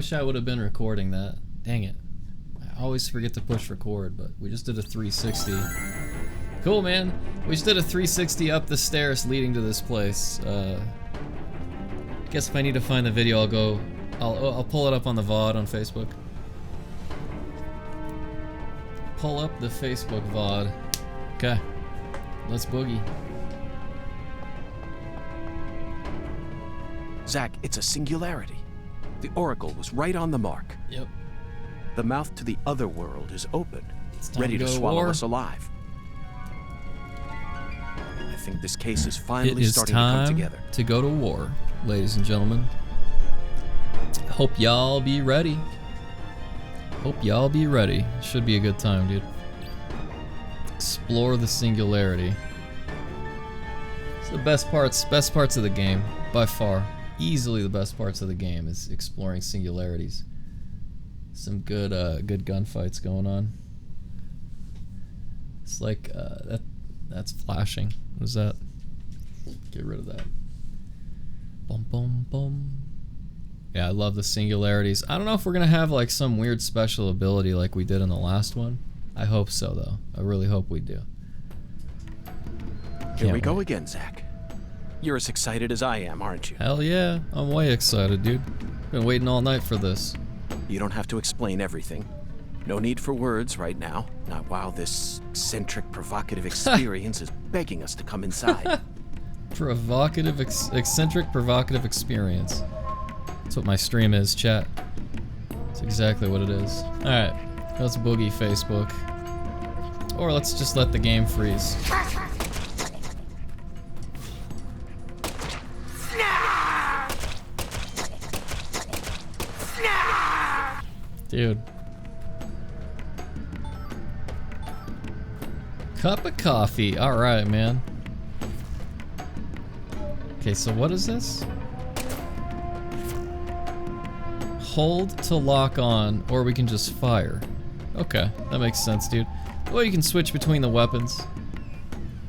wish I would have been recording that. Dang it. I always forget to push record, but we just did a 360. Cool, man. We just did a 360 up the stairs leading to this place. Guess if I need to find the video, I'll pull it up on the VOD on Facebook. Pull up the Facebook VOD. Okay. Let's boogie. Zach, it's a singularity. The Oracle was right on the mark. Yep. The mouth to the other world is open, ready to go swallow war. us alive. I think this case is finally starting to come together. It is time to go to war, ladies and gentlemen. Hope y'all be ready. Hope y'all be ready. Should be a good time, dude. Explore the singularity. It's the best parts of the game, by far. Easily the best parts of the game is exploring singularities. Some good gunfights going on. It's like that's flashing. What is that? Get rid of that. Boom, boom, boom. Yeah, I love the singularities. I don't know if we're gonna have like some weird special ability like we did in the last one. I hope so, though. I really hope we do. Here we go again, Zach. You're as excited as I am, aren't you? Hell yeah, I'm way excited, dude. Been waiting all night for this. You don't have to explain everything. No need for words right now. Not while this eccentric, provocative experience is begging us to come inside. Eccentric, provocative experience. That's what my stream is, chat. That's exactly what it is. Alright, let's boogie Facebook. Or let's just let the game freeze. Dude. Cup of coffee. Alright, man. Okay, so what is this? Hold to lock on, or we can just fire. Okay, that makes sense, dude. Well, you can switch between the weapons.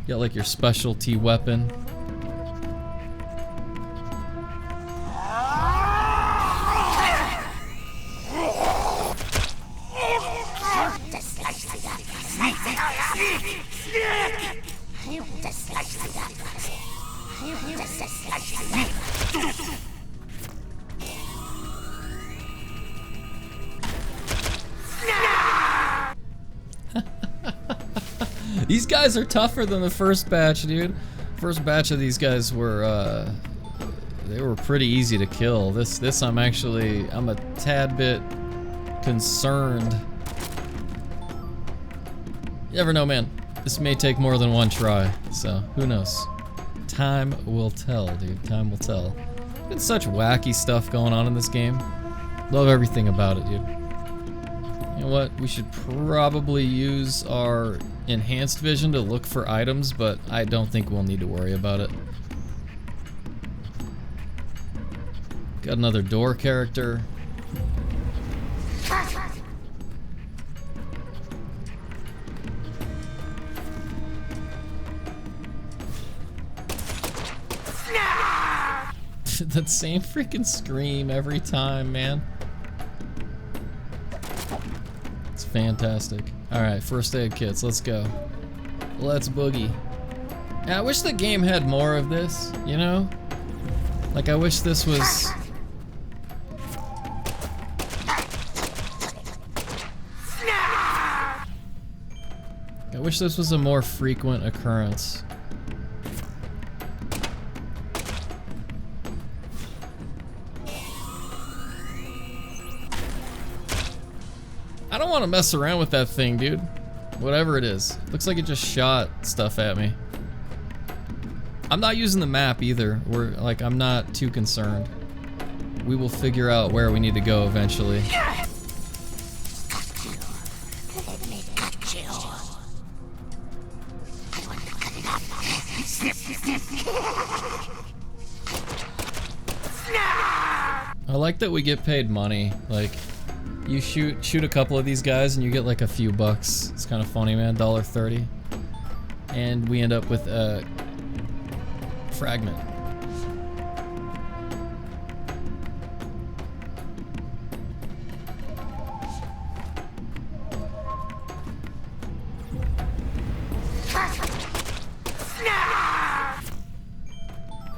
You got like your specialty weapon. These guys are tougher than the first batch, dude. First batch of these guys were, they were pretty easy to kill. This I'm a tad bit concerned. You never know, man. This may take more than one try, so who knows? Time will tell, dude. Time will tell. Been such wacky stuff going on in this game. Love everything about it, dude. You know what? We should probably use our enhanced vision to look for items, but I don't think we'll need to worry about it. Got another door character. That same freaking scream every time, man. It's fantastic. Alright, first aid kits, let's go. Let's boogie. Yeah, I wish the game had more of this, you know? Like, I wish this was... I wish this was a more frequent occurrence. I don't want to mess around with that thing, dude. Whatever it is. Looks like it just shot stuff at me. I'm not using the map either. I'm not too concerned. We will figure out where we need to go eventually. I like that we get paid money. Like, you shoot a couple of these guys and you get like a few bucks. It's kind of funny, man. $1.30. And we end up with a fragment.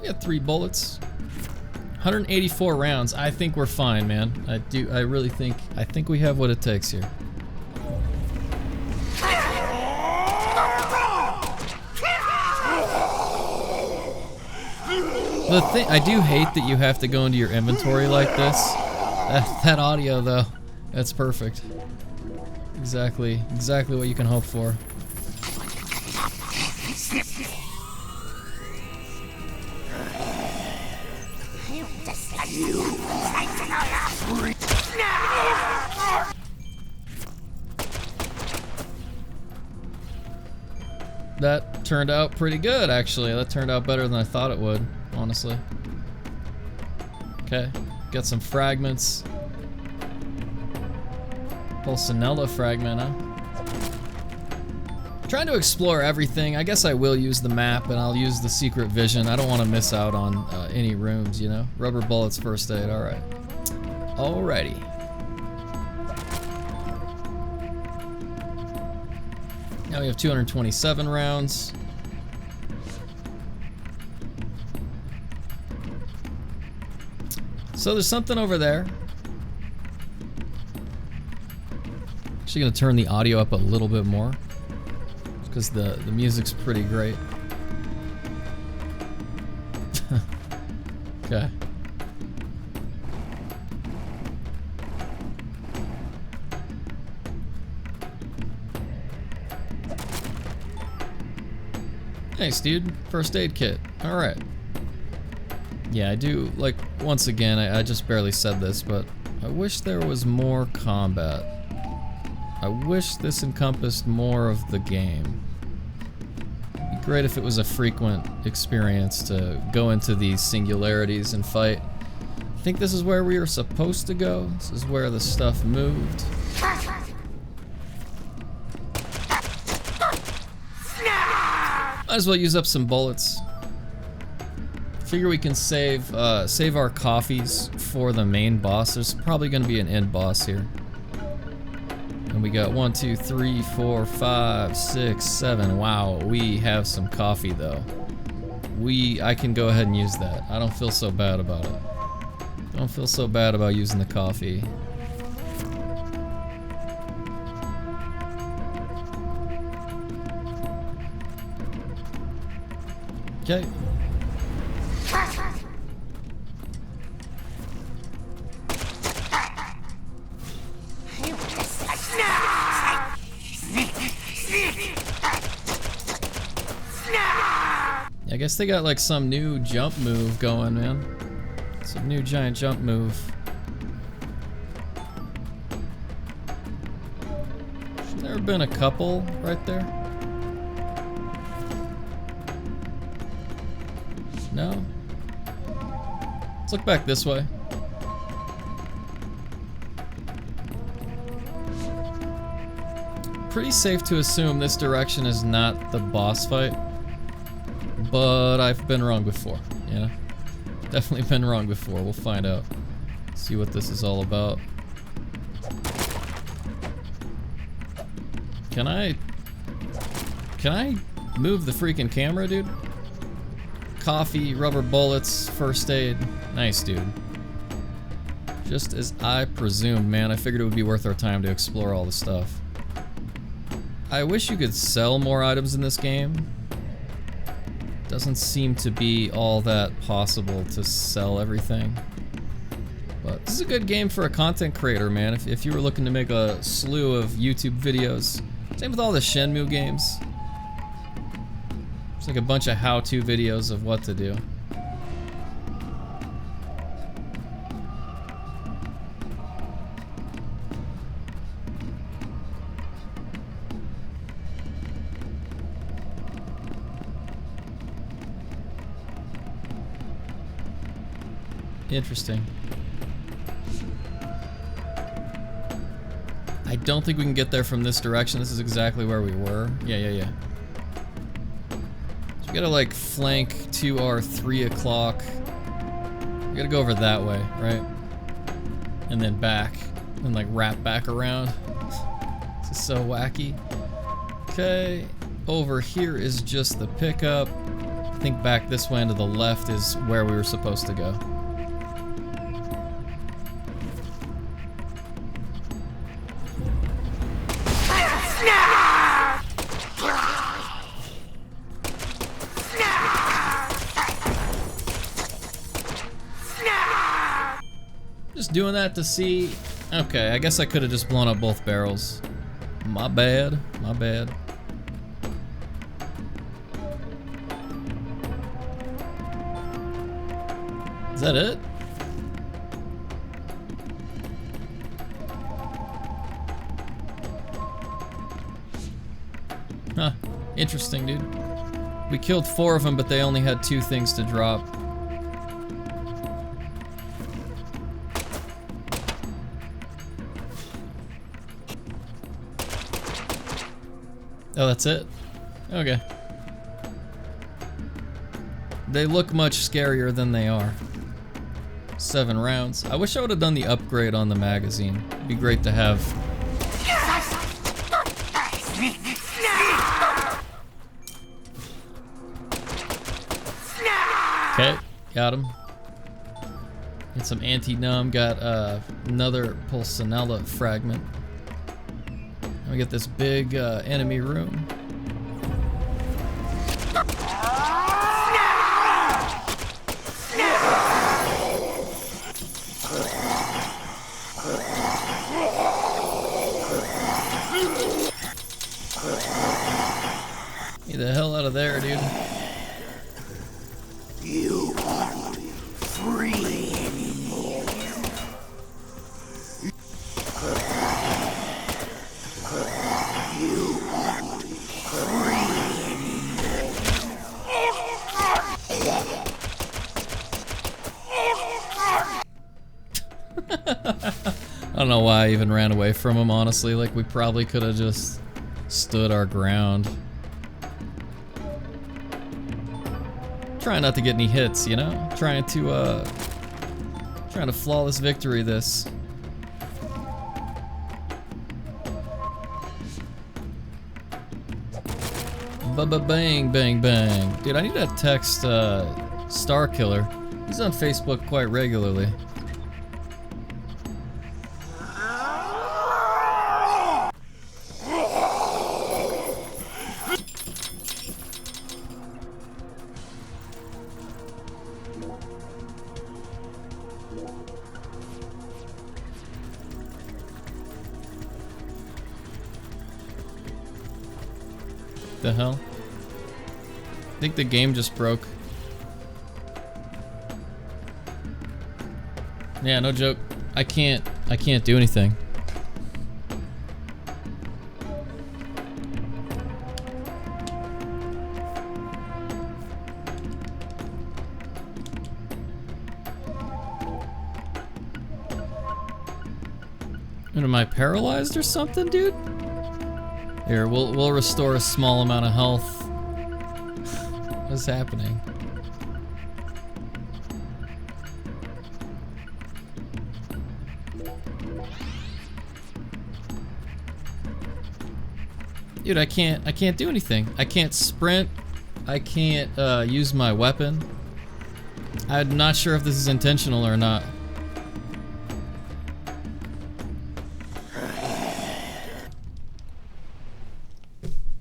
We got 3 bullets. 184 rounds. I think we're fine, man. I really think, we have what it takes here. The thing, I do hate that you have to go into your inventory like this. That audio though, that's perfect. Exactly what you can hope for. That turned out pretty good, actually. That turned out better than I thought it would, honestly. Okay, got some fragments. Pulcinella fragment, huh? Trying to explore everything. I guess I will use the map and I'll use the secret vision. I don't want to miss out on any rooms, you know? Rubber bullets, first aid, alright. Alrighty. Now we have 227 rounds. So there's something over there. Actually gonna turn the audio up a little bit more because the music's pretty great. Okay. Nice, dude. First aid kit. Alright. Yeah, I do, like, once again, I just barely said this, but I wish there was more combat. I wish this encompassed more of the game. It'd be great if it was a frequent experience to go into these singularities and fight. I think this is where we were supposed to go. This is where the stuff moved. Might as well use up some bullets. Figure we can save our coffees for the main boss. There's probably gonna be an end boss here. And we got 1, 2, 3, 4, 5, 6, 7. Wow, we have some coffee though. I can go ahead and use that. I don't feel so bad about it. Don't feel so bad about using the coffee. Okay. I guess they got like some new jump move going, man. Some new giant jump move. Should there have been a couple right there? No? Let's look back this way. Pretty safe to assume this direction is not the boss fight. But I've been wrong before, you know? Definitely been wrong before. We'll find out. See what this is all about. Can I move the freaking camera, dude? Coffee, rubber bullets, first aid. Nice, dude. Just as I presumed, man. I figured it would be worth our time to explore all the stuff. I wish you could sell more items in this game. Doesn't seem to be all that possible to sell everything. But this is a good game for a content creator, man. If you were looking to make a slew of YouTube videos. Same with all the Shenmue games. It's like a bunch of how-to videos of what to do. Interesting. I don't think we can get there from this direction. This is exactly where we were. Yeah. So we gotta like flank to our 3 o'clock. We gotta go over that way, right? And then back. And like wrap back around. This is so wacky. Okay. Over here is just the pickup. I think back this way and to the left is where we were supposed to go. Just doing that to see. Okay, I guess I could have just blown up both barrels. My bad, my bad. Is that it? Huh, interesting, dude. We killed 4 of them, but they only had 2 things to drop. Oh, that's it? Okay. They look much scarier than they are. 7 rounds. I wish I would have done the upgrade on the magazine. It'd be great to have. Okay, got him. Get some anti-numb. Got another Pulsanella fragment. We get this big enemy room. Get the hell out of there, dude. You won't be free anymore. You won't be free anymore. I don't know why I even ran away from him, honestly. Like, we probably could have just stood our ground. Trying not to get any hits, you know? Trying to flawless victory this. Bang, bang, bang. Dude, I need to text Star Killer. He's on Facebook quite regularly. The hell? I think the game just broke. Yeah, no joke. I can't do anything. And am I paralyzed or something, dude? Here, we'll restore a small amount of health. What's happening? Dude, I can't do anything. I can't sprint. I can't use my weapon. I'm not sure if this is intentional or not.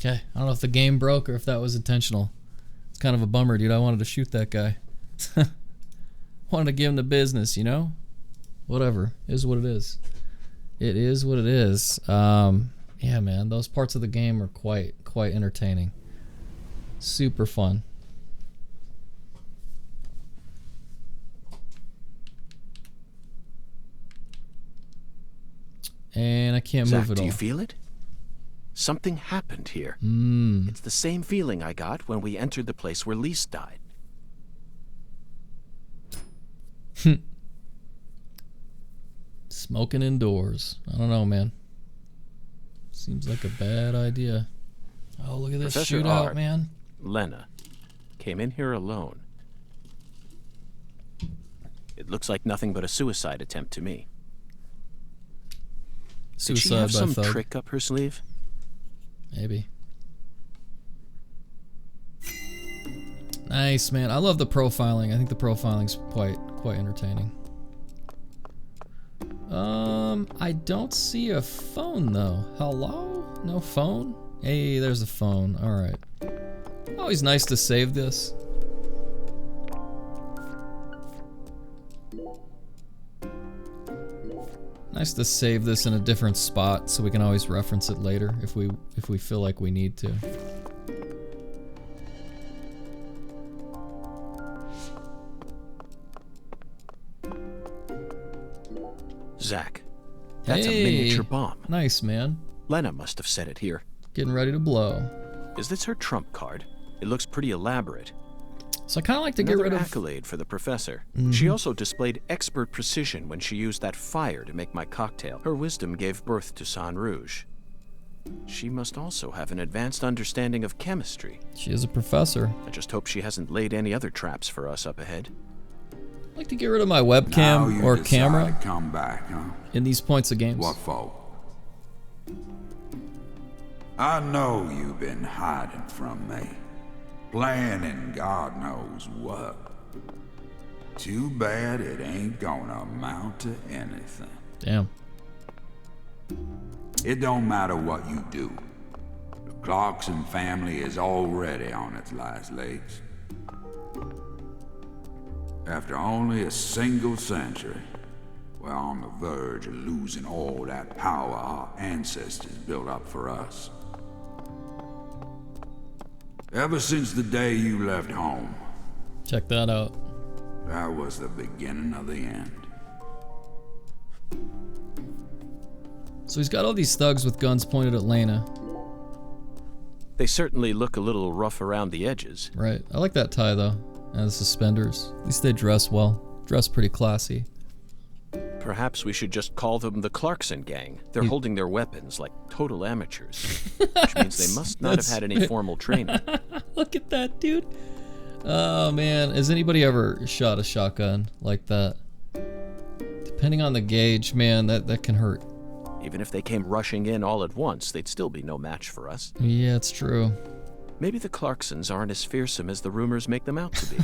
Okay, I don't know if the game broke or if that was intentional. It's kind of a bummer, dude. I wanted to shoot that guy. Wanted to give him the business, you know? Whatever. It is what it is. It is what it is. Yeah, man, those parts of the game are quite entertaining. Super fun. And I can't move at all. Do you feel it? Something happened here. It's the same feeling I got when we entered the place where Lise died. Smoking indoors. I don't know, man. Seems like a bad idea. Oh, look at this Professor shootout, Art, man. Lena came in here alone. It looks like nothing but a suicide attempt to me. Did she have some trick up her sleeve? Maybe. Nice, man. I love the profiling. I think the profiling's quite entertaining. I don't see a phone though. Hello? No phone? Hey, there's a phone. All right. Always nice to save this. Nice to save this in a different spot so we can always reference it later if we feel like we need to. Zach, that's a miniature bomb. Nice, man. Lena must have set it here. Getting ready to blow. Is this her trump card? It looks pretty elaborate. So I kind of like to get rid of... accolade for the professor. She also displayed expert precision when she used that fire to make my cocktail. Her wisdom gave birth to San Rouge. She must also have an advanced understanding of chemistry. She is a professor. I just hope she hasn't laid any other traps for us up ahead. I like to get rid of my webcam or camera come back, huh? in these points of games. What for? I know you've been hiding from me. Planning God knows what. Too bad it ain't gonna amount to anything. Damn. It don't matter what you do. The Clarkson family is already on its last legs. After only a single century, we're on the verge of losing all that power our ancestors built up for us. Ever since the day you left home. Check that out. That was the beginning of the end. So he's got all these thugs with guns pointed at Lena. They certainly look a little rough around the edges. Right. I like that tie though. And the suspenders. At least they dress well. Dress pretty classy. Perhaps we should just call them the Clarkson gang. They're holding their weapons like total amateurs. Which means they must not have had any formal training. Look at that, dude. Oh man, has anybody ever shot a shotgun like that? Depending on the gauge, man, that can hurt. Even if they came rushing in all at once, they'd still be no match for us. Yeah, it's true. Maybe the Clarksons aren't as fearsome as the rumors make them out to be.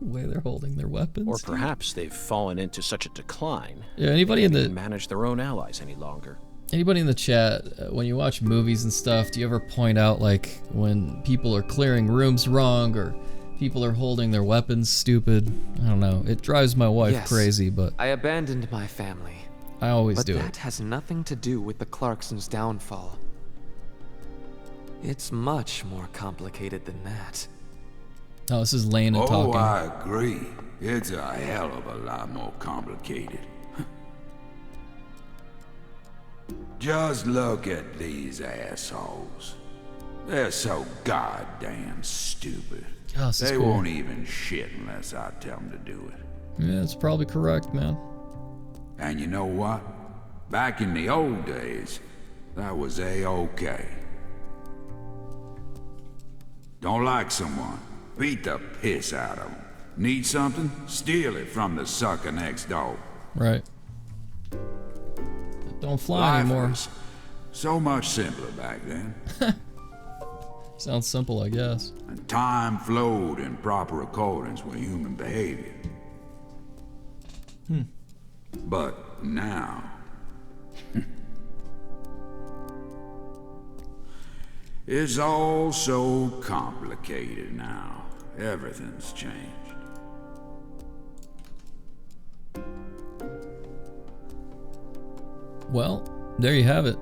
The way they're holding their weapons. Or perhaps they've fallen into such a decline. Yeah, anybody in the... They can't manage their own allies any longer. Anybody in the chat, when you watch movies and stuff, do you ever point out, like, when people are clearing rooms wrong or people are holding their weapons stupid? I don't know. It drives my wife crazy, but... I abandoned my family. I always do it. But that has nothing to do with the Clarksons' downfall. It's much more complicated than that. Oh, this is Lena talking. Oh, I agree. It's a hell of a lot more complicated. Just look at these assholes. They're so goddamn stupid. Gosh, they cool. won't even shit unless I tell them to do it. Yeah, that's probably correct, man. And you know what? Back in the old days, that was A-okay. Don't like someone, beat the piss out of them. Need something? Steal it from the sucker next door. Right. Don't fly anymore. Was so much simpler back then. Sounds simple, I guess. And time flowed in proper accordance with human behavior. But now... it's all so complicated now. Everything's changed. Well, there you have it.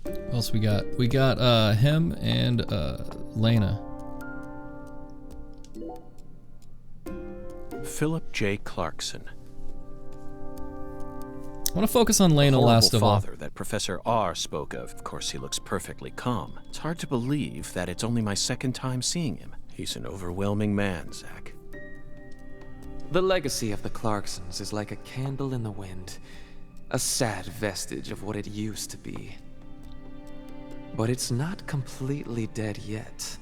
What else we got? We got him and Lena. Philip J. Clarkson. I want to focus on Lena last of all. Father that Professor R spoke of. Of course, he looks perfectly calm. It's hard to believe that it's only my second time seeing him. He's an overwhelming man, Zach. The legacy of the Clarksons is like a candle in the wind, a sad vestige of what it used to be. But it's not completely dead yet.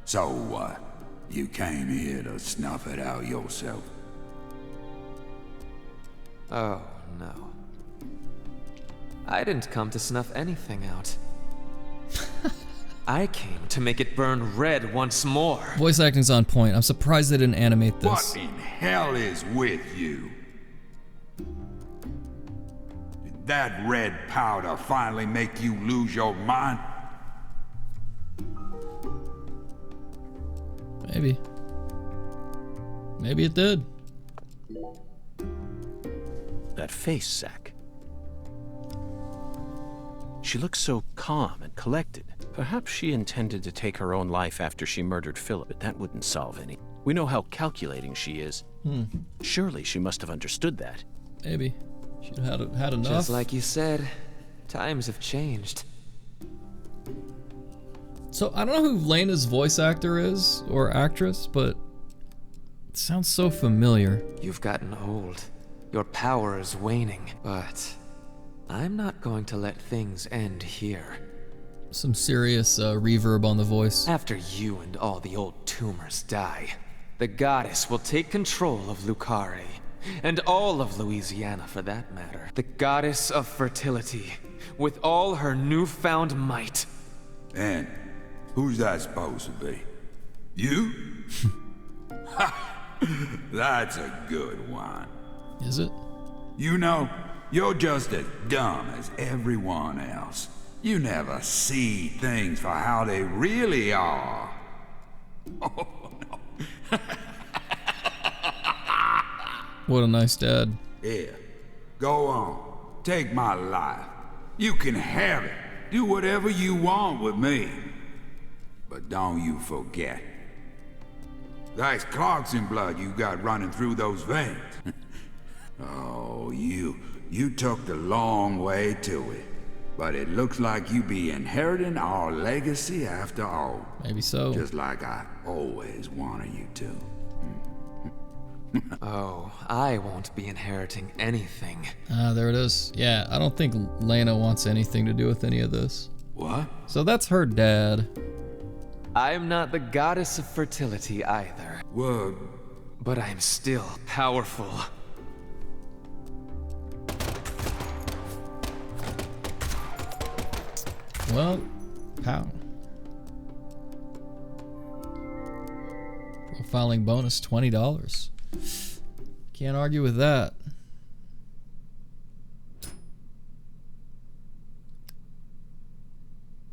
So what? You came here to snuff it out yourself? Oh, no. I didn't come to snuff anything out. I came to make it burn red once more. Voice acting's on point. I'm surprised they didn't animate this. What in hell is with you? Did that red powder finally make you lose your mind? Maybe. Maybe it did. That face, Zack. She looks so calm and collected. Perhaps she intended to take her own life after she murdered Philip, but that wouldn't solve any. We know how calculating she is. Surely she must have understood that. Maybe. She'd had enough. Just like you said, times have changed. So, I don't know who Lena's voice actor is, or actress, but it sounds so familiar. You've gotten old. Your power is waning, but I'm not going to let things end here. Some serious reverb on the voice. After you and all the old tumors die, the goddess will take control of Lucari, and all of Louisiana for that matter. The goddess of fertility, with all her newfound might. And who's that supposed to be? You? That's a good one. Is it? You know, you're just as dumb as everyone else. You never see things for how they really are. Oh, no. What a nice dad. Here, go on. Take my life. You can have it. Do whatever you want with me. But don't you forget. That's Clarkson blood you got running through those veins. Oh, you took the long way to it. But it looks like you be inheriting our legacy after all. Maybe so. Just like I always wanted you to. Oh, I won't be inheriting anything. Ah, there it is. Yeah, I don't think Lena wants anything to do with any of this. What? So that's her dad. I'm not the goddess of fertility either. What? But I'm still powerful. Well, pow. Profiling bonus $20. Can't argue with that.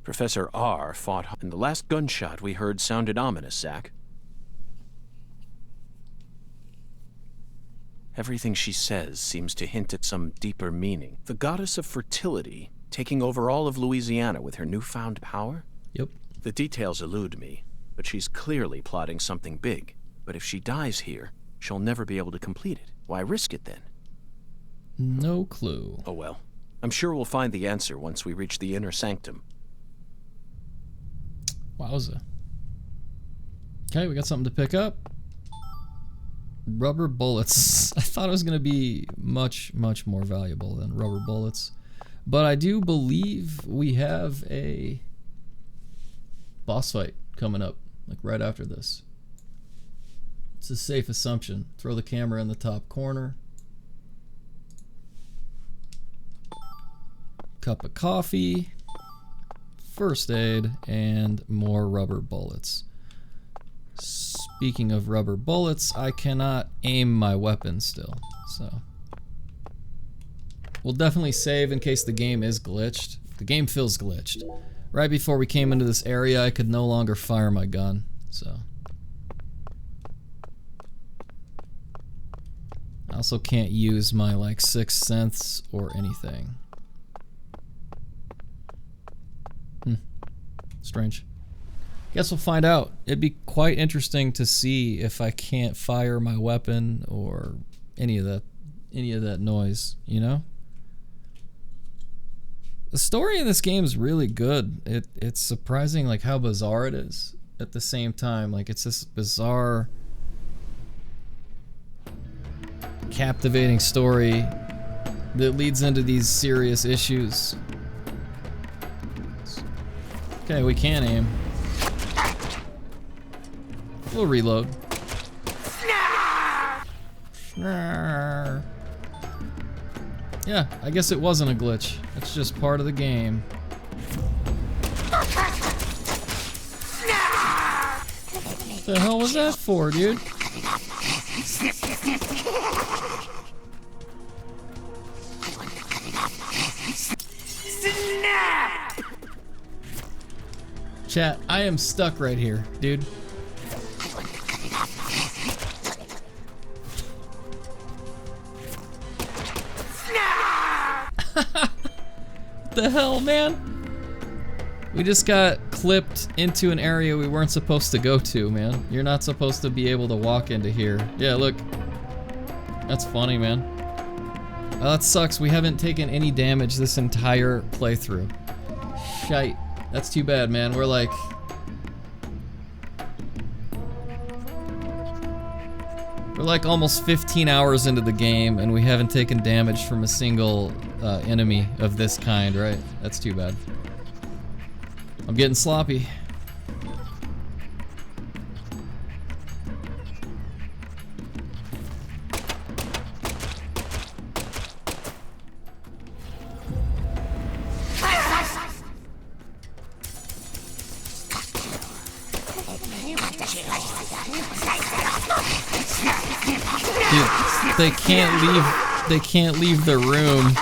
Professor R fought, and the last gunshot we heard sounded ominous, Zack. Everything she says seems to hint at some deeper meaning. The goddess of fertility taking over all of Louisiana with her newfound power? Yep. The details elude me, but she's clearly plotting something big. But if she dies here, she'll never be able to complete it. Why risk it then? No clue. Oh well. I'm sure we'll find the answer once we reach the inner sanctum. Wowza. Okay, we got something to pick up. Rubber bullets. I thought it was going to be much, much more valuable than rubber bullets. But I do believe we have a boss fight coming up, like right after this. It's a safe assumption. Throw the camera in the top corner. Cup of coffee. First aid, and more rubber bullets. Speaking of rubber bullets, I cannot aim my weapon still, so we'll definitely save in case the game is glitched. The game feels glitched. Right before we came into this area, I could no longer fire my gun, so. I also can't use my, like, 6th sense or anything. Strange. Guess we'll find out. It'd be quite interesting to see if I can't fire my weapon or any of that noise, you know? The story in this game is really good. It's surprising like how bizarre it is at the same time. Like it's this bizarre, captivating story that leads into these serious issues. Okay, we can aim. We'll reload. Yeah, I guess it wasn't a glitch. It's just part of the game. The hell was that for, dude? Snap! Chat, I am stuck right here, dude. What the hell, man? We just got clipped into an area we weren't supposed to go to, man. You're not supposed to be able to walk into here. Yeah, look. That's funny, man. Oh, that sucks. We haven't taken any damage this entire playthrough. Shite. That's too bad, man. We're like... almost 15 hours into the game, and we haven't taken damage from a single enemy of this kind, right? That's too bad. I'm getting sloppy. Dude, they can't leave the room.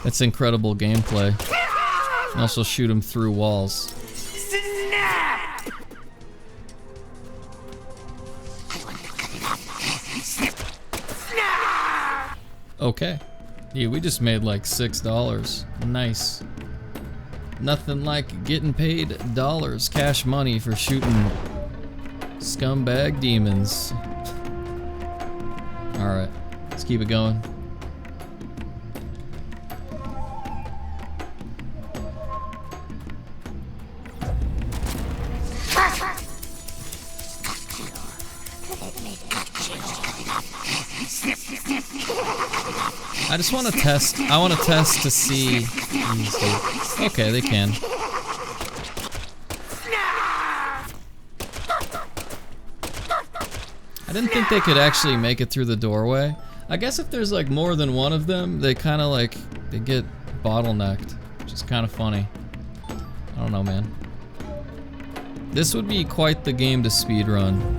That's incredible gameplay. Also shoot him through walls. Snap! Okay. Yeah, we just made like $6. Nice. Nothing like getting paid dollars, cash money for shooting scumbag demons. Alright, let's keep it going. I just want to test. I want to test to see. Okay, they can. I didn't think they could actually make it through the doorway. I guess if there's like more than one of them, they kind of like, they get bottlenecked, which is kind of funny. I don't know, man. This would be quite the game to speedrun.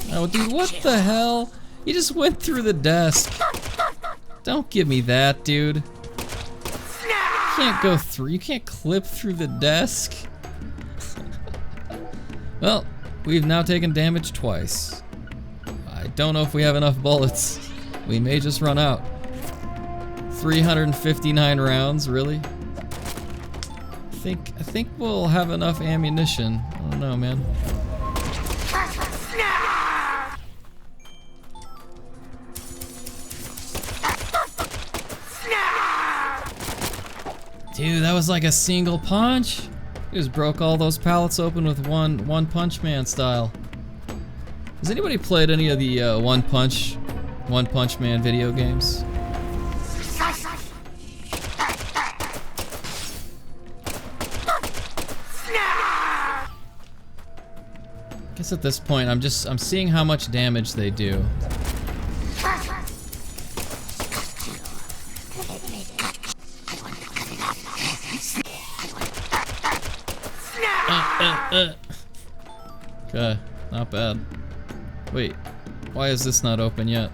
Oh, dude, what the hell? You just went through the desk. Don't give me that, dude. You can't go through, you can't clip through the desk. Well, we've now taken damage twice. I don't know if we have enough bullets. We may just run out. 359 rounds, really? I think we'll have enough ammunition. I don't know, man. Dude, that was like a single punch. He just broke all those pallets open with one Punch Man style. Has anybody played any of the One Punch Man video games? I guess at this point I'm seeing how much damage they do. Okay, not bad. Wait, why is this not open yet?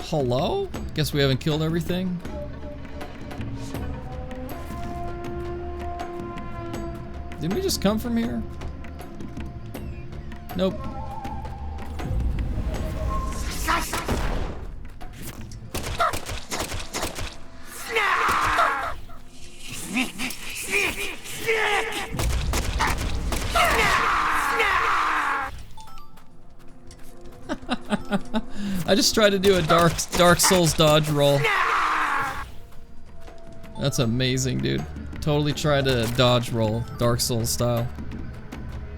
Hello? Guess we haven't killed everything? Didn't we just come from here? Nope. I just tried to do a Dark Souls dodge roll. That's amazing, dude. Totally tried to dodge roll, Dark Souls style,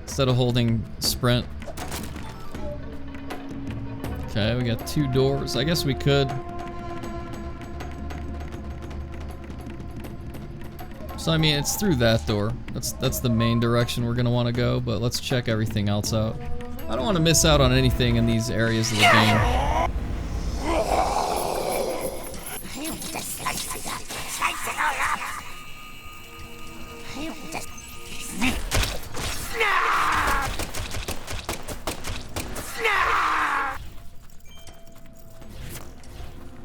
instead of holding sprint. Okay, we got 2 doors. I guess we could. So I mean, it's through that door. That's the main direction we're gonna want to go. But let's check everything else out. I don't want to miss out on anything in these areas of the game.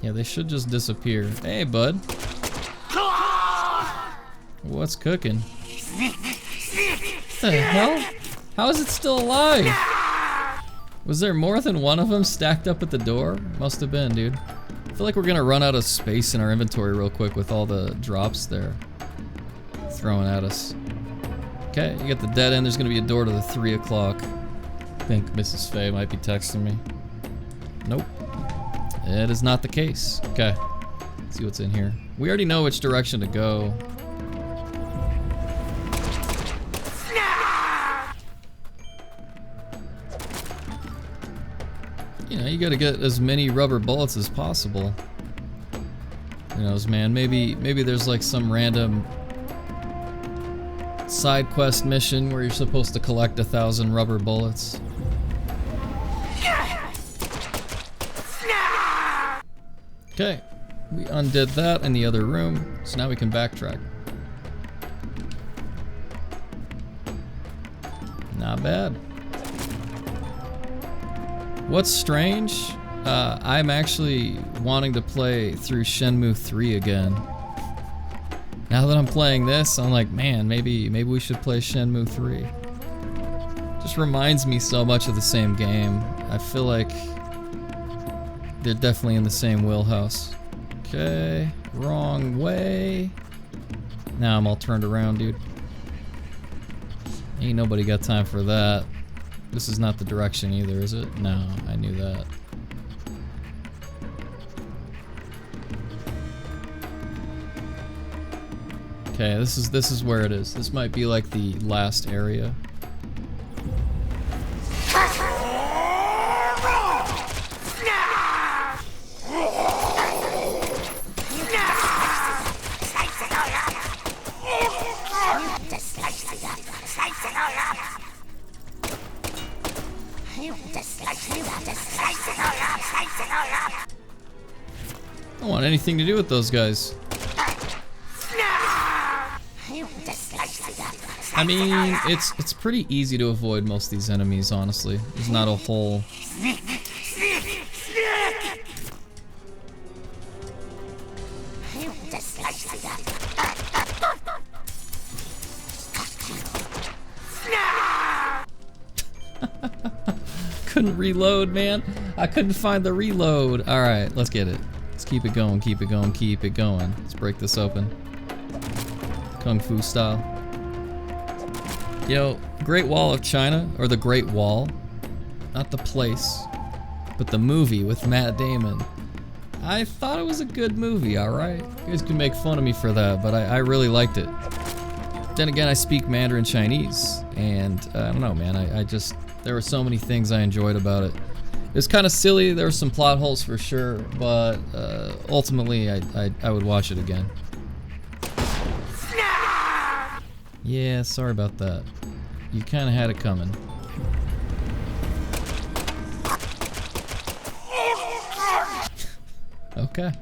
Yeah, they should just disappear. Hey, bud. What's cooking? What the hell? How is it still alive? Was there more than one of them stacked up at the door? Must have been, dude. I feel like we're gonna run out of space in our inventory real quick with all the drops there throwing at us. Okay, you got the dead end. There's gonna be a door to the 3 o'clock. I think Mrs. Faye might be texting me. Nope. It is not the case. Okay. Let's see what's in here. We already know which direction to go. You know, you gotta get as many rubber bullets as possible. Who knows, man? Maybe there's like some random side quest mission where you're supposed to collect 1,000 rubber bullets. Okay, we undid that in the other room, so now we can backtrack. Not bad. What's strange? I'm actually wanting to play through Shenmue 3 again. Now that I'm playing this, I'm like, man, maybe we should play Shenmue 3. Just reminds me so much of the same game. I feel like they're definitely in the same wheelhouse. Okay, wrong way. Now I'm all turned around, dude. Ain't nobody got time for that. This is not the direction either, is it? No, I knew that. Okay, this is where it is. This might be like the last area. I don't want anything to do with those guys. I mean, it's pretty easy to avoid most of these enemies, honestly. There's not a whole... Couldn't reload, man. I couldn't find the reload. Alright, let's get it. Let's keep it going, keep it going, keep it going. Let's break this open. Kung Fu style. Yo, Great Wall of China, or the Great Wall. Not the place, but the movie with Matt Damon. I thought it was a good movie, alright? You guys can make fun of me for that, but I really liked it. Then again, I speak Mandarin Chinese, and I don't know, man, I just... There were so many things I enjoyed about it. It was kind of silly, there were some plot holes for sure, but ultimately I would watch it again. Yeah, sorry about that. You kind of had it coming. Okay.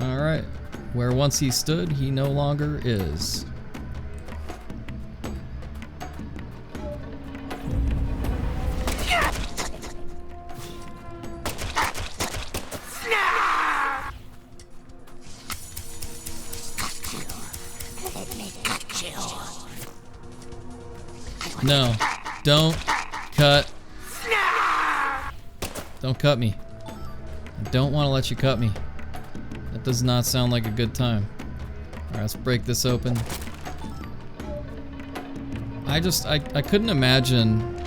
Alright. Where once he stood, he no longer is. No, don't cut. Don't cut me. I don't want to let you cut me. That does not sound like a good time. Alright, let's break this open. I couldn't imagine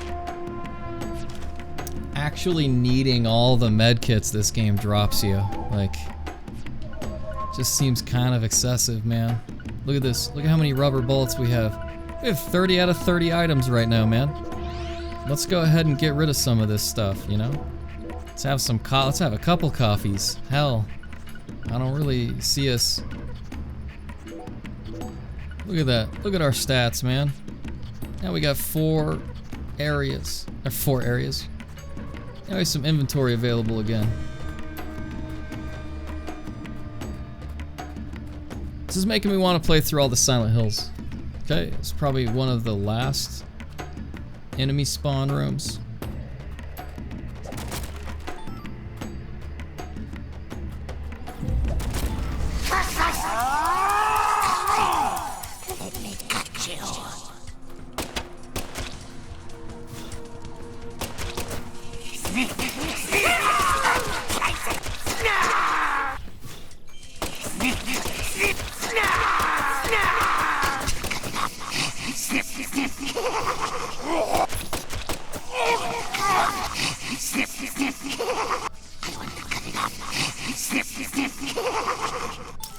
actually needing all the med kits this game drops you. Like, just seems kind of excessive, man. Look at this. Look at how many rubber bullets we have. We have 30 out of 30 items right now, man. Let's go ahead and get rid of some of this stuff, you know? Let's have some let's have a couple coffees. Hell, I don't really see us. Look at that. Look at our stats, man. Now we got 4 areas. Or 4 areas. Now we have some inventory available again. This is making me want to play through all the Silent Hills. Okay, it's probably one of the last enemy spawn rooms.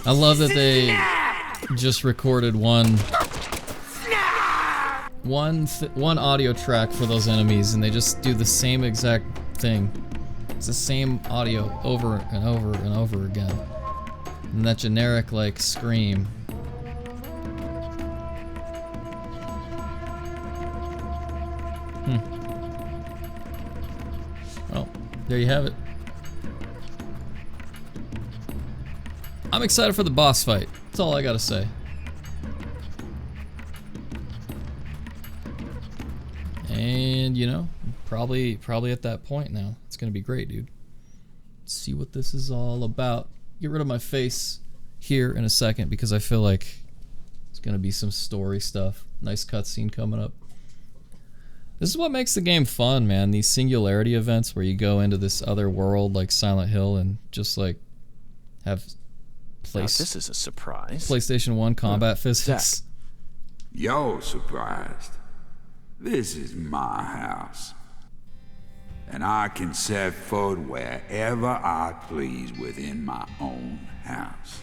I love that they just recorded one audio track for those enemies, and they just do the same exact thing. It's the same audio over and over and over again. And that generic, like, scream. Well, there you have it. I'm excited for the boss fight. That's all I gotta say. And, you know, probably at that point now. It's gonna be great, dude. Let's see what this is all about. Get rid of my face here in a second because I feel like it's gonna be some story stuff. Nice cutscene coming up. This is what makes the game fun, man. These singularity events where you go into this other world like Silent Hill and just like have this is a surprise. PlayStation 1 combat physics. You're surprised. This is my house. And I can set foot wherever I please within my own house.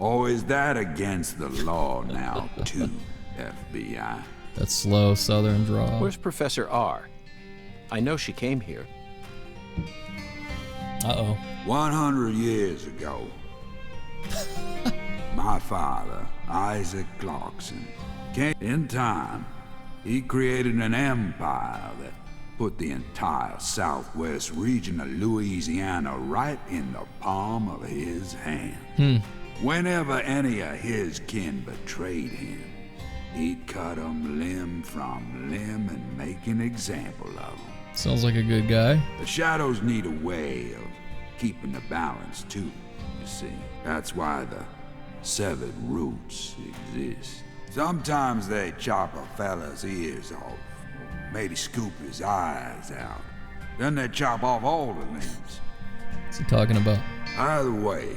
Or is that against the law now, too, FBI? That slow southern drawl. Where's Professor R? I know she came here. Uh-oh. 100 years ago, my father, Isaac Clarkson, came in time. He created an empire that put the entire southwest region of Louisiana right in the palm of his hand. Whenever any of his kin betrayed him, he'd cut them limb from limb and make an example of them. Sounds like a good guy. The shadows need a way of keeping the balance too, you see. That's why the severed roots exist. Sometimes they chop a fella's ears off, or maybe scoop his eyes out. Then they chop off all the limbs. What's he talking about? Either way,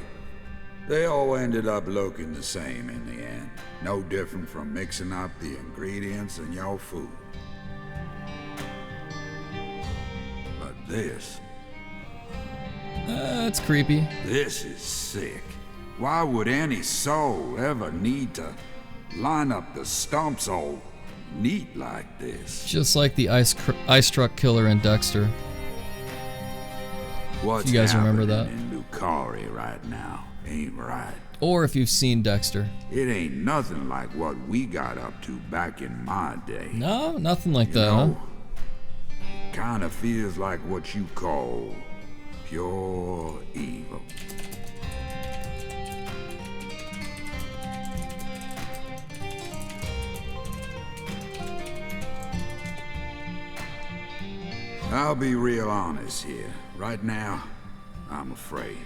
they all ended up looking the same in the end. No different from mixing up the ingredients in your food. But this... It's creepy. This is sick. Why would any soul ever need to line up the stumps all neat like this? Just like the ice truck killer in Dexter. What's you guys remember that? In Lucari right now ain't right. Or if you've seen Dexter. It ain't nothing like what we got up to back in my day. No, nothing like that, huh? It kinda feels like what you call pure evil. I'll be real honest here. Right now, I'm afraid.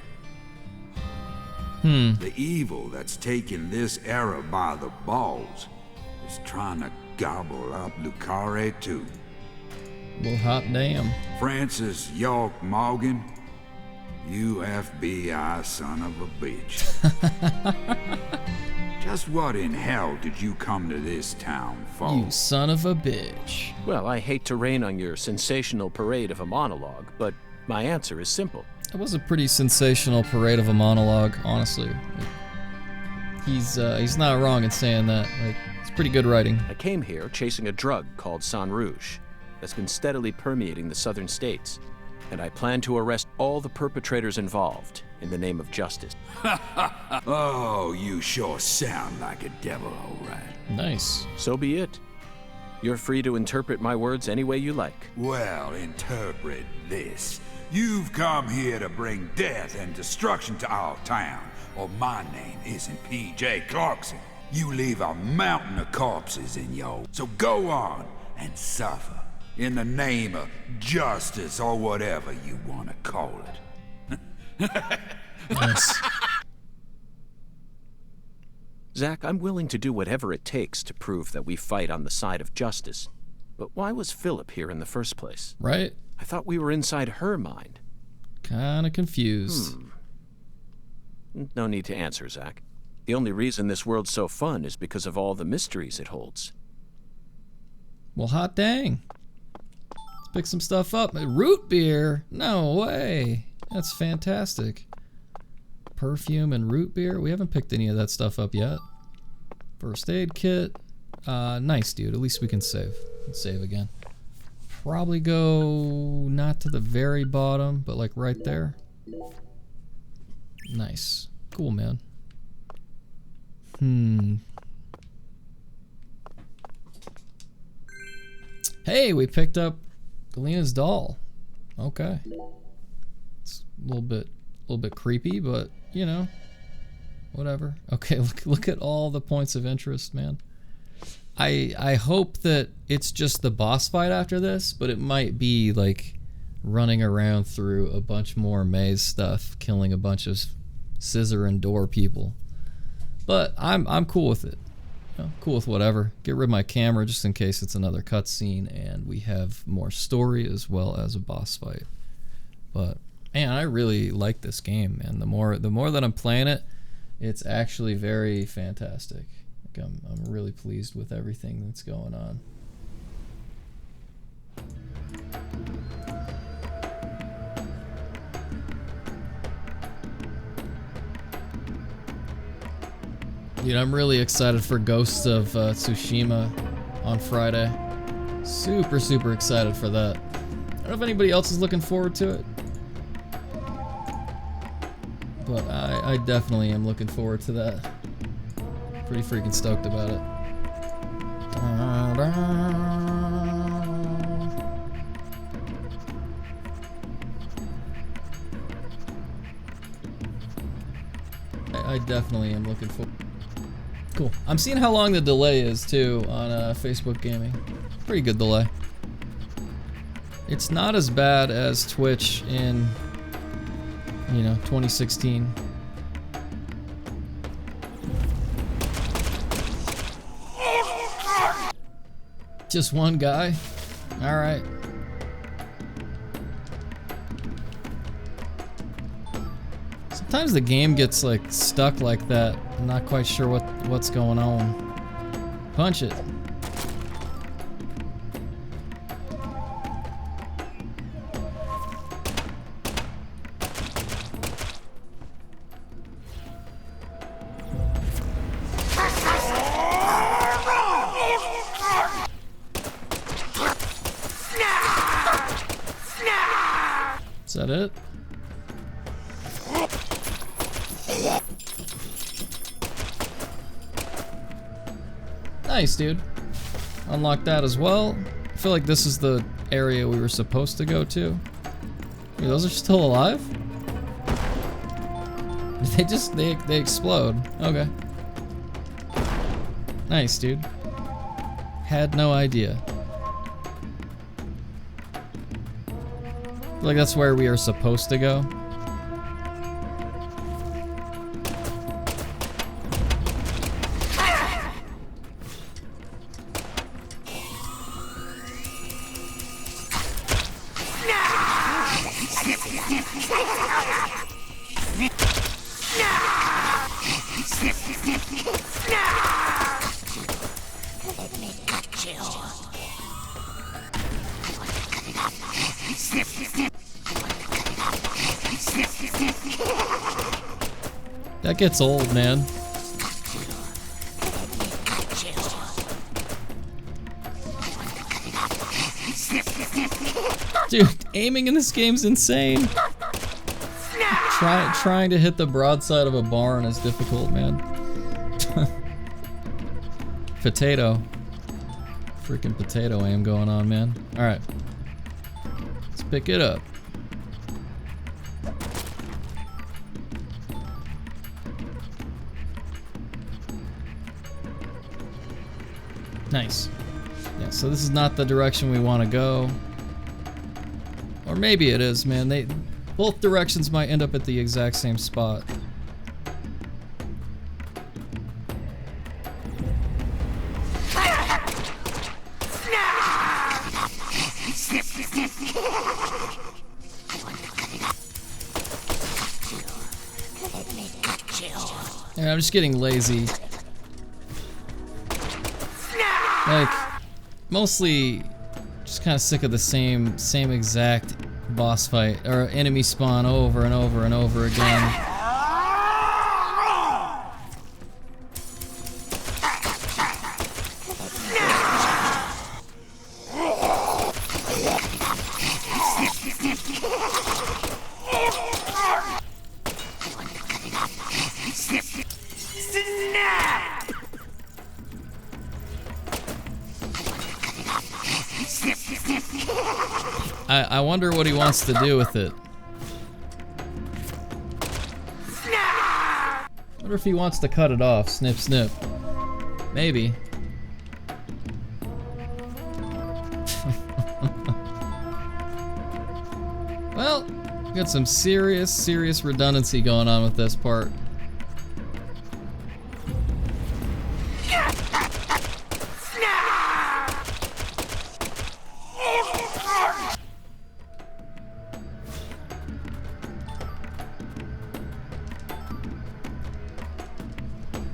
The evil that's taking this era by the balls is trying to gobble up Lucare too. Well, hot damn. Francis York Morgan, you FBI son of a bitch. Just what in hell did you come to this town for? You son of a bitch. Well, I hate to rain on your sensational parade of a monologue, but my answer is simple. That was a pretty sensational parade of a monologue, honestly. He's not wrong in saying that. Like, it's pretty good writing. I came here chasing a drug called Sang Rouge that's been steadily permeating the southern states, and I plan to arrest all the perpetrators involved in the name of justice. Oh, you sure sound like a devil, all right. Nice. So be it. You're free to interpret my words any way you like. Well, interpret this. You've come here to bring death and destruction to our town, or my name isn't P.J. Clarkson. You leave a mountain of corpses in your... So go on and suffer in the name of justice or whatever you want to call it. Nice. Zach, I'm willing to do whatever it takes to prove that we fight on the side of justice. But why was Philip here in the first place? Right? I thought we were inside her mind. Kinda confused. No need to answer, Zach. The only reason this world's so fun is because of all the mysteries it holds. Well, hot dang. Let's pick some stuff up. Root beer? No way. That's fantastic. Perfume and root beer? We haven't picked any of that stuff up yet. First aid kit. Nice, dude. At least we can save. Let's save again. Probably go not to the very bottom, but like right there. Nice. Cool, man. Hey, we picked up Galena's doll. Okay. It's a little bit creepy, but you know, whatever. Okay, look at all the points of interest, man. I hope that it's just the boss fight after this, but it might be like running around through a bunch more maze stuff, killing a bunch of scissor and door people. But I'm cool with it. You know, cool with whatever. Get rid of my camera just in case it's another cutscene and we have more story as well as a boss fight. But man, I really like this game, man. The more that I'm playing it, it's actually very fantastic. Like I'm really pleased with everything that's going on. Dude, I'm really excited for Ghosts of Tsushima on Friday. Super excited for that. I don't know if anybody else is looking forward to it, but I definitely am looking forward to that. Pretty freaking stoked about it. I definitely am looking forward. Cool. I'm seeing how long the delay is too on Facebook Gaming. Pretty good delay. It's not as bad as Twitch in, you know, 2016. Just one guy? Alright. Sometimes the game gets like stuck like that. I'm not quite sure what's going on. Punch it. Is that it? Nice, dude. Unlock that as well. I feel like this is the area we were supposed to go to. Wait, those are still alive? They explode. Okay. Nice, dude. Had no idea. I feel like that's where we are supposed to go. That gets old, man. Dude, aiming in this game's insane. Trying to hit the broadside of a barn is difficult, man. Potato. Freaking potato aim going on, man. Alright. Let's pick it up. Nice. Yeah, so this is not the direction we want to go. Or maybe it is, man. Both directions might end up at the exact same spot. Yeah, I'm just getting lazy. Like, mostly just kind of sick of the same exact boss fight or enemy spawn over and over and over again. Snap! I wonder what he wants to do with it. I wonder if he wants to cut it off. Snip, snip. Maybe. Well, we got some serious redundancy going on with this part.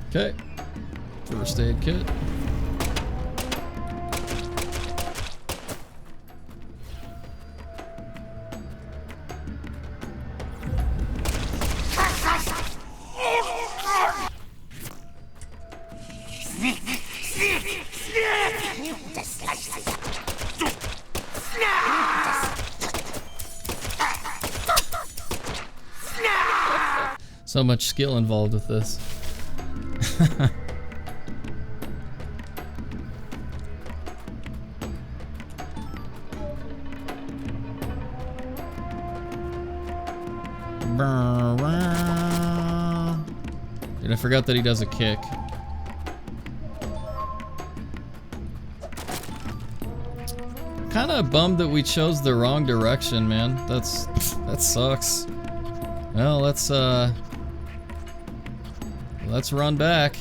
Okay, first aid kit. So much skill involved with this. Dude, I forgot that he does a kick. Kinda bummed that we chose the wrong direction, man. That sucks. Well, let's run back.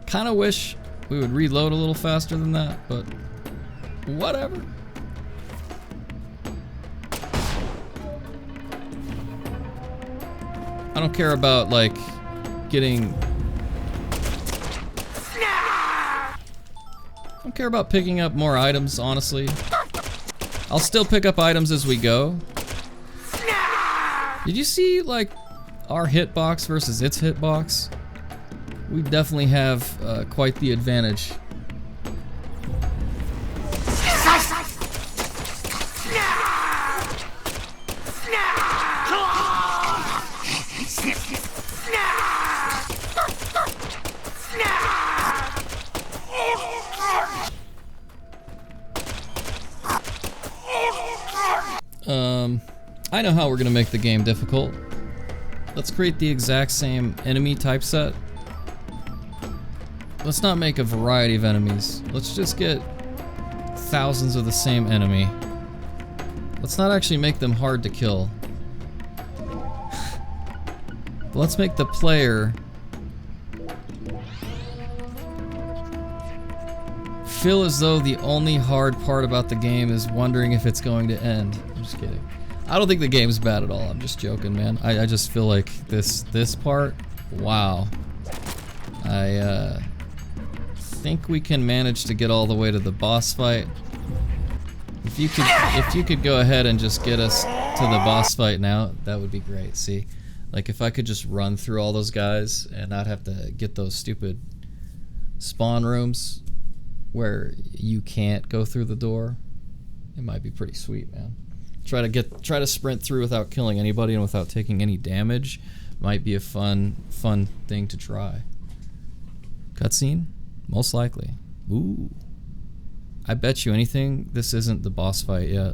Kinda wish we would reload a little faster than that, but whatever. I don't care about, like, getting... I don't care about picking up more items, honestly. I'll still pick up items as we go. Did you see, like, our hitbox versus its hitbox? We definitely have quite the advantage. I know how we're gonna make the game difficult. Let's create the exact same enemy typeset. Let's not make a variety of enemies. Let's just get thousands of the same enemy. Let's not actually make them hard to kill. But let's make the player feel as though the only hard part about the game is wondering if it's going to end. I'm just kidding. I don't think the game's bad at all. I'm just joking, man. I just feel like this part, wow. I think we can manage to get all the way to the boss fight. If you could go ahead and just get us to the boss fight now, that would be great. See, like if I could just run through all those guys and not have to get those stupid spawn rooms where you can't go through the door, it might be pretty sweet, man. Try to sprint through without killing anybody and without taking any damage might be a fun thing to try. Cutscene? Most likely. Ooh. I bet you anything this isn't the boss fight yet.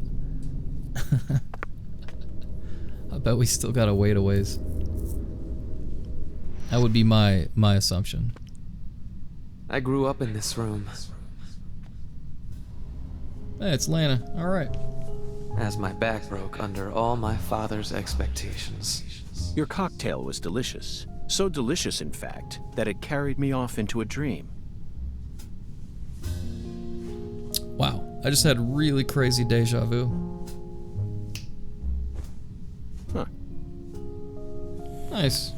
I bet we still gotta wait a ways. That would be my assumption. I grew up in this room. Hey, it's Lana. All right. As my back broke under all my father's expectations. Your cocktail was delicious. So delicious, in fact, that it carried me off into a dream. Wow. I just had really crazy deja vu. Huh. Nice.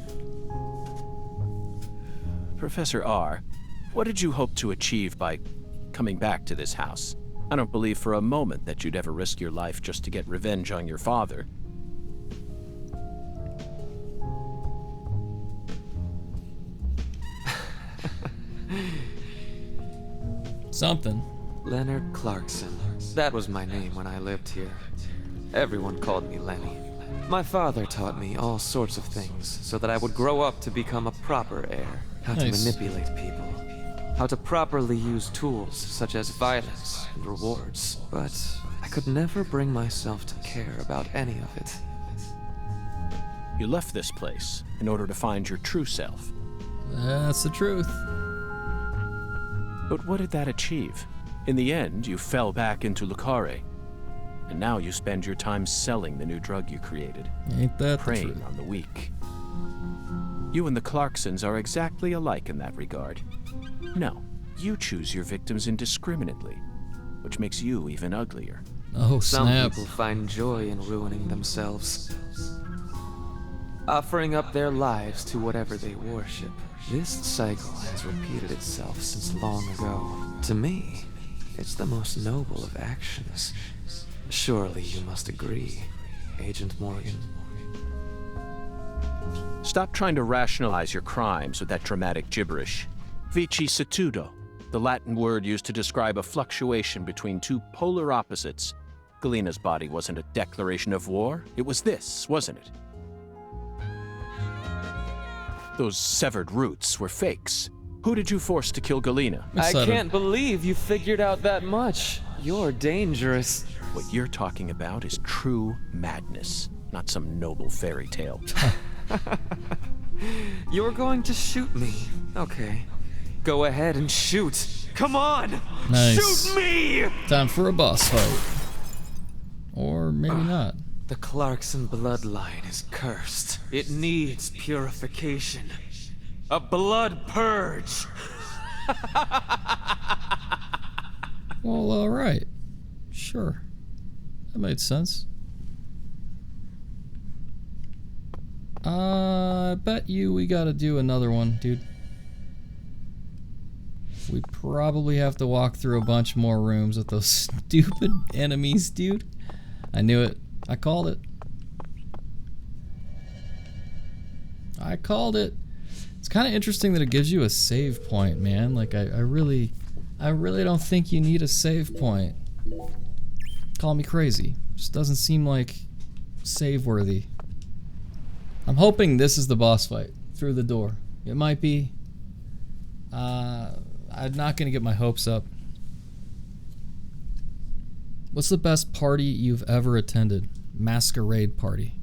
Professor R, what did you hope to achieve by coming back to this house? I don't believe for a moment that you'd ever risk your life just to get revenge on your father. Something. Leonard Clarkson. That was my name when I lived here. Everyone called me Lenny. My father taught me all sorts of things so that I would grow up to become a proper heir. How to Nice. manipulate people. How to properly use tools such as violence and rewards. But I could never bring myself to care about any of it. You left this place in order to find your true self. That's the truth. But what did that achieve? In the end, you fell back into Lucaria. And now you spend your time selling the new drug you created, Ain't that the preying truth? on the weak. You and the Clarksons are exactly alike in that regard. No, you choose your victims indiscriminately, which makes you even uglier. Oh, Some snap. people find joy in ruining themselves. Offering up their lives to whatever they worship. This cycle has repeated itself since long ago. To me, it's the most noble of actions. Surely you must agree, Agent Morgan. Stop trying to rationalize your crimes with that dramatic gibberish. Vicissitudo, the Latin word used to describe a fluctuation between two polar opposites. Galena's body wasn't a declaration of war. It was this, wasn't it? Those severed roots were fakes. Who did you force to kill Galena? I Upsetting. can't believe you figured out that much. You're dangerous. What you're talking about is true madness, not some noble fairy tale. You're going to shoot me. Okay. Go ahead and shoot. Come on! Nice. Shoot me! Time for a boss fight. Or maybe not. The Clarkson bloodline is cursed. It needs purification. A blood purge. Well, alright. Sure. That made sense. I bet you we gotta do another one, dude. We probably have to walk through a bunch more rooms with those stupid enemies, dude. I knew it. I called it. I called it. It's kind of interesting that it gives you a save point, man. Like, I really don't think you need a save point. Call me crazy. Just doesn't seem like save worthy. I'm hoping this is the boss fight through the door. It might be. I'm not gonna get my hopes up. What's the best party you've ever attended? Masquerade party.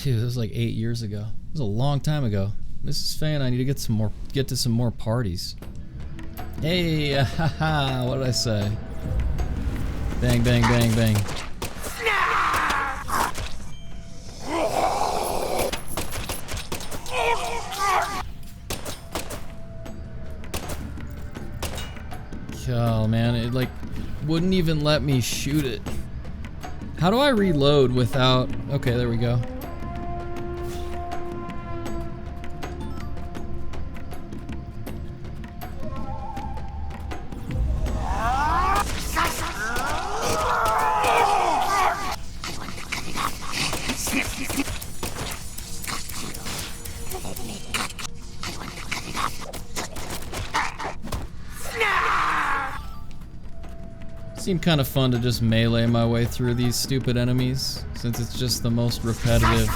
Dude, it was like 8 years ago. It was a long time ago. Mrs. Faye and I need to get to some more parties. Hey, haha, what did I say? Bang, bang, bang, bang. Oh man, it like wouldn't even let me shoot it. How do I reload without... Okay, there we go. Seemed kind of fun to just melee my way through these stupid enemies, since it's just the most repetitive.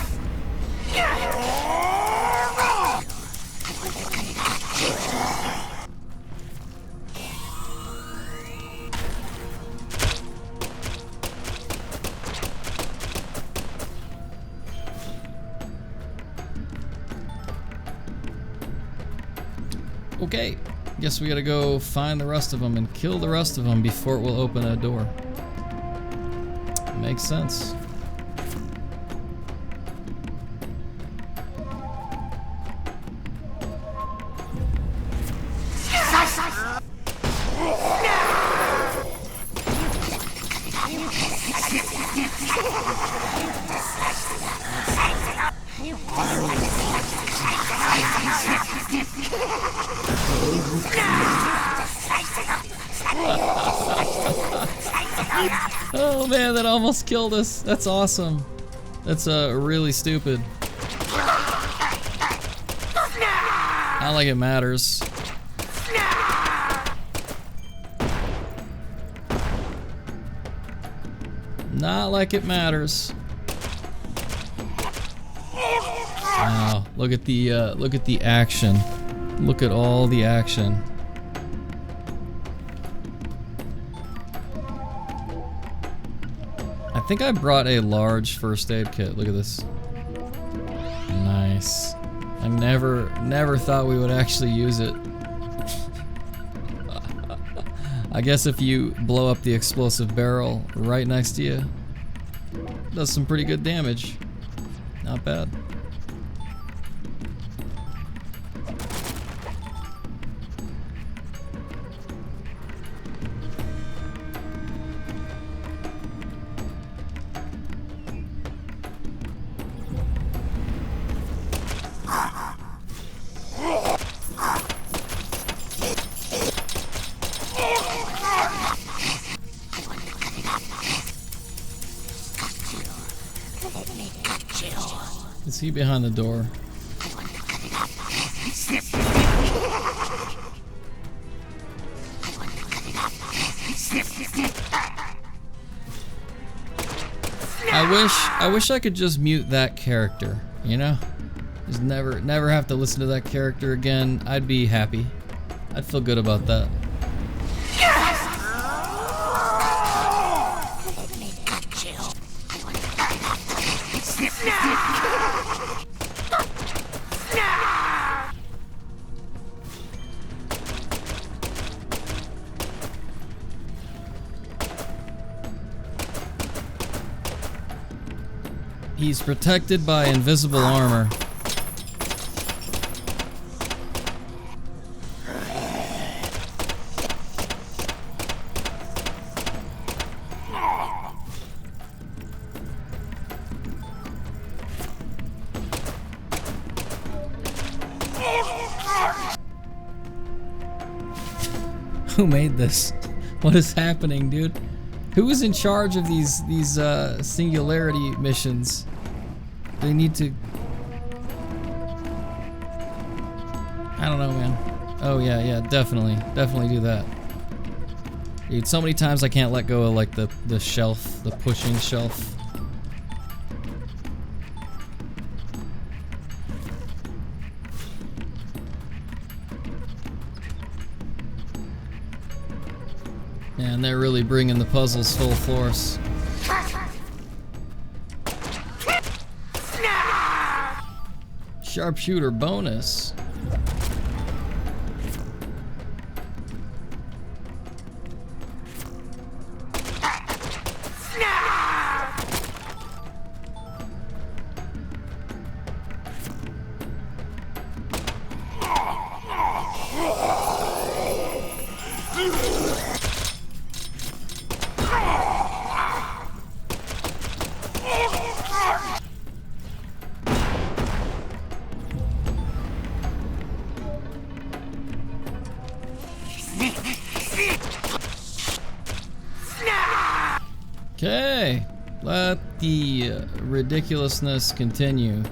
Okay, guess we gotta go find the rest of them and kill the rest of them before it will open a door. Makes sense. Oh man, that almost killed us. That's awesome. That's really stupid. Not like it matters. Not like it matters. Wow, look at the action. Look at all the action. I think I brought a large first aid kit. Look at this. Nice. I never thought we would actually use it. I guess if you blow up the explosive barrel right next to you, it does some pretty good damage. Not bad. Is he behind the door? I wish I could just mute that character, you know? Just never have to listen to that character again. I'd be happy. I'd feel good about that. He's protected by invisible armor. Who made this? What is happening, dude? Who is in charge of these singularity missions? They need to... I don't know, man. Oh yeah, definitely do that. Dude, so many times I can't let go of like the shelf, the pushing shelf. Man, they're really bringing the puzzles full force. Sharpshooter bonus. Okay, let the ridiculousness continue.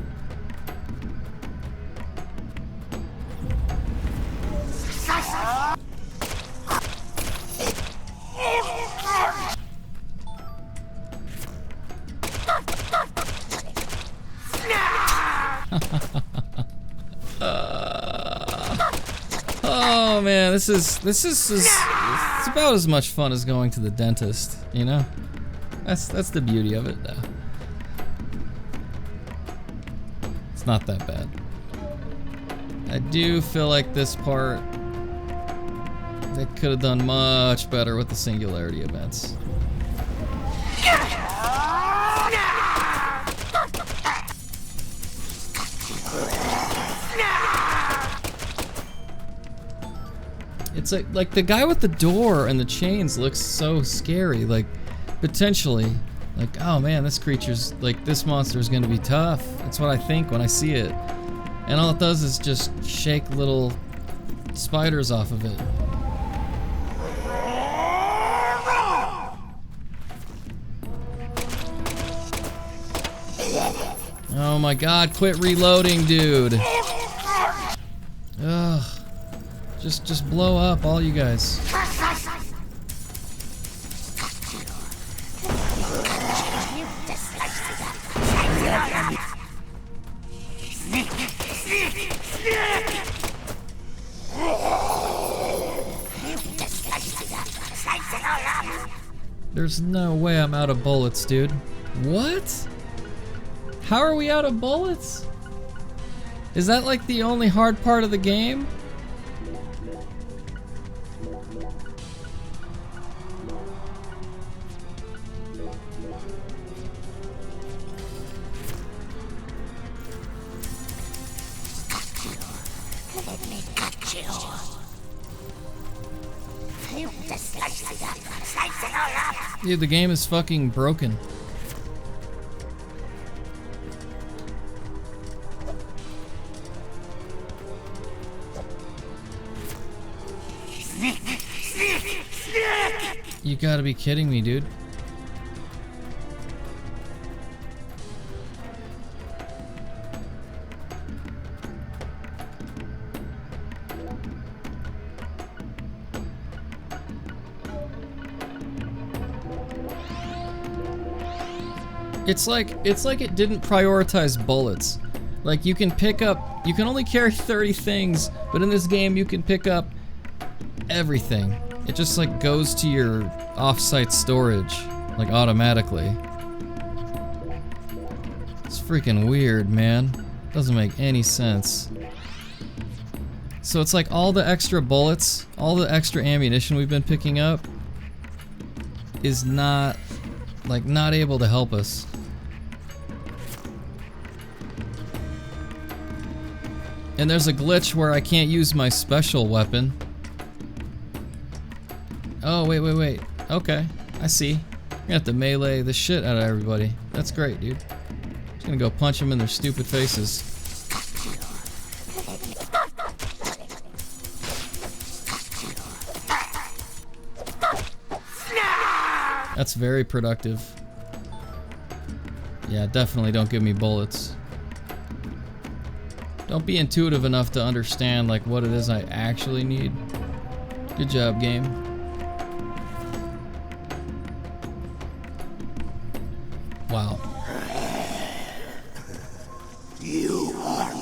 Oh man, this is it's about as much fun as going to the dentist, you know? That's the beauty of it, though. It's not that bad. I do feel like this part They could have done much better with the singularity events. It's like the guy with the door and the chains looks so scary. Like, potentially, like, oh man, this creature's like, this monster's gonna be tough. That's what I think when I see it. And all it does is just shake little spiders off of it. Oh my god, quit reloading, dude. Ugh. Just blow up, all you guys. There's no way I'm out of bullets, dude. What? How are we out of bullets? Is that like the only hard part of the game? Dude, the game is fucking broken. You gotta be kidding me, dude. It's like it didn't prioritize bullets. Like, you can only carry 30 things, but in this game you can pick up everything. It just like goes to your off-site storage, like automatically. It's freaking weird, man. Doesn't make any sense. So it's like all the extra bullets, all the extra ammunition we've been picking up is not able to help us. And there's a glitch where I can't use my special weapon. Oh, wait. Okay, I see. You're gonna have to melee the shit out of everybody. That's great, dude. Just gonna go punch them in their stupid faces. That's very productive. Yeah, definitely don't give me bullets. Don't be intuitive enough to understand like what it is I actually need. Good job, game. Wow. You are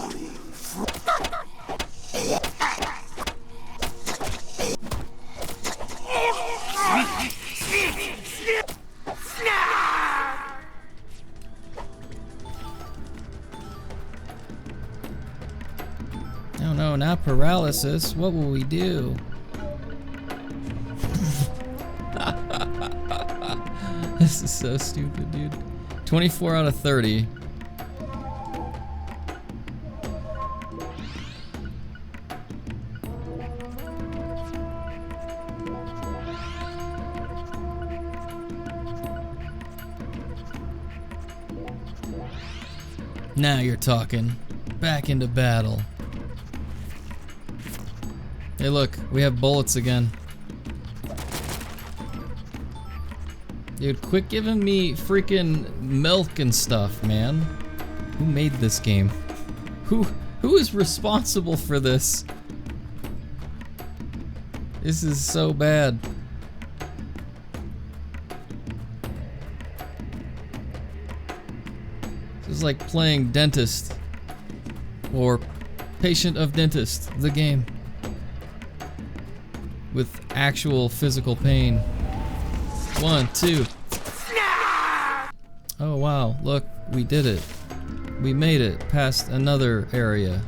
Oh no, not paralysis. What will we do? This is so stupid, dude. 24 out of 30. Now you're talking. Back into battle. Hey look, we have bullets again. Dude, quit giving me freaking milk and stuff, man. Who made this game? Who is responsible for this? This is so bad. This is like playing dentist or patient of dentist, the game. With actual physical pain. 1, 2. Oh wow, look, we did it. We made it past another area.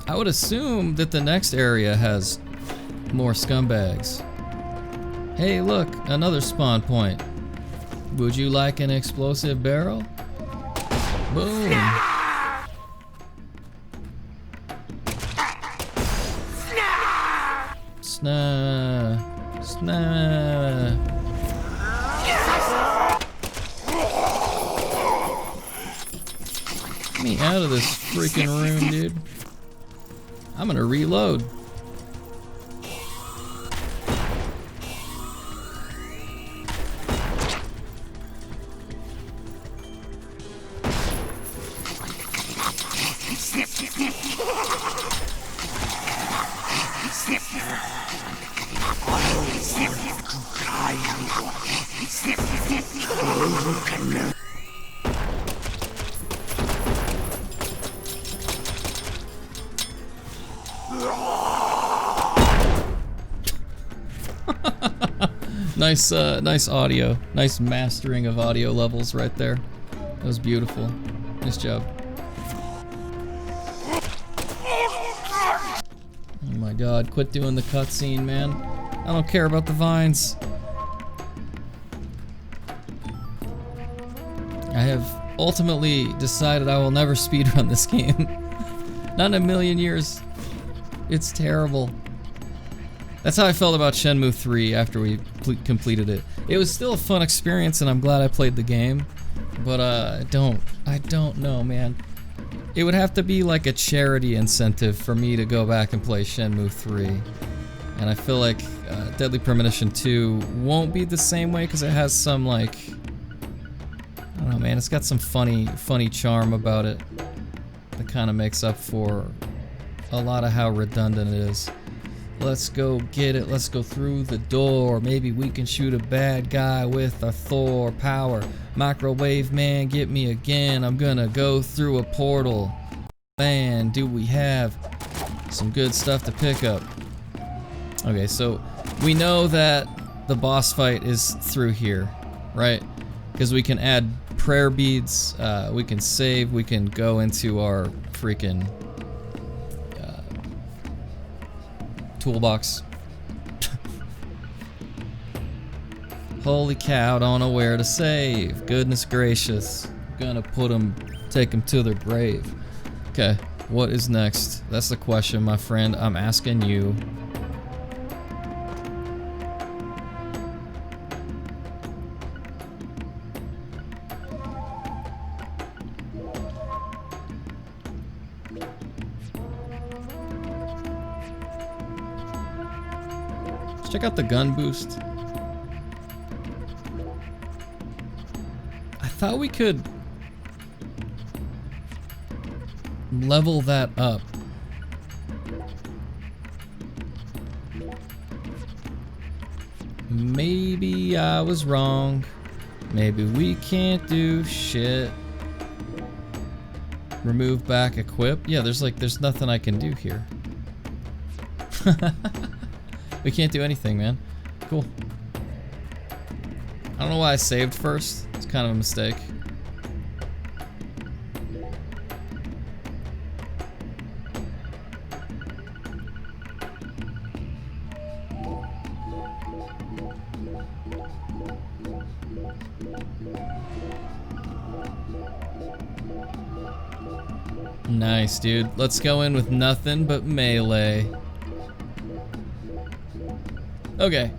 I would assume that the next area has More scumbags. Hey, look, another spawn point. Would you like an explosive barrel? Boom. Snap. Snap. Get me out of this freaking room, dude. I'm gonna reload. Nice audio. Nice mastering of audio levels right there. That was beautiful. Nice job. Oh my god, quit doing the cutscene, man. I don't care about the vines. I have ultimately decided I will never speedrun this game. Not in a million years. It's terrible. That's how I felt about Shenmue 3 after we completed it. It was still a fun experience and I'm glad I played the game. But I don't know, man. It would have to be like a charity incentive for me to go back and play Shenmue 3. And I feel like Deadly Premonition 2 won't be the same way because it has some like... I don't know, man. It's got some funny charm about it that kind of makes up for a lot of how redundant it is. Let's go get it. Let's go through the door. Maybe we can shoot a bad guy with our Thor power. Microwave man, get me again. I'm gonna go through a portal. Man, do we have some good stuff to pick up. Okay, so we know that the boss fight is through here, right? Because we can add prayer beads, we can save, we can go into our freaking toolbox. Holy cow, don't know where to save. Goodness gracious. Gonna take them to their grave. Okay, what is next? That's the question, my friend. I'm asking you. Check out the gun boost. I thought we could level that up. Maybe I was wrong. Maybe we can't do shit. Remove back equip. Yeah, there's nothing I can do here. We can't do anything, man. Cool. I don't know why I saved first. It's kind of a mistake. Nice, dude. Let's go in with nothing but melee. Okay.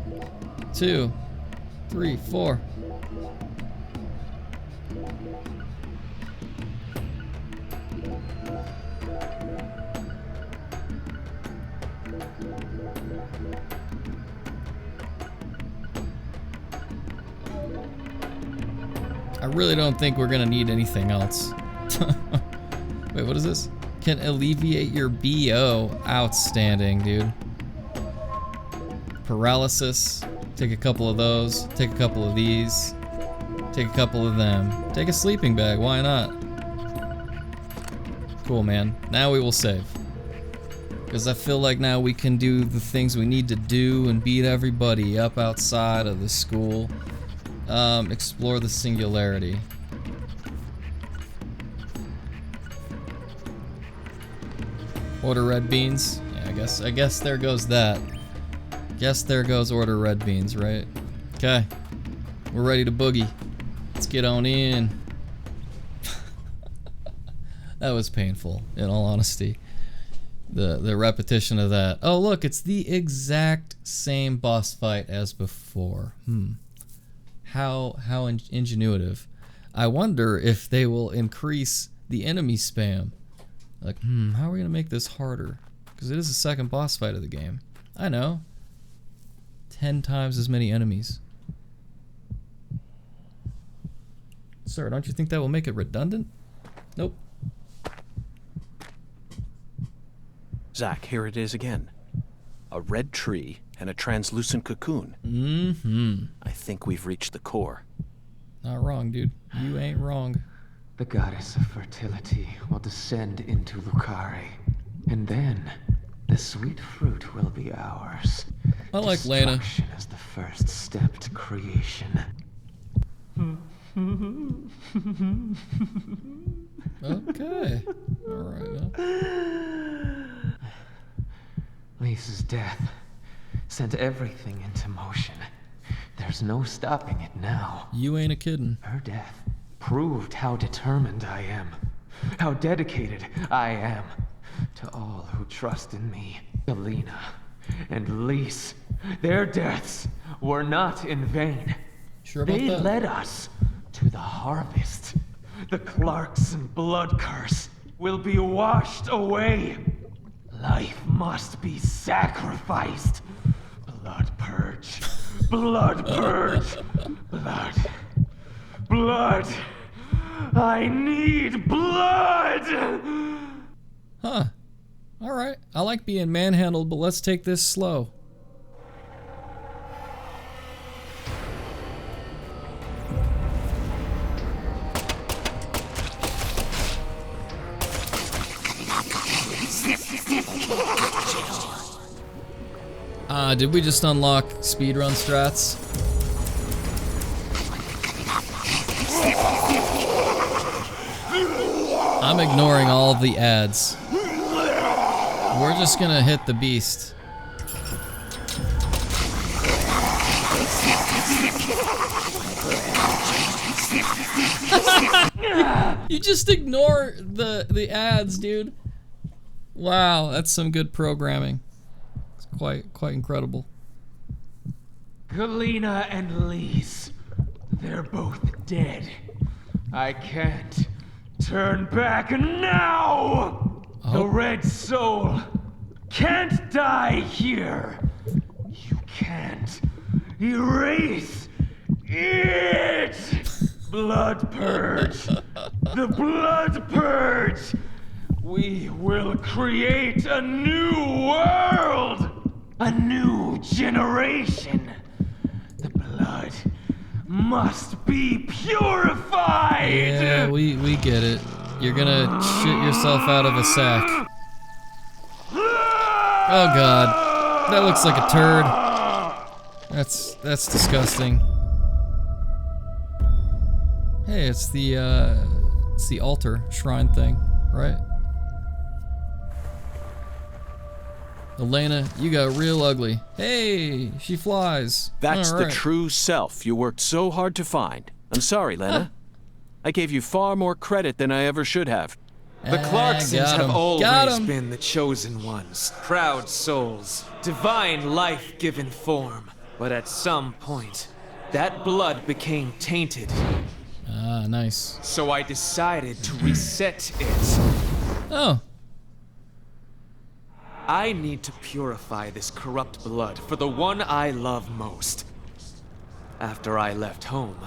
2, 3, 4. I really don't think we're gonna need anything else. Wait, what is this? Can alleviate your BO. Outstanding, dude. Paralysis. Take a couple of those. Take a couple of these. Take a couple of them. Take a sleeping bag. Why not? Cool, man. Now we will save. Because I feel like now we can do the things we need to do and beat everybody up outside of the school. Explore the singularity. Order red beans. Yeah, I guess there goes that. Guess there goes order red beans, right? Okay. We're ready to boogie. Let's get on in. That was painful, in all honesty. The repetition of that. Oh look, it's the exact same boss fight as before. How ingenuitive. I wonder if they will increase the enemy spam. Like, how are we gonna make this harder? Because it is the second boss fight of the game. I know. 10 times as many enemies. Sir, don't you think that will make it redundant? Nope. Zack, here it is again. A red tree and a translucent cocoon. I think we've reached the core. Not wrong, dude. You ain't wrong. The goddess of fertility will descend into Lucari, and then the sweet fruit will be ours. I like Lena. Destruction is the first step to creation. Okay. Alright. Lisa's death sent everything into motion. There's no stopping it now. You ain't a kiddin'. Her death proved how determined I am, how dedicated I am to all who trust in me. Galena and Lise, their deaths were not in vain. Sure about They that? led us to the harvest. The Clarkson blood curse will be washed away. Life must be sacrificed. Blood purge. Blood purge. Blood. Blood. I need blood! Huh. Alright. I like being manhandled, but let's take this slow. Did we just unlock speedrun strats? I'm ignoring all of the ads. We're just gonna hit the beast. You just ignore the ads, dude. Wow, that's some good programming. It's quite incredible. Galena and Lise, they're both dead. I can't turn back now! The Red Soul can't die here! You can't erase it! Blood Purge! The Blood Purge! We will create a new world! A new generation! The blood must be purified! Yeah, we get it. You're gonna shit yourself out of a sack. Oh god. That looks like a turd. That's disgusting. Hey, it's the altar shrine thing, right? Elena, you got real ugly. Hey, she flies. That's All the right. true self you worked so hard to find. I'm sorry, Lena. I gave you far more credit than I ever should have. The Clarksons got have him. always Got him. been the chosen ones, proud souls, divine life-given form. But at some point, that blood became tainted. Ah, nice. So I decided to reset it. Oh, I need to purify this corrupt blood for the one I love most. After I left home,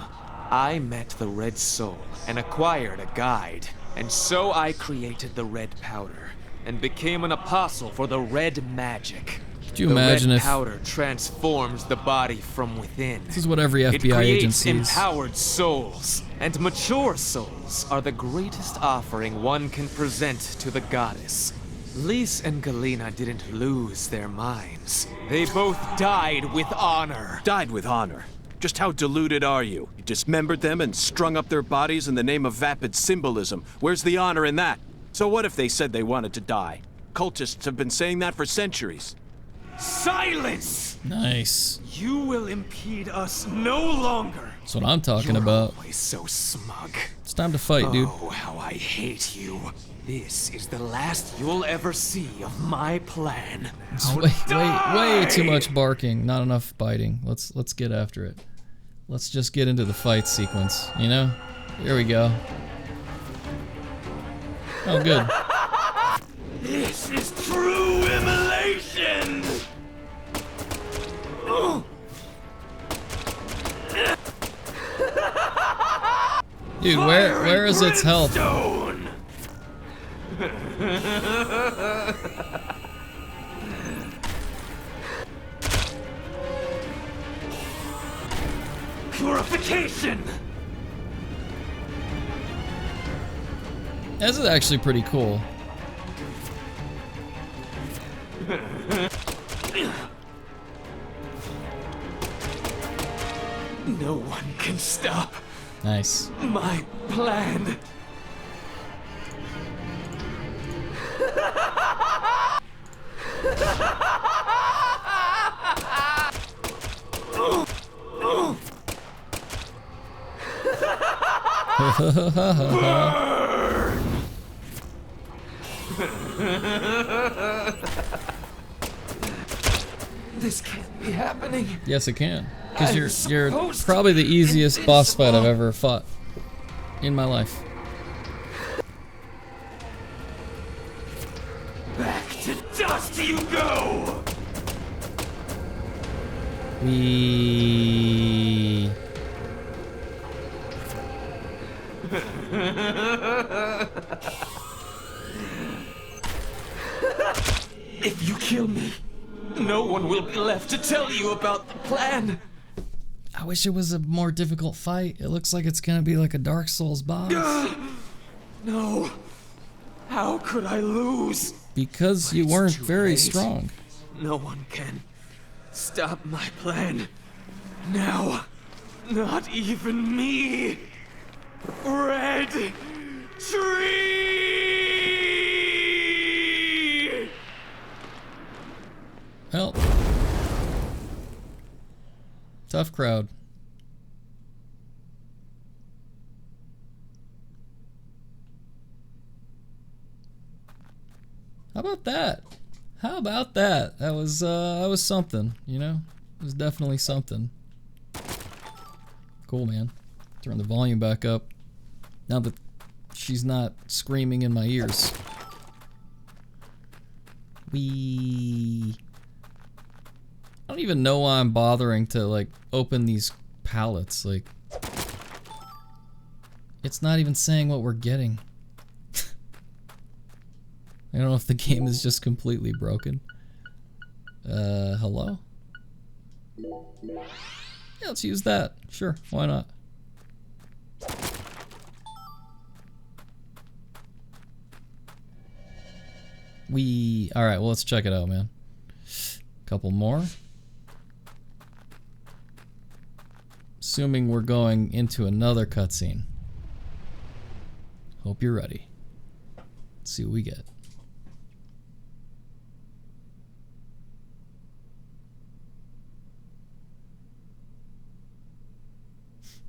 I met the Red Soul and acquired a guide. And so I created the red powder and became an apostle for the red magic. could you imagine the red if powder transforms the body from within. this is what every It FBI agent creates sees? empowered souls, and mature souls are the greatest offering one can present to the goddess. Lise and Galena didn't lose their minds. They both died with honor. Died with honor. Just how deluded are you? You dismembered them and strung up their bodies in the name of vapid symbolism. Where's the honor in that? So what if they said they wanted to die? Cultists have been saying that for centuries. Silence! Nice. You will impede us no longer. That's what I'm talking You're about. always so smug. It's time to fight, dude. Oh, how I hate you. This is the last you'll ever see of my plan. It's Now way too die! much barking, not enough biting. Let's get after it. Let's just get into the fight sequence, you know? Here we go. Oh, good. This is true immolation! Dude, where is its health? Stone! Purification! This is actually pretty cool. No one can stop Nice. my plan. This can't be happening. Yes, it can. Because I'm you're supposed to probably the be easiest boss fight I've invincible. ever fought in my life. Back to dust you go! We. If you kill me, no one will be left to tell you about the plan. I wish it was a more difficult fight. It looks like it's gonna be like a Dark Souls boss. No. How could I lose? Because you It's weren't too very late. strong. No one can stop my plan. Now, not even me. Red Tree! Well. Tough crowd. How about that? How about that? That was something, you know? It was definitely something. Cool, man. Turn the volume back up. Now that she's not screaming in my ears. I don't even know why I'm bothering to, like, open these pallets. Like, it's not even saying what we're getting. I don't know if the game is just completely broken. Hello? Yeah, let's use that. Sure, why not? Alright, well, let's check it out, man. Couple more. Assuming we're going into another cutscene. Hope you're ready. Let's see what we get.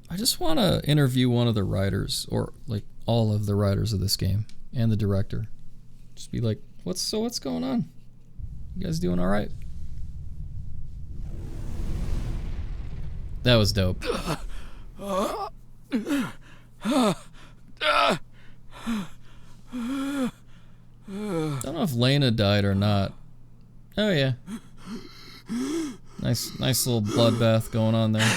I just want to interview one of the writers, or like all of the writers of this game, and the director. Just be like, what's going on? You guys doing all right? That was dope. Don't know if Lena died or not. Oh yeah. Nice little bloodbath going on there.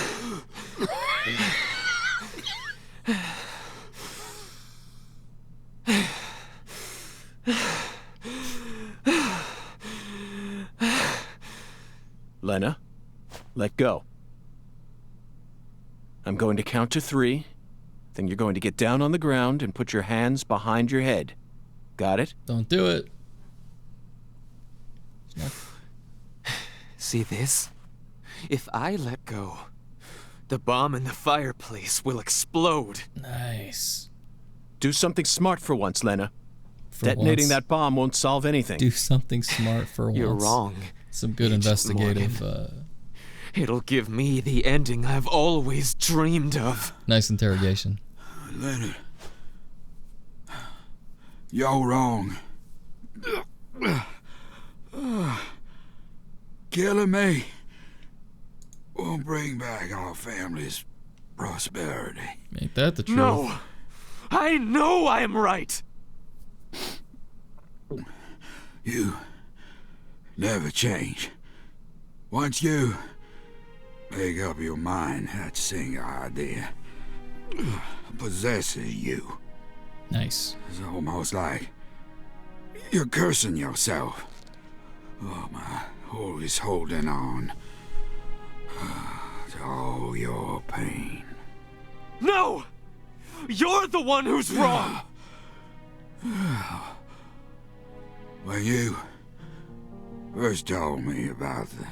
Lena, let go. I'm going to count to 3. Then you're going to get down on the ground and put your hands behind your head. Got it? Don't do it. See this? If I let go, the bomb in the fireplace will explode. Nice. Do something smart for once, Lena. For Detonating once. that bomb won't solve anything. Do something smart for once. You're wrong. Some good Agent investigative. It'll give me the ending I've always dreamed of. Nice interrogation. Leonard, you're wrong. Killing me won't bring back our family's prosperity. Ain't that the truth? No! I know I'm right! You never change. Once you make up your mind, that single idea possesses you. Nice. It's almost like you're cursing yourself. Oh my, always holding on to all your pain. No! You're the one who's wrong! When you first told me about the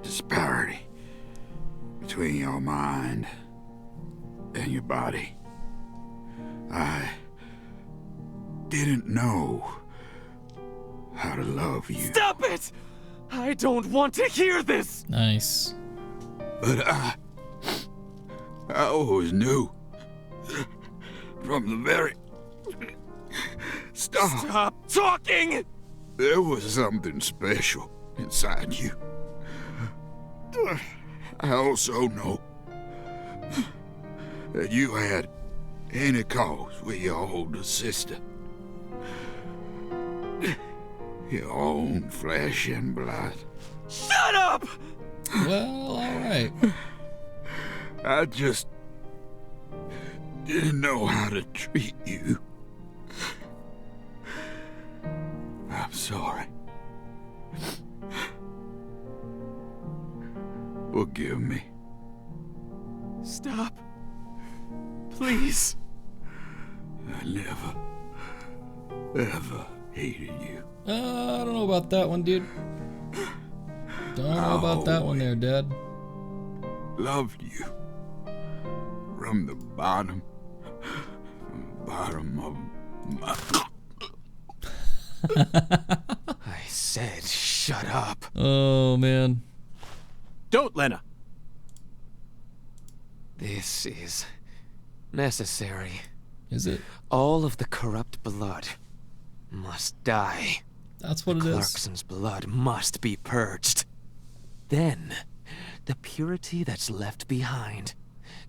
disparity between your mind and your body, I didn't know how to love you. Stop it! I don't want to hear this! Nice. But I always knew from the very start. Stop talking! There was something special inside you. I also know that you had any cause with your older sister. Your own flesh and blood. Shut up! Well, alright. I just didn't know how to treat you. I'm sorry. Forgive me. Stop. Please. I never, ever hated you. I don't know about that one, dude. Don't know about that one there, Dad. Loved you. From the bottom of my... I said shut up. Oh, man. Don't, Lena. This is necessary. Is it? All of the corrupt blood must die. That's what it is. Clarkson's blood must be purged. Then, the purity that's left behind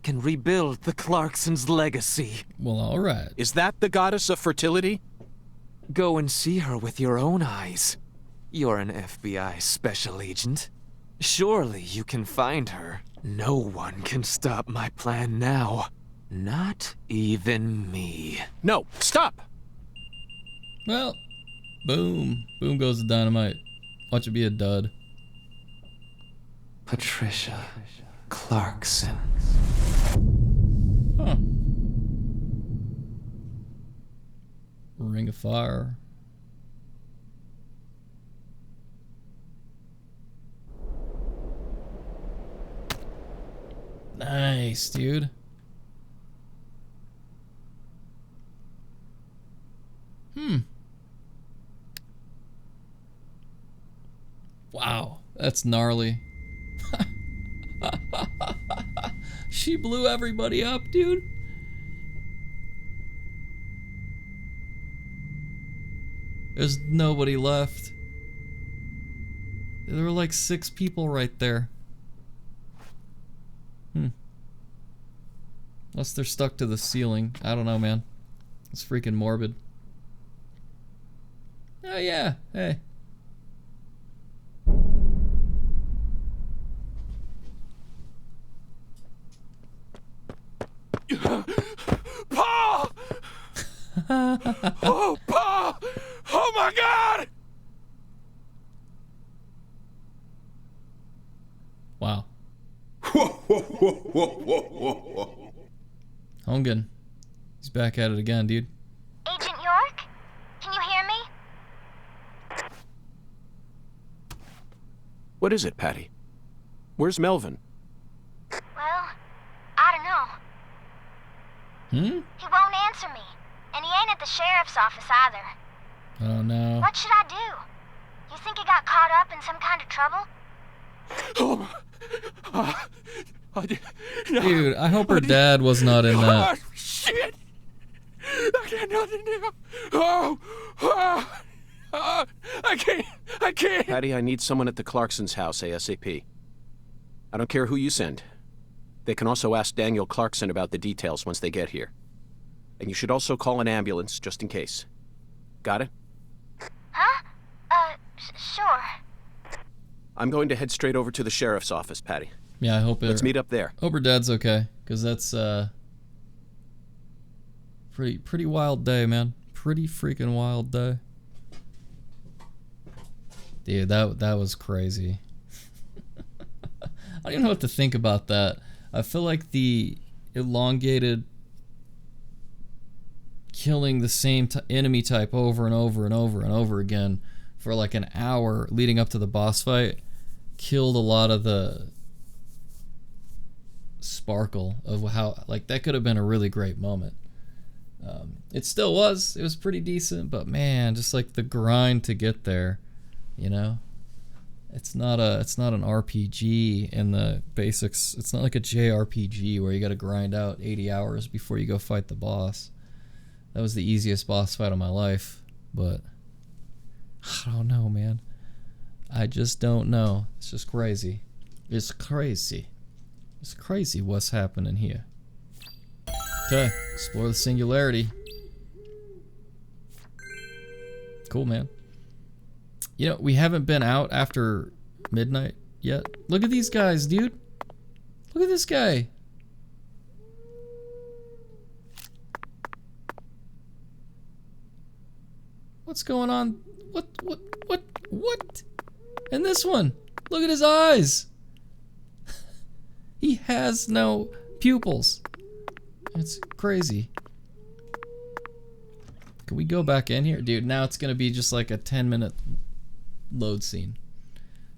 can rebuild the Clarkson's legacy. Well, alright. Is that the goddess of fertility? Go and see her with your own eyes. You're an FBI special agent. Surely you can find her. No one can stop my plan now. Not even me. No, stop! Well, boom. Boom goes the dynamite. Watch it be a dud. Patricia Clarkson. Huh. Ring of Fire. Nice, dude. Wow, that's gnarly. She blew everybody up, dude. There's nobody left. There were like 6 people right there. Unless they're stuck to the ceiling. I don't know, man. It's freaking morbid. Oh yeah, hey. Paul! Oh, Paul! Oh my God! Wow. Whoa. Hongen. He's back at it again, dude. Agent York? Can you hear me? What is it, Patty? Where's Melvin? Well, I don't know. He won't answer me, and he ain't at the sheriff's office either. Oh no. What should I do? You You think he got caught up in some kind of trouble? No. Dude, I hope her dad was not in that. Oh, shit! I got nothing now. I can't. Patty, I need someone at the Clarksons' house ASAP. I don't care who you send. They can also ask Daniel Clarkson about the details once they get here. And you should also call an ambulance, just in case. Got it? Huh? Sure. I'm going to head straight over to the sheriff's office, Patty. Yeah, I hope Let's meet up there. Hope her dad's okay, because that's pretty wild day, man. Pretty freaking wild day. Dude, that was crazy. I don't even know what to think about that. I feel like the elongated killing the same enemy type over and over and over and over again for like an hour leading up to the boss fight killed a lot of the sparkle of how, like, that could have been a really great moment. It still was. It was pretty decent, but man, just like the grind to get there, you know? It's not an RPG in the basics. It's not like a JRPG where you got to grind out 80 hours before you go fight the boss. That was the easiest boss fight of my life, but I don't know, man. I just don't know. It's just crazy. It's crazy. It's crazy what's happening here. Okay, explore the singularity. Cool, man. You know, we haven't been out after midnight yet. Look at these guys, dude. Look at this guy. What's going on? What? And this one, look at his eyes. He has no pupils. It's crazy. Can we go back in here? Dude, now it's gonna be just like a 10-minute load scene.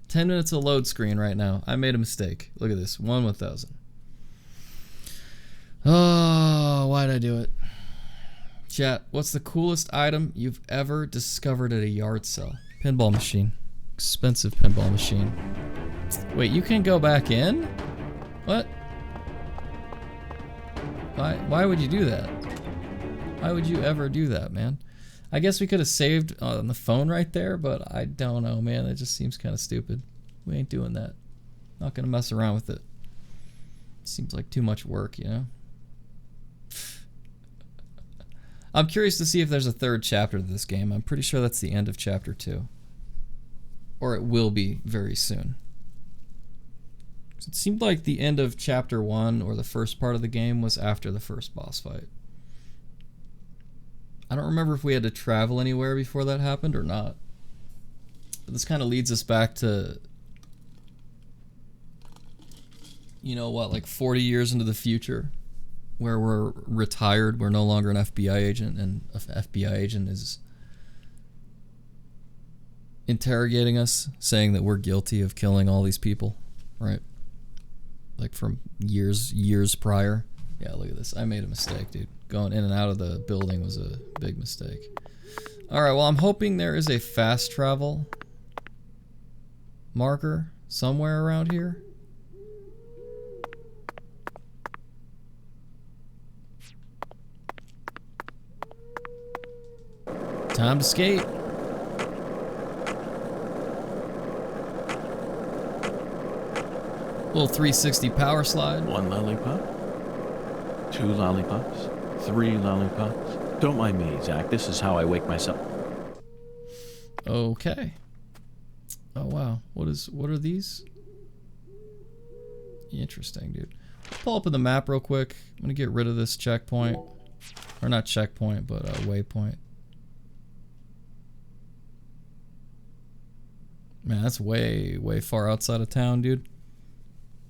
10 minutes of load screen right now. I made a mistake. Look at this. 1/1000. Oh, why'd I do it? Chat, what's the coolest item you've ever discovered at a yard sale? Pinball machine. Expensive pinball machine. Wait, you can go back in? What? Why would you do that? Why would you ever do that, man? I guess we could have saved on the phone right there, but I don't know, man. It just seems kind of stupid. We ain't doing that. Not gonna mess around with it. Seems like too much work, you know? I'm curious to see if there's a third chapter to this game. I'm pretty sure that's the end of chapter 2. Or it will be very soon. It seemed like the end of chapter 1 or the first part of the game was after the first boss fight. I don't remember if we had to travel anywhere before that happened or not. But this kind of leads us back to, you know what, like 40 years into the future, where we're retired, we're no longer an FBI agent, and an FBI agent is interrogating us, saying that we're guilty of killing all these people, right? Like from years prior. Yeah, look at this. I made a mistake, dude. Going in and out of the building was a big mistake. Alright, well, I'm hoping there is a fast travel marker somewhere around here. Time to skate. Little 360 power slide. 1 lollipop. 2 lollipops. 3 lollipops. Don't mind me, Zach. This is how I wake myself. Okay. Oh wow. What are these? Interesting, dude. Pull up in the map real quick. I'm gonna get rid of this checkpoint. Or not checkpoint, but a waypoint. Man, that's way far outside of town, dude.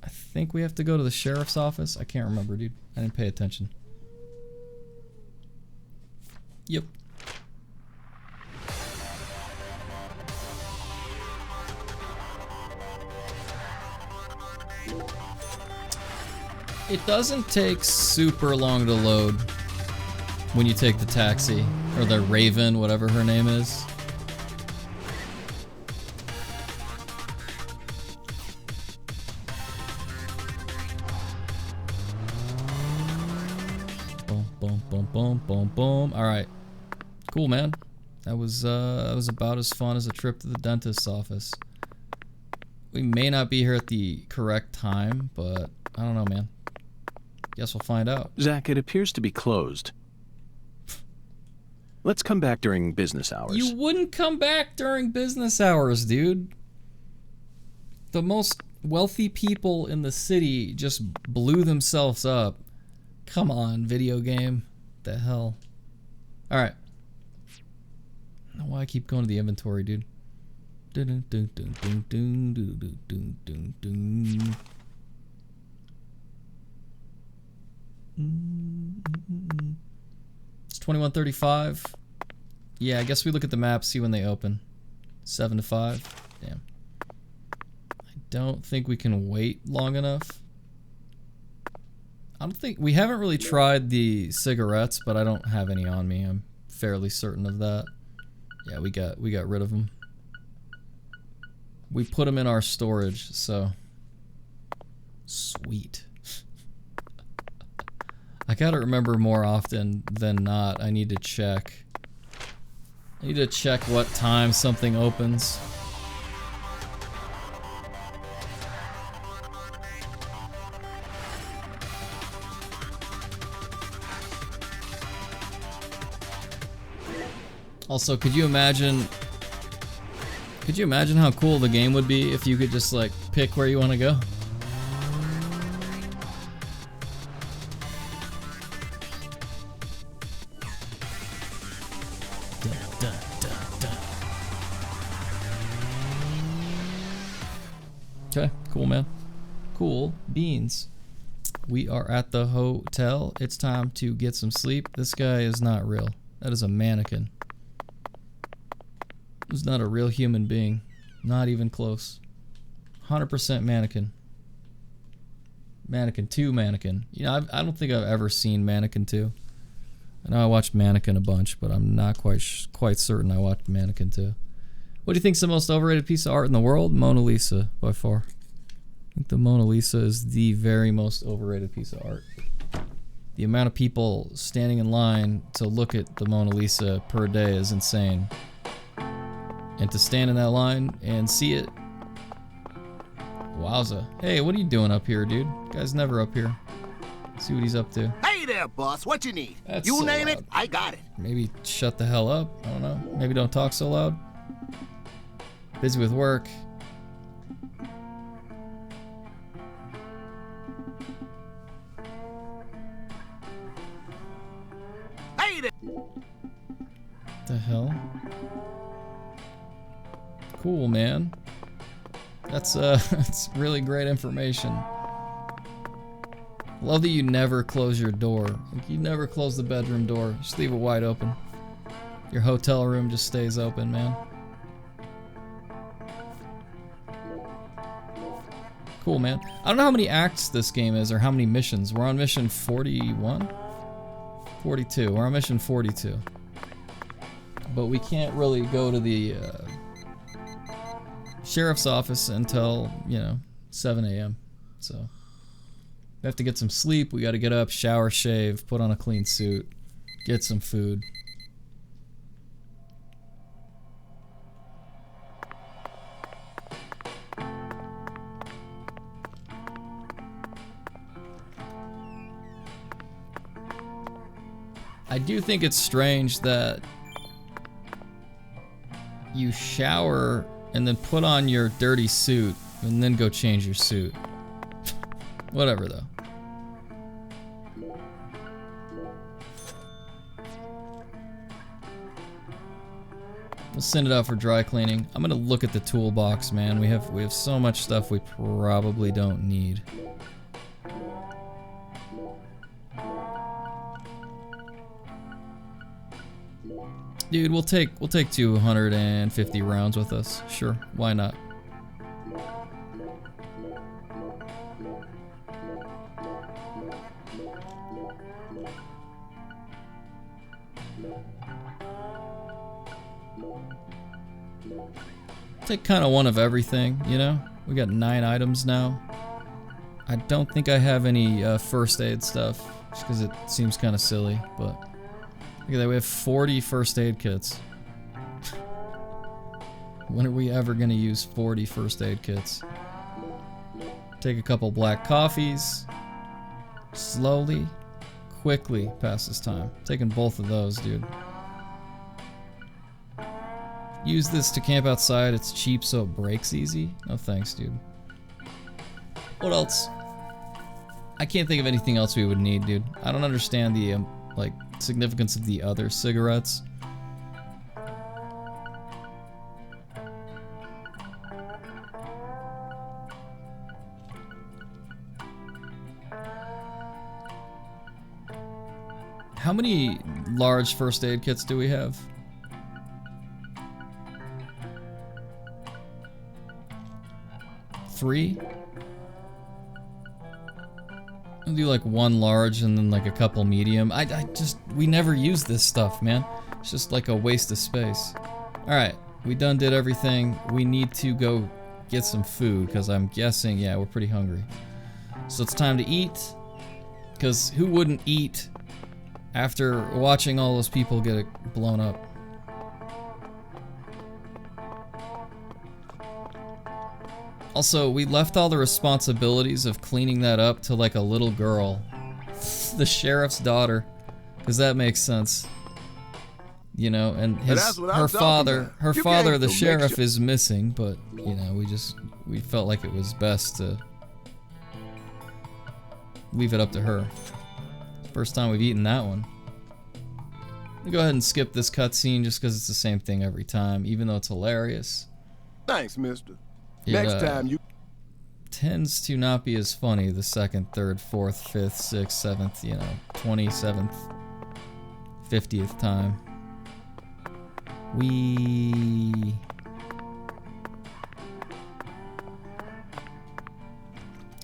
I think we have to go to the sheriff's office. I can't remember, dude. I didn't pay attention. Yep. It doesn't take super long to load when you take the taxi, or the Raven, whatever her name is. boom, boom, boom. All right, cool, man. That was about as fun as a trip to the dentist's office. We may not be here at the correct time, but I don't know, man. Guess we'll find out. Zach, it appears to be closed. Let's come back during business hours. You wouldn't come back during business hours, dude. The most wealthy people in the city just blew themselves up. Come on, video game. The hell. Alright. I don't know why I keep going to the inventory, dude. It's 21:35. Yeah, I guess we look at the map, see when they open. 7 to 5. Damn. I don't think we can wait long enough. I don't think we haven't really tried the cigarettes, but I don't have any on me. I'm fairly certain of that. Yeah, we got rid of them. We put them in our storage, so sweet. I gotta remember more often than not. I need to check. I need to check what time something opens. Also, could you imagine how cool the game would be if you could just like pick where you want to go? Okay, cool, man. Cool beans. We are at the hotel. It's time to get some sleep. This guy is not real. That is a mannequin. He's not a real human being. Not even close. 100% mannequin. Mannequin 2 mannequin. You know, I don't think I've ever seen Mannequin 2. I know I watched Mannequin a bunch, but I'm not quite certain I watched Mannequin 2. What do you think's the most overrated piece of art in the world? Mona Lisa, by far. I think the Mona Lisa is the very most overrated piece of art. The amount of people standing in line to look at the Mona Lisa per day is insane. And to stand in that line and see it, wowza. Hey, what are you doing up here, dude? Guy's never up here. See what he's up to. Hey there, boss. What you need? That's you so name loud. it, I got it. Maybe shut the hell up. I don't know. Maybe don't talk so loud. Busy with work. Hey there. The hell? Cool, man. That's that's really great information. Love that you never close your door. Like, you never close the bedroom door. Just leave it wide open. Your hotel room just stays open, man. Cool, man. I don't know how many acts this game is or how many missions. We're on mission 41? 42. We're on mission 42. But we can't really go to the sheriff's office until, 7 a.m. So we have to get some sleep. We got to get up, shower, shave, put on a clean suit, get some food. I do think it's strange that you shower and then put on your dirty suit and then go change your suit. Whatever, though. We'll send it out for dry cleaning. I'm gonna look at the toolbox, man. We have so much stuff we probably don't need. Dude, we'll take 250 rounds with us. Sure, why not? Take kind of one of everything, you know? We got 9 items now. I don't think I have any first aid stuff, just because it seems kind of silly, but Look at that, we have 40 first aid kits. When are we ever gonna use 40 first aid kits? Take a couple black coffees. Slowly, quickly passes time. Taking both of those, dude. Use this to camp outside. It's cheap, so it breaks easy. No thanks, dude. What else? I can't think of anything else we would need, dude. I don't understand the like significance of the other cigarettes. How many large first aid kits do we have? Three? I'll do like one large and then like a couple medium. We never use this stuff, man. It's just like a waste of space. Alright, we done did everything. We need to go get some food because I'm guessing, yeah, we're pretty hungry. So it's time to eat. Because who wouldn't eat after watching all those people get blown up? Also, we left all the responsibilities of cleaning that up to like a little girl. The sheriff's daughter. Because that makes sense. You know, and her father, the sheriff, is missing, but, you know, we felt like it was best to leave it up to her. First time we've eaten that one. We'll go ahead and skip this cutscene just because it's the same thing every time, even though it's hilarious. Thanks, mister. Next time you tends to not be as funny the second, third, fourth, fifth, sixth, seventh, you know, 27th, 50th time.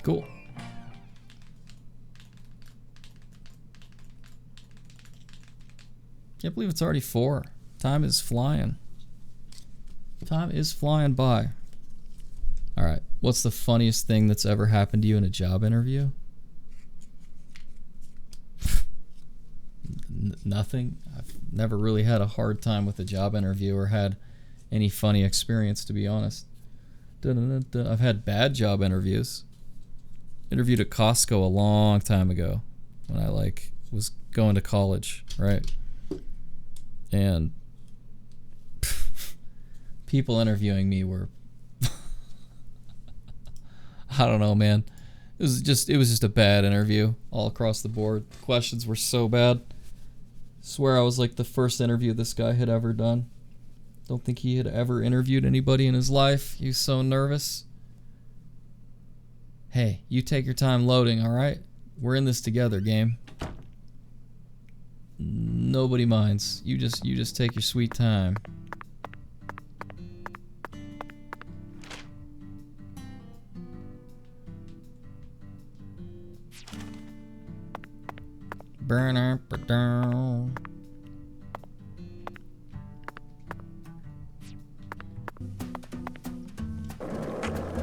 Cool. Can't believe it's already 4. Time is flying. Time is flying by. Alright, what's the funniest thing that's ever happened to you in a job interview? Nothing. I've never really had a hard time with a job interview or had any funny experience, to be honest. I've had bad job interviews. Interviewed at Costco a long time ago when I like was going to college, right? And people interviewing me were I don't know, man. It was just a bad interview all across the board. The questions were so bad. Swear I was like the first interview this guy had ever done. Don't think he had ever interviewed anybody in his life. He was so nervous. Hey, you take your time loading, alright? We're in this together, game. Nobody minds. You just take your sweet time. Burn up down.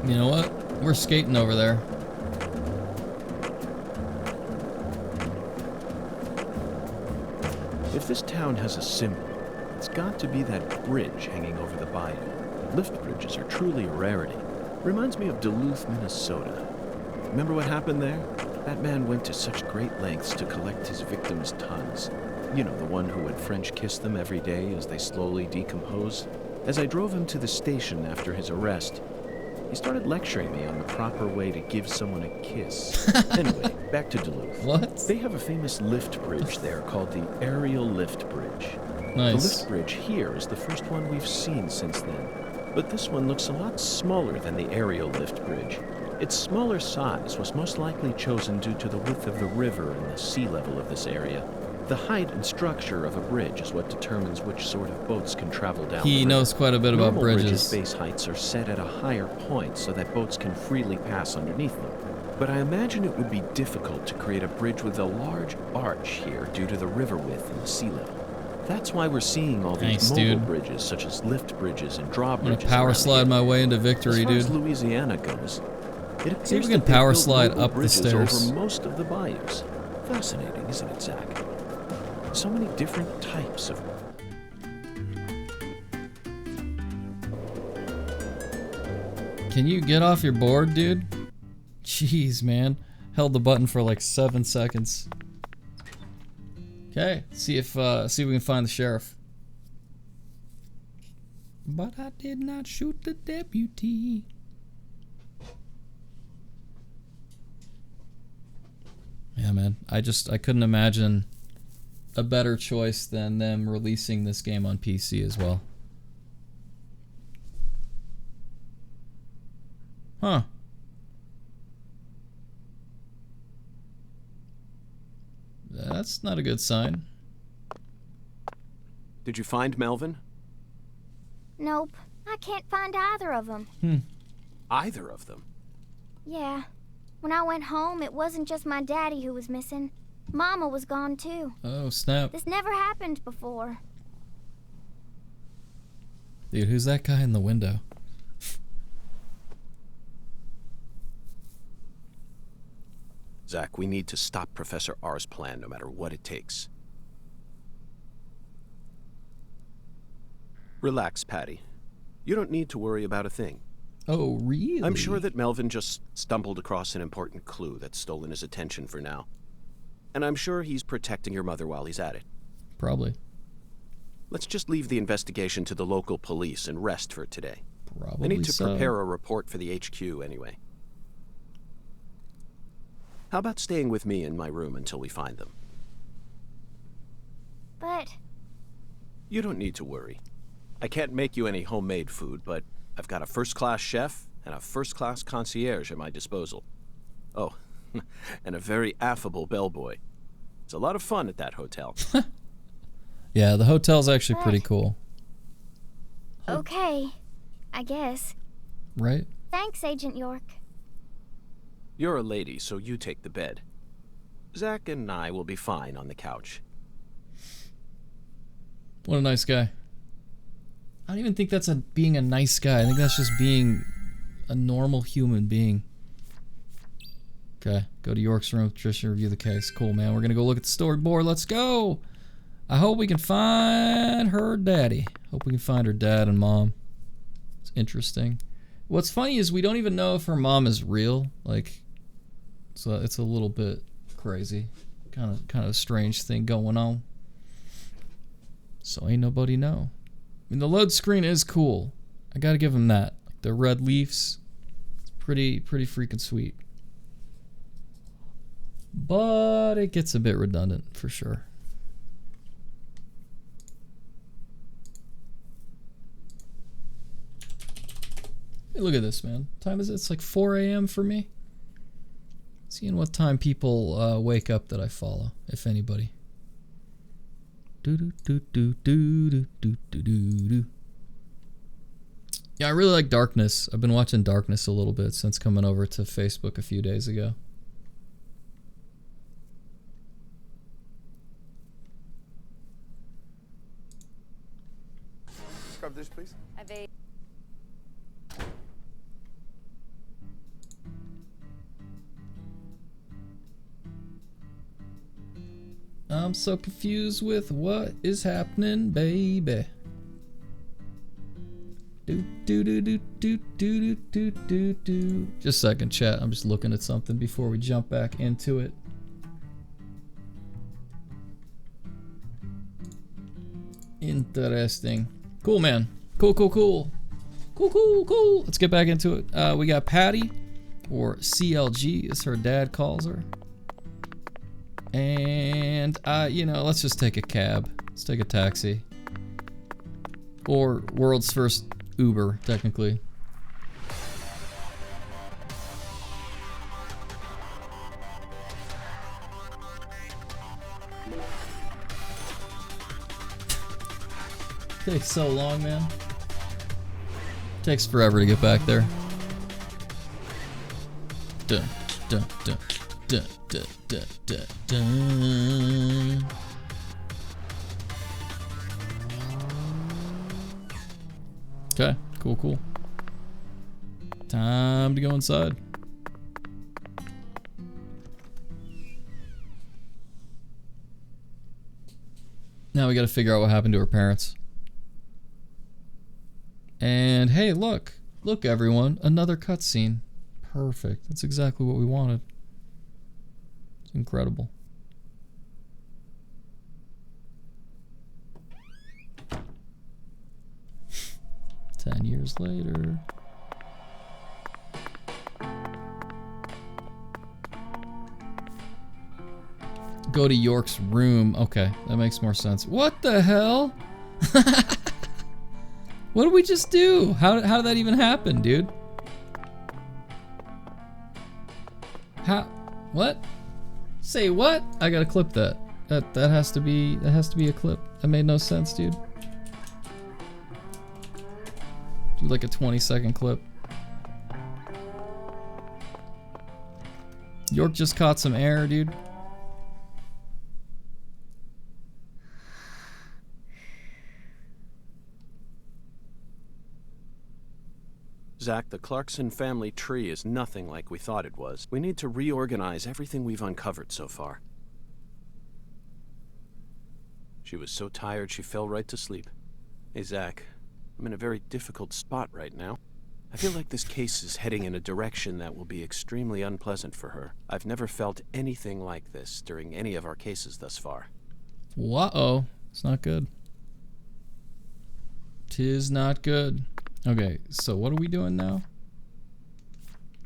You know what? We're skating over there. If this town has a symbol, it's got to be that bridge hanging over the bayou. Lift bridges are truly a rarity. Reminds me of Duluth, Minnesota. Remember what happened there? That man went to such great lengths to collect his victims' tons. You know, the one who would French kiss them every day as they slowly decompose. As I drove him to the station after his arrest, he started lecturing me on the proper way to give someone a kiss. Anyway, back to Duluth. What? They have a famous lift bridge there called the Aerial Lift Bridge. Nice. The lift bridge here is the first one we've seen since then. But this one looks a lot smaller than the aerial lift bridge. Its smaller size was most likely chosen due to the width of the river and the sea level of this area. The height and structure of a bridge is what determines which sort of boats can travel down the river. He knows quite a bit about Normal bridges. base heights are set at a higher point so that boats can freely pass underneath them. But I imagine it would be difficult to create a bridge with a large arch here due to the river width and the sea level. That's why we're seeing all these mobile bridges, such as lift bridges and drawbridges. I'm gonna power slide my way into victory, as far dude. As Louisiana goes, it appears See if we can that they've power built slide mobile up the bridges stairs. over most of the bayous. Fascinating, isn't it, Zach? So many different types of... Can you get off your board, dude? Jeez, man. Held the button for like 7 seconds. Okay, see if we can find the sheriff. But I did not shoot the deputy. Yeah, man. I couldn't imagine a better choice than them releasing this game on PC as well. Huh. That's not a good sign. Did you find Melvin? Nope. I can't find either of them. Either of them? Yeah. When I went home, it wasn't just my daddy who was missing. Mama was gone too. Oh, snap. This never happened before. Dude, who's that guy in the window? Zach, we need to stop Professor R's plan no matter what it takes. Relax, Patty. You don't need to worry about a thing. Oh, really? I'm sure that Melvin just stumbled across an important clue that's stolen his attention for now. And I'm sure he's protecting your mother while he's at it. Probably. Let's just leave the investigation to the local police and rest for today. Probably I need to so. prepare a report for the HQ anyway. How about staying with me in my room until we find them? But... You don't need to worry. I can't make you any homemade food, but I've got a first-class chef and a first-class concierge at my disposal. Oh, and a very affable bellboy. It's a lot of fun at that hotel. Yeah, the hotel's actually pretty cool. Okay. I guess. Right? Thanks, Agent York. You're a lady, so you take the bed. Zach and I will be fine on the couch. What a nice guy. I don't even think that's being a nice guy. I think that's just being a normal human being. Okay, go to York's room with Tricia, review the case. Cool, man. We're gonna go look at the storyboard. Let's go! I hope we can find her daddy. Hope we can find her dad and mom. It's interesting. What's funny is we don't even know if her mom is real. Like, so it's a little bit crazy. Kind of a strange thing going on. So ain't nobody know. I mean, the load screen is cool. I gotta give him that. Like the red leaves, it's pretty freaking sweet. But it gets a bit redundant for sure. Hey, look at this, man. What time is it? It's like 4 a.m. for me. Seeing what time people wake up that I follow, if anybody. Yeah, I really like Darkness. I've been watching Darkness a little bit since coming over to Facebook a few days ago. Grab this, please. I'm so confused with what is happening, baby. Just a second, chat. I'm just looking at something before we jump back into it. Interesting. Cool, man. Cool. Let's get back into it. We got Patty, or CLG as her dad calls her. And, you know, let's just take a cab. Let's take a taxi. Or world's first Uber, technically. Takes so long, man. Takes forever to get back there. Dun, dun, dun. Dun, dun, dun, dun, dun. Okay, cool. Time to go inside. Now we gotta figure out what happened to her parents. And hey, look. Look, everyone. Another cutscene. Perfect. That's exactly what we wanted. It's incredible. Ten years later. Go to York's room. Okay, that makes more sense. What the hell? What did we just do? How did that even happen, dude? How? What? Say what? I gotta clip that. That has to be a clip. That made no sense, dude. Do like a 20-second clip. York just caught some air, dude. Zach, the Clarkson family tree is nothing like we thought it was. We need to reorganize everything we've uncovered so far. She was so tired she fell right to sleep. Hey, Zach, I'm in a very difficult spot right now. I feel like this case is heading in a direction that will be extremely unpleasant for her. I've never felt anything like this during any of our cases thus far. Uh-oh. It's not good. 'Tis not good. Okay, so what are we doing now?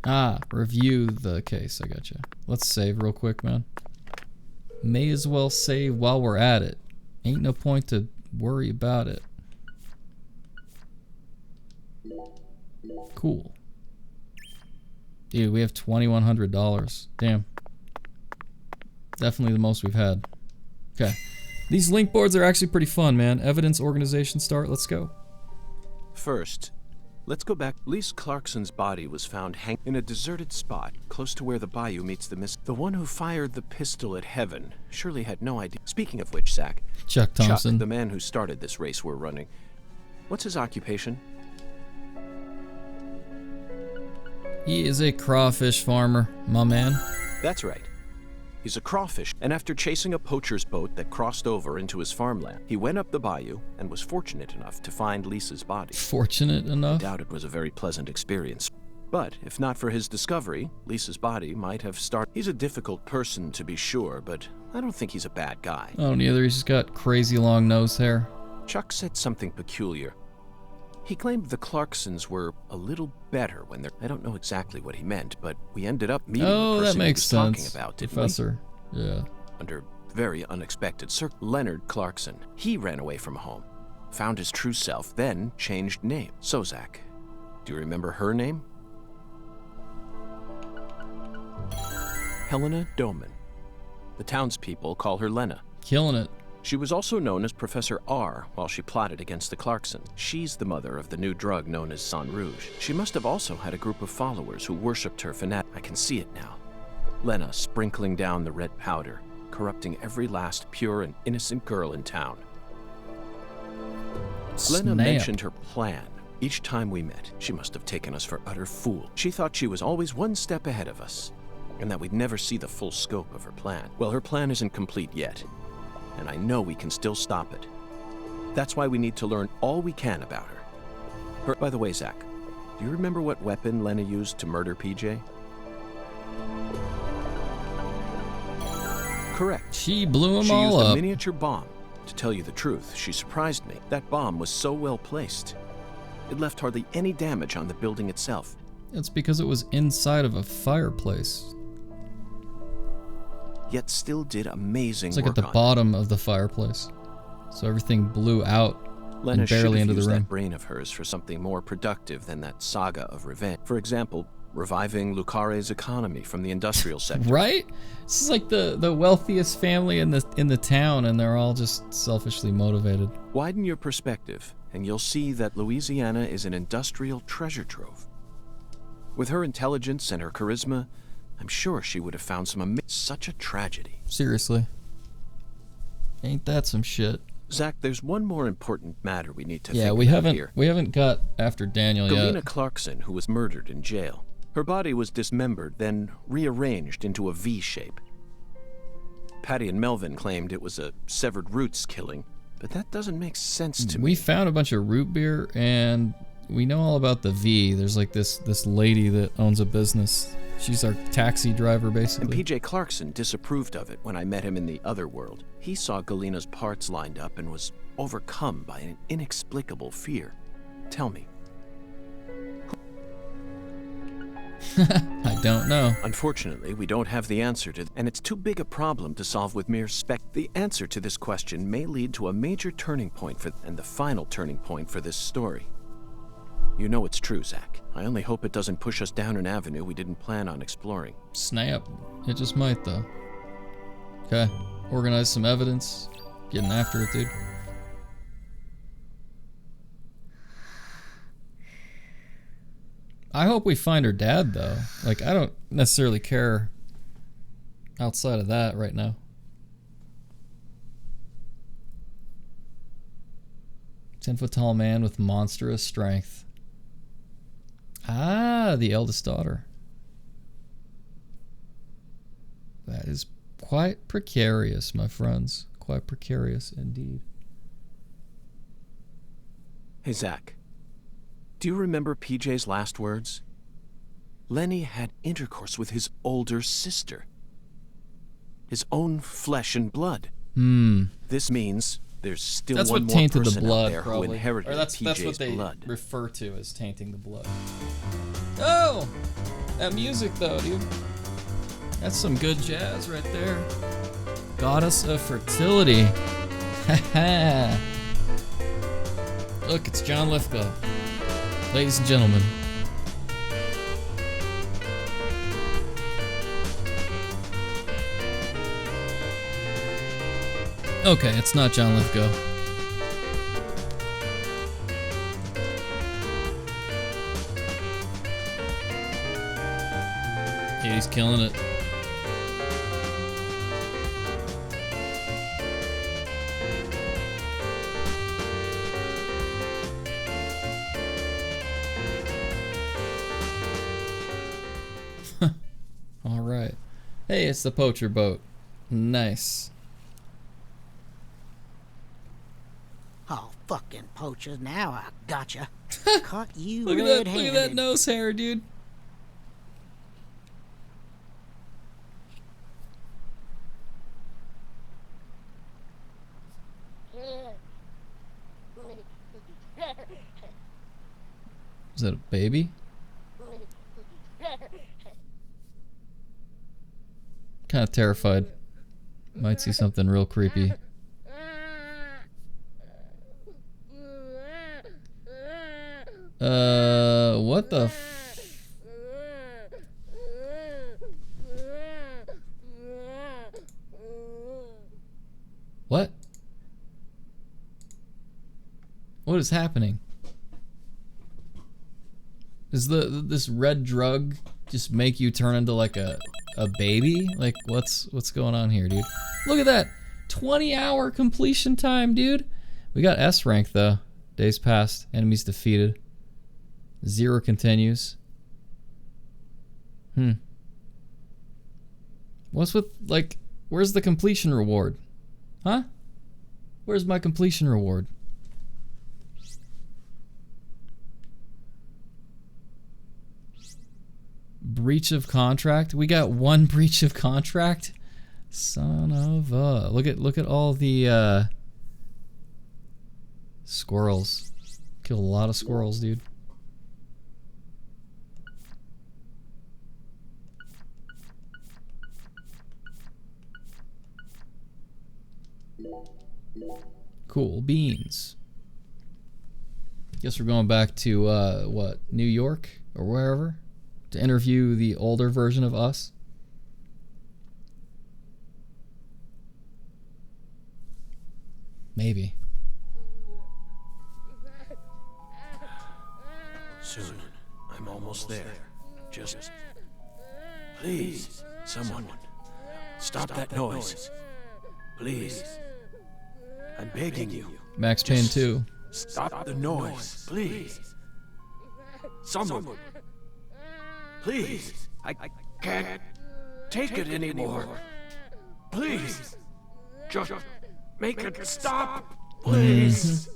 Ah, review the case. I gotcha. Let's save real quick, man. May as well save while we're at it. Ain't no point to worry about it. Cool. Dude, we have $2,100. Damn. Definitely the most we've had. Okay. These link boards are actually pretty fun, man. Evidence organization start. Let's go. First, let's go back. Lise Clarkson's body was found hanging in a deserted spot close to where the bayou meets the mist. The one who fired the pistol at Heaven surely had no idea. Speaking of which, Zach, Chuck Thompson. Chuck, the man who started this race we're running. What's his occupation? He is a crawfish farmer, my man. That's right. He's a crawfish, and after chasing a poacher's boat that crossed over into his farmland, he went up the bayou and was fortunate enough to find Lisa's body. Fortunate enough? I doubt it was a very pleasant experience. But if not for his discovery, Lisa's body might have started. He's a difficult person to be sure, but I don't think he's a bad guy. I don't either. He's just got crazy long nose hair. Chuck said something peculiar. He claimed the Clarksons were a little better when they're... I don't know exactly what he meant, but we ended up meeting the person he was talking about, didn't Professor. we? Yeah. Under very unexpected Leonard Clarkson. He ran away from home, found his true self, then changed name. So, Zach, do you remember her name? Helena Doman. The townspeople call her Lena. Killing it. She was also known as Professor R while she plotted against the Clarksons. She's the mother of the new drug known as Sang Rouge. She must have also had a group of followers who worshipped her I can see it now. Lena sprinkling down the red powder, corrupting every last pure and innocent girl in town. Snap. Lena mentioned her plan. Each time we met, she must have taken us for utter fools. She thought she was always one step ahead of us, and that we'd never see the full scope of her plan. Well, her plan isn't complete yet, and I know we can still stop it. That's why we need to learn all we can about her. By the way, Zach, do you remember what weapon Lena used to murder PJ? Correct. She blew them She all used up. a miniature bomb. To tell you the truth, she surprised me. That bomb was so well placed. It left hardly any damage on the building itself. It's because it was inside of a fireplace. Yet still did amazing It's like work at the on bottom of the fireplace. So everything blew out Lena and barely into the used room. that brain of hers for something more productive than that saga of revenge. For example, reviving Lucare's economy from the industrial sector. Right? This is like the wealthiest family in the town, and they're all just selfishly motivated. Widen your perspective, and you'll see that Louisiana is an industrial treasure trove. With her intelligence and her charisma, I'm sure she would have found such a tragedy. Seriously. Ain't that some shit? Zach, there's one more important matter we need to Yeah, think we about here. haven't got after Daniel Galena yet. Clarkson, who was murdered in jail. Her body was dismembered, then rearranged into a V shape. Patty and Melvin claimed it was a severed roots killing, but that doesn't make sense to me. We found a bunch of root beer, and we know all about the V. There's like this lady that owns a business. She's our taxi driver, basically. And PJ Clarkson disapproved of it when I met him in the other world. He saw Galena's parts lined up and was overcome by an inexplicable fear. Tell me. I don't know. Unfortunately, we don't have the answer to, and it's too big a problem to solve with mere spec. The answer to this question may lead to a major turning point and the final turning point for this story. You know it's true, Zach. I only hope it doesn't push us down an avenue we didn't plan on exploring. Snap. It just might, though. Okay. Organize some evidence. Getting after it, dude. I hope we find her dad, though. Like, I don't necessarily care outside of that right now. 10-foot tall man with monstrous strength. Ah, the eldest daughter. That is quite precarious, my friends. Quite precarious indeed. Hey, Zach. Do you remember PJ's last words? Lenny had intercourse with his older sister. His own flesh and blood. This means there's still one more person out there who inherited PJ's what they blood. refer to as tainting the blood. Oh! That music, though, dude. That's some good jazz right there. Goddess of fertility. Haha. Look, it's John Lithgow. Ladies and gentlemen. Okay, it's not John Lithgow. Yeah, he's killing it. All right. Hey, it's the poacher boat. Nice. Oh, fucking poachers, now I gotcha. Caught you Look red-handed. at that nose hair, dude. Is that a baby? Kind of terrified. Might see something real creepy. What the What? What is happening? Does this red drug just make you turn into like a baby? Like what's going on here, dude? Look at that! 20-hour completion time, dude. We got S rank though. Days passed, enemies defeated. 0 continues. What's with, like, where's the completion reward? Huh? Where's my completion reward? Breach of contract? We got 1 breach of contract? Son of a... Look at all the, squirrels. Killed a lot of squirrels, dude. Cool beans. Guess we're going back to, what, New York or wherever to interview the older version of us. Maybe. Soon. I'm almost there. Just... Please, someone. Stop that noise. Please. I'm begging you. Max Payne 2. Stop the noise, please. Someone. Please. I can't take it anymore. Please. Just make it stop. Please.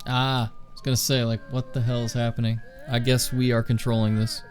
Ah, I was gonna say, like, what the hell is happening? I guess we are controlling this.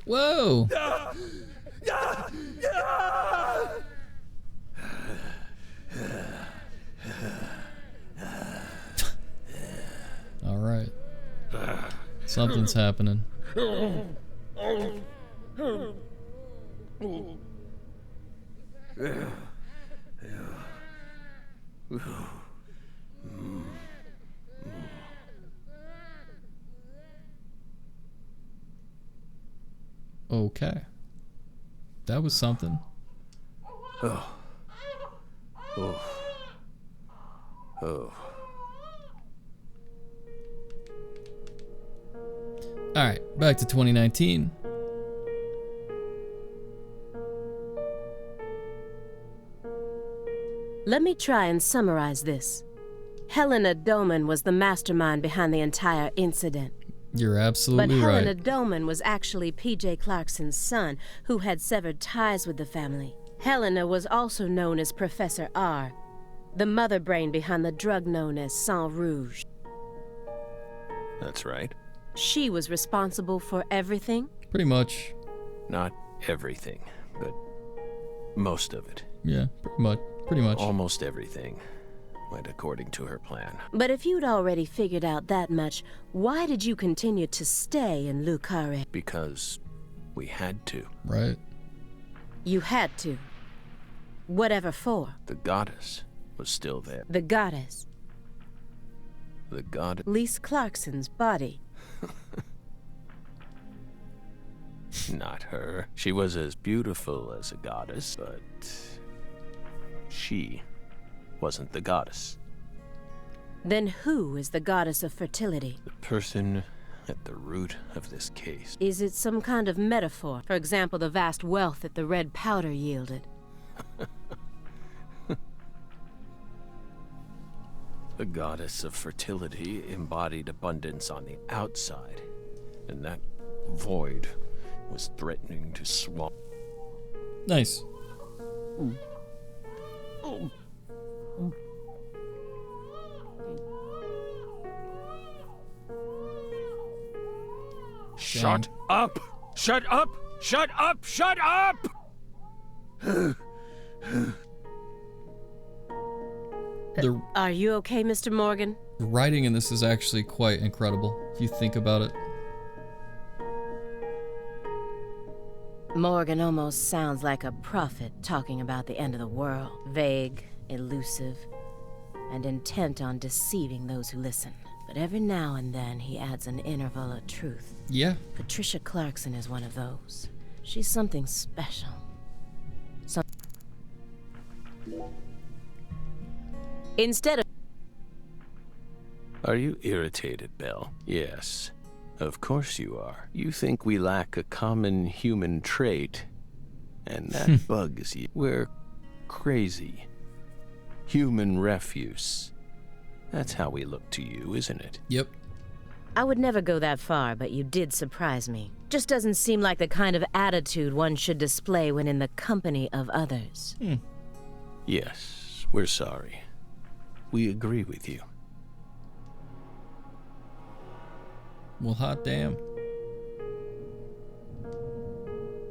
Whoa! All right. Something's happening. Okay. That was something. Oh. Alright, back to 2019. Let me try and summarize this. Helena Doman was the mastermind behind the entire incident. You're absolutely But right. Helena Doman was actually P.J. Clarkson's son, who had severed ties with the family. Helena was also known as Professor R, the mother brain behind the drug known as Sang Rouge. That's right. She was responsible for everything? Pretty much. Not everything, but most of it. Yeah, pretty much. Almost everything went according to her plan. But if you'd already figured out that much, why did you continue to stay in Le Carré? Because we had to. Right. You had to. Whatever for. The goddess was still there. The goddess. The goddess. Lise Clarkson's body. Not her. She was as beautiful as a goddess, but she wasn't the goddess. Then who is the goddess of fertility? The person at the root of this case. Is it some kind of metaphor? For example, the vast wealth that the red powder yielded. The goddess of fertility embodied abundance on the outside, and that void was threatening to swallow. Nice. Shut up! Shut up! Shut up! Shut up! Are you okay, Mr. Morgan? The writing in this is actually quite incredible, if you think about it. Morgan almost sounds like a prophet talking about the end of the world. Vague, elusive, and intent on deceiving those who listen. But every now and then he adds an interval of truth. Yeah. Patricia Clarkson is one of those. She's something special. Instead of... Are you irritated, Belle? Yes. Of course you are. You think we lack a common human trait, and that bugs you. We're crazy. Human refuse. That's how we look to you, isn't it? Yep. I would never go that far, but you did surprise me. Just doesn't seem like the kind of attitude one should display when in the company of others. Yes, we're sorry. We agree with you. Well, hot damn.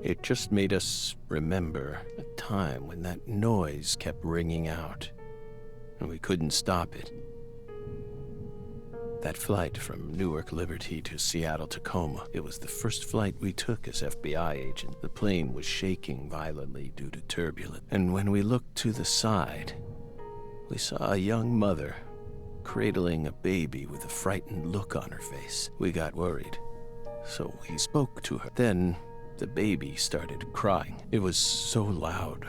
It just made us remember a time when that noise kept ringing out, and we couldn't stop it. That flight from Newark Liberty to Seattle Tacoma, it was the first flight we took as FBI agents. The plane was shaking violently due to turbulence, and when we looked to the side, we saw a young mother cradling a baby with a frightened look on her face. We got worried, so we spoke to her. Then the baby started crying. It was so loud.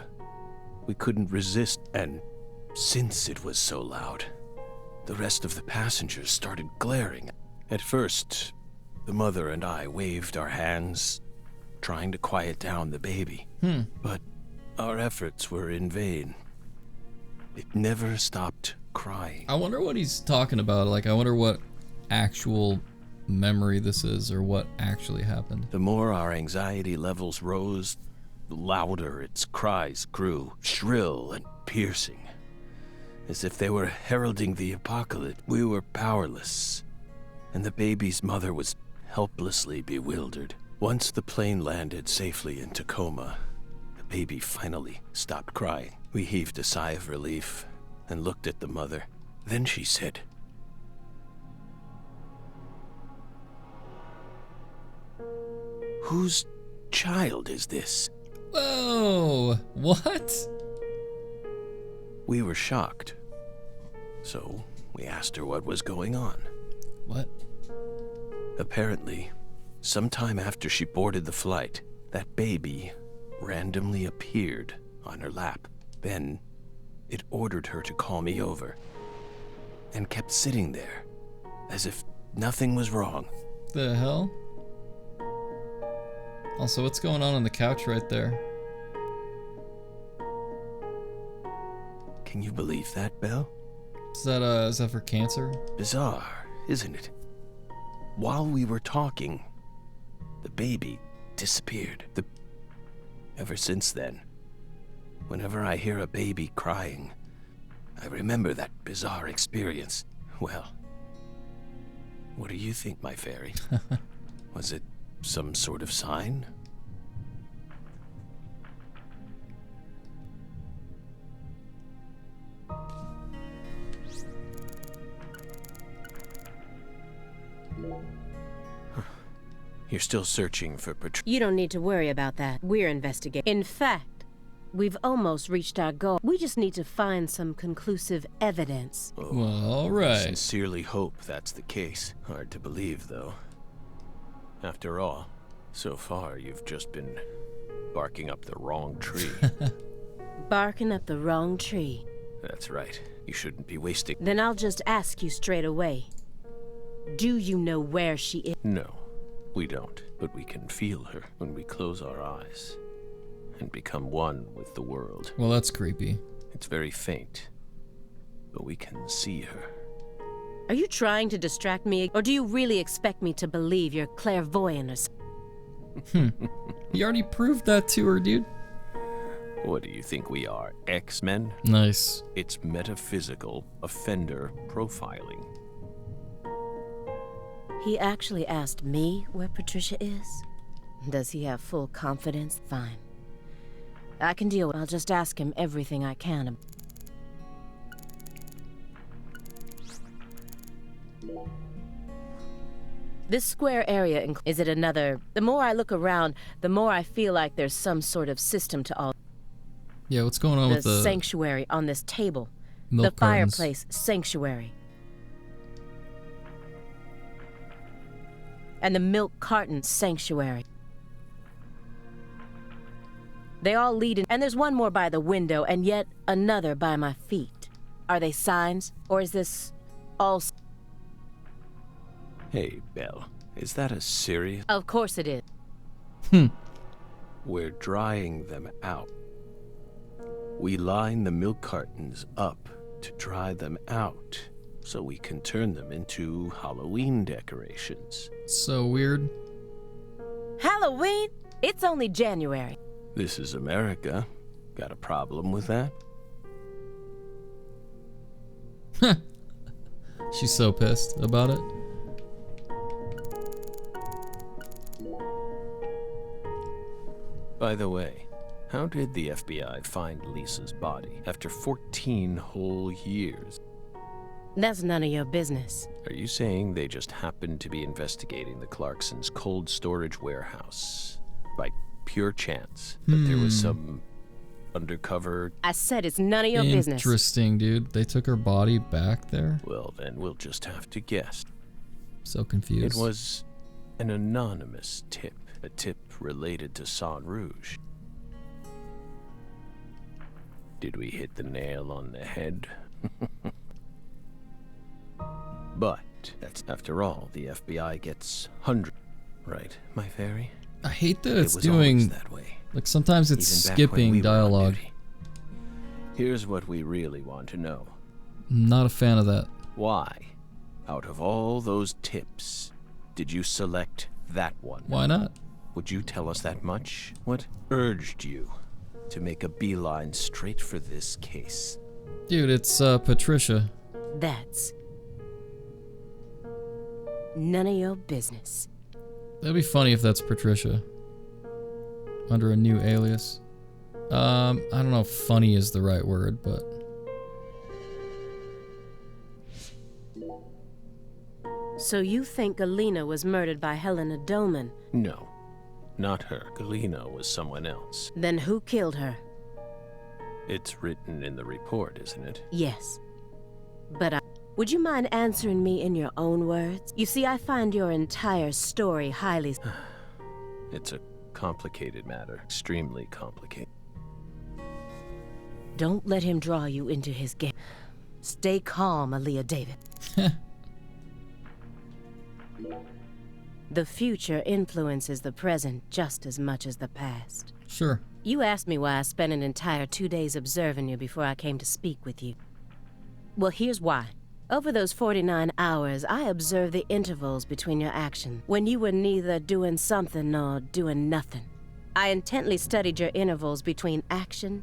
We couldn't resist, and since it was so loud, the rest of the passengers started glaring. At first, the mother and I waved our hands, trying to quiet down the baby. But our efforts were in vain. It never stopped crying. I wonder what he's talking about. Like, I wonder what actual memory this is, or what actually happened. The more our anxiety levels rose, the louder its cries grew, shrill and piercing. As if they were heralding the apocalypse. We were powerless, and the baby's mother was helplessly bewildered. Once the plane landed safely in Tacoma, the baby finally stopped crying. We heaved a sigh of relief and looked at the mother. Then she said, "Whose child is this?" Whoa, what? We were shocked, so we asked her what was going on. What? Apparently, sometime after she boarded the flight, that baby randomly appeared on her lap. Then, it ordered her to call me over, and kept sitting there, as if nothing was wrong. The hell? Also, what's going on the couch right there? Can you believe that, Belle? Is that for cancer? Bizarre, isn't it? While we were talking, the baby disappeared. Ever since then, whenever I hear a baby crying, I remember that bizarre experience. Well, what do you think, my fairy? Was it some sort of sign? You're still searching for You don't need to worry about that. We're investigating. In fact, we've almost reached our goal. We just need to find some conclusive evidence. Oh, well, all right. I sincerely hope that's the case. Hard to believe, though. After all, so far you've just been barking up the wrong tree. Barking up the wrong tree. That's right. You shouldn't be wasting... Then I'll just ask you straight away. Do you know where she is? No, we don't. But we can feel her when we close our eyes and become one with the world. Well, that's creepy. It's very faint, but we can see her. Are you trying to distract me, or do you really expect me to believe you're clairvoyant or something? You already proved that to her, dude. What do you think we are, X-Men? Nice. It's metaphysical offender profiling. He actually asked me where Patricia is? Does he have full confidence? Fine. I can deal with it. I'll just ask him everything I can. This square area, is it another? The more I look around, the more I feel like there's some sort of system to all. Yeah, what's going on with the sanctuary on this table? milk the cartons? Fireplace sanctuary. And the milk carton sanctuary. They all lead in, and there's one more by the window, and yet another by my feet. Are they signs, or is this all... Hey, Belle, is that a serious... Of course it is. We're drying them out. We line the milk cartons up to dry them out, so we can turn them into Halloween decorations. So weird. Halloween? It's only January. This is America. Got a problem with that? She's so pissed about it. By the way, how did the FBI find Lisa's body after 14 whole years? That's none of your business. Are you saying they just happened to be investigating the Clarksons' cold storage warehouse by pure chance? That there was some undercover... I said it's none of your business. Interesting, dude. They took her body back there? Well, then we'll just have to guess. So confused. It was an anonymous tip. A tip related to San Rouge. Did we hit the nail on the head? But, that's after all, the FBI gets hundreds. Right, my fairy? I hate that it's was doing always that way. like sometimes it's Even back when skipping we were on dialogue. duty. Here's what we really want to know. I'm not a fan of that. Why, out of all those tips, did you select that one? Why not? Would you tell us that much? What urged you to make a beeline straight for this case? Dude, it's Patricia. That's none of your business. That'd be funny if that's Patricia. Under a new alias. I don't know if funny is the right word, but... So you think Galena was murdered by Helena Dolman? No, not her. Galena was someone else. Then who killed her? It's written in the report, isn't it? Yes. But would you mind answering me in your own words? You see, I find your entire story highly... It's a complicated matter. Extremely complicated. Don't let him draw you into his game. Stay calm, Aaliyah David. The future influences the present just as much as the past. Sure. You asked me why I spent an entire 2 days observing you before I came to speak with you. Well, here's why. Over those 49 hours, I observed the intervals between your actions, when you were neither doing something nor doing nothing. I intently studied your intervals between action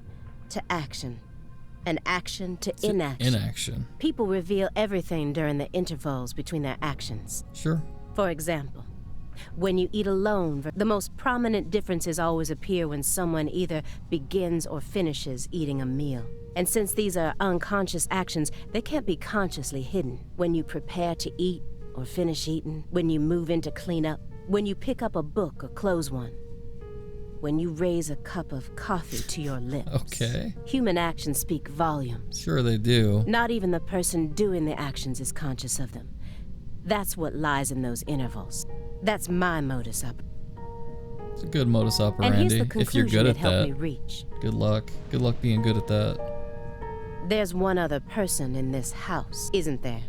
to action, and action to inaction. Inaction. People reveal everything during the intervals between their actions. Sure. For example, when you eat alone, the most prominent differences always appear when someone either begins or finishes eating a meal. And since these are unconscious actions, they can't be consciously hidden. When you prepare to eat or finish eating, when you move in to clean up, when you pick up a book or close one, when you raise a cup of coffee to your lips. Okay. Human actions speak volumes. Sure they do. Not even the person doing the actions is conscious of them. That's what lies in those intervals. That's my modus operandi. It's a good modus And operandi here's the if you're conclusion good it at helped me that. reach. Good luck. Good luck being good at that. There's one other person in this house, isn't there?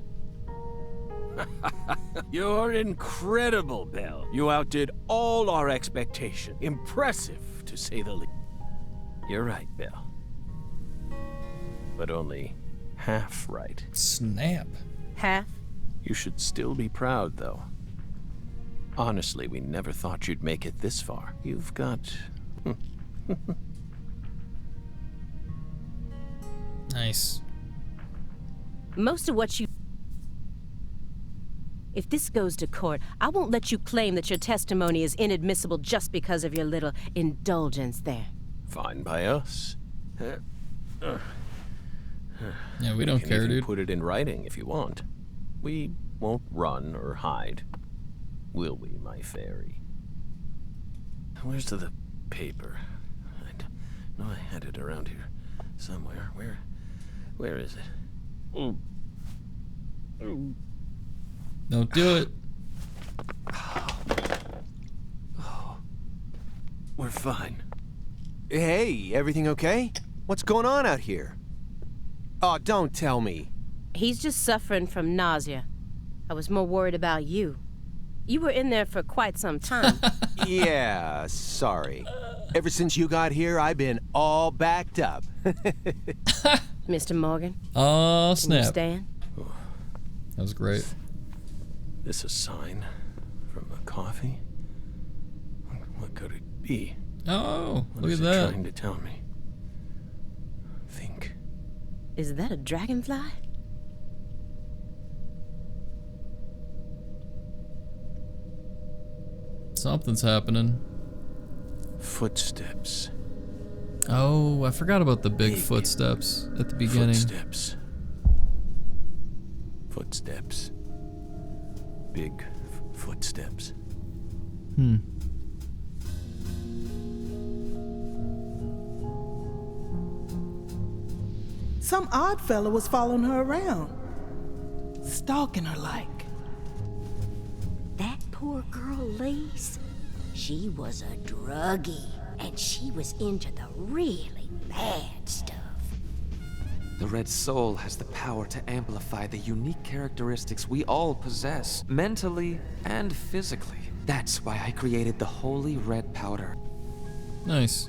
You're incredible, Belle. You outdid all our expectations. Impressive, to say the least. You're right, Belle. But only half right. Snap. Half? You should still be proud, though. Honestly, we never thought you'd make it this far. You've got... Nice. Most of what you... If this goes to court, I won't let you claim that your testimony is inadmissible just because of your little indulgence there. Fine by us. Yeah, we don't can care, even dude. put it in writing if you want. We won't run or hide. Will we, my fairy? Where's the paper? I know I had it around here somewhere. Where is it? Don't do it. Oh, we're fine. Hey, everything okay? What's going on out here? Oh, don't tell me. He's just suffering from nausea. I was more worried about you. You were in there for quite some time. Yeah, sorry. Ever since you got here, I've been all backed up. Mr. Morgan, Oh, can you snap. stand? That was great. This a sign from a coffee? What could it be? Oh, What look is at it that. trying to tell me? Think. Is that a dragonfly? Something's happening. Footsteps. Oh, I forgot about the big Big footsteps at the beginning. Footsteps. Footsteps. Big footsteps. Some odd fella was following her around, stalking her like. That poor girl, Lise? She was a druggie, and she was into the really bad stuff. The Red Soul has the power to amplify the unique characteristics we all possess, mentally and physically. That's why I created the Holy Red Powder. Nice.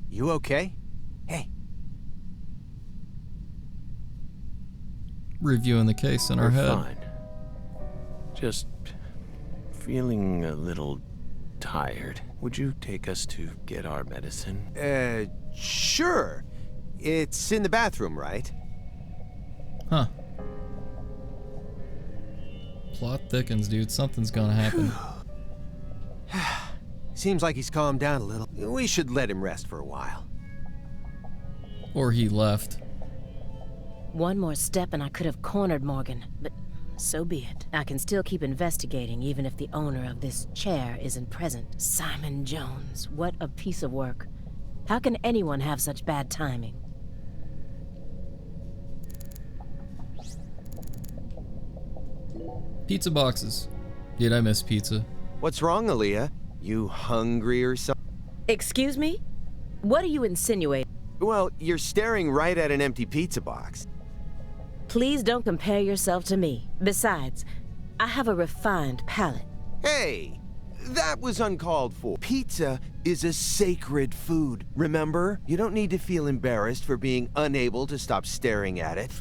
You okay? Hey. Reviewing the case in our We're head. fine. Just feeling a little tired. Would you take us to get our medicine? Sure. It's in the bathroom, right? Huh. Plot thickens, dude. Something's gonna happen. Seems like he's calmed down a little. We should let him rest for a while. Or he left. One more step and I could have cornered Morgan, but so be it. I can still keep investigating even if the owner of this chair isn't present. Simon Jones, what a piece of work. How can anyone have such bad timing? Pizza boxes. Dude, I miss pizza. What's wrong, Aaliyah? You hungry or something? Excuse me? What are you insinuating? Well, you're staring right at an empty pizza box. Please don't compare yourself to me. Besides, I have a refined palate. Hey, that was uncalled for. Pizza is a sacred food, remember? You don't need to feel embarrassed for being unable to stop staring at it.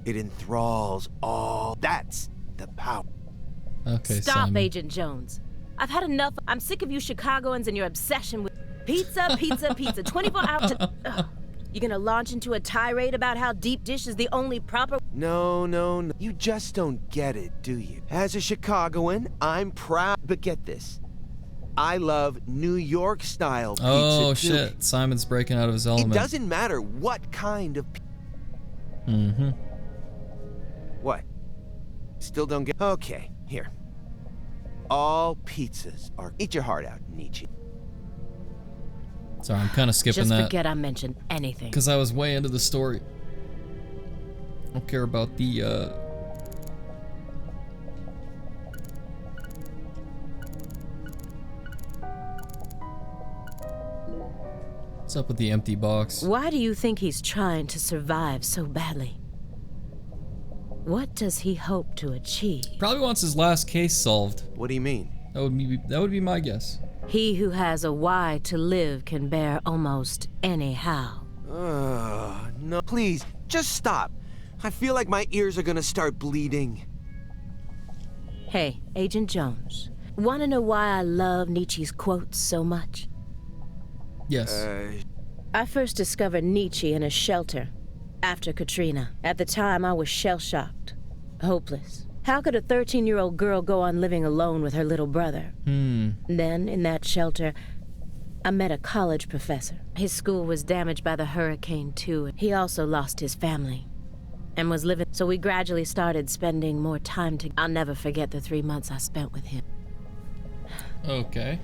It enthralls all. That's the power. Okay, Stop, Simon. Agent Jones. I've had enough. I'm sick of you Chicagoans and your obsession with pizza, pizza, pizza. 24 hours. You gonna launch into a tirade about how deep dish is the only proper... No. You just don't get it, do you? As a Chicagoan, I'm proud. But get this. I love New York-style pizza, Oh, too. shit. Simon's breaking out of his It element. doesn't matter what kind of... Mm-hmm. What? Still don't get... Okay, here. All pizzas are... Eat your heart out, Nietzsche. Sorry, I'm kind of skipping Just that. forget I mentioned anything. Because I was way into the story. I don't care about the, What's up with the empty box? Why do you think he's trying to survive so badly? What does he hope to achieve? Probably wants his last case solved. What do you mean? That would be my guess. He who has a why to live can bear almost any how. No. Please, just stop. I feel like my ears are gonna start bleeding. Hey, Agent Jones. Wanna know why I love Nietzsche's quotes so much? Yes. I first discovered Nietzsche in a shelter after Katrina. At the time, I was shell-shocked, hopeless. How could a 13-year-old girl go on living alone with her little brother? Then, in that shelter, I met a college professor. His school was damaged by the hurricane, too. He also lost his family and was living... So we gradually started spending more time together. I'll never forget the 3 months I spent with him. Okay.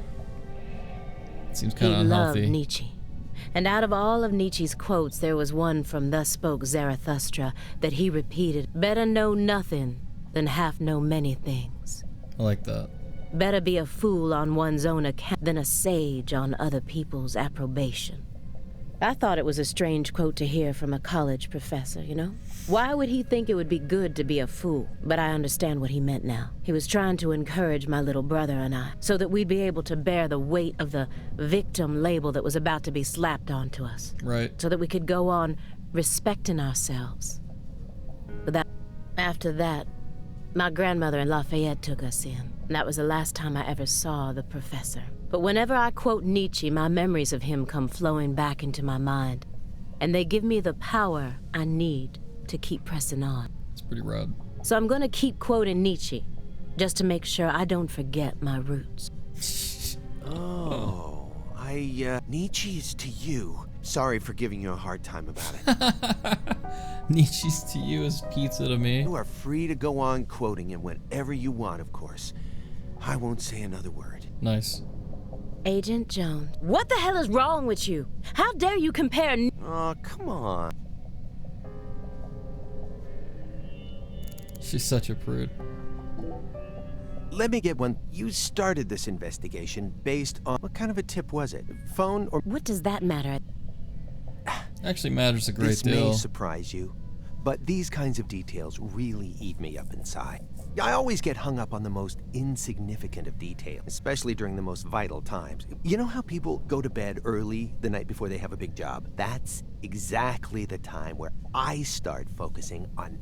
Seems kind of He loved unhealthy. Nietzsche. And out of all of Nietzsche's quotes, there was one from Thus Spoke Zarathustra that he repeated, "Better know nothing than half know many things. I like that. Better be a fool on one's own account than a sage on other people's approbation." I thought it was a strange quote to hear from a college professor, you know? Why would he think it would be good to be a fool? But I understand what he meant now. He was trying to encourage my little brother and I, so that we'd be able to bear the weight of the victim label that was about to be slapped onto us. Right. So that we could go on respecting ourselves. But after that, my grandmother in Lafayette took us in. And that was the last time I ever saw the professor. But whenever I quote Nietzsche, my memories of him come flowing back into my mind. And they give me the power I need to keep pressing on. It's pretty rad. So I'm gonna keep quoting Nietzsche, just to make sure I don't forget my roots. Nietzsche is to you. Sorry for giving you a hard time about it. Nietzsche's to you as pizza to me. You are free to go on quoting him whenever you want, of course. I won't say another word. Nice. Agent Jones, what the hell is wrong with you? How dare you compare... Oh, come on. She's such a prude. Let me get one. You started this investigation based on... What kind of a tip was it? Phone or... What does that matter? Actually matters a great This deal. may surprise you, but these kinds of details really eat me up inside. I always get hung up on the most insignificant of details, especially during the most vital times. You know how people go to bed early the night before they have a big job? That's exactly the time where I start focusing on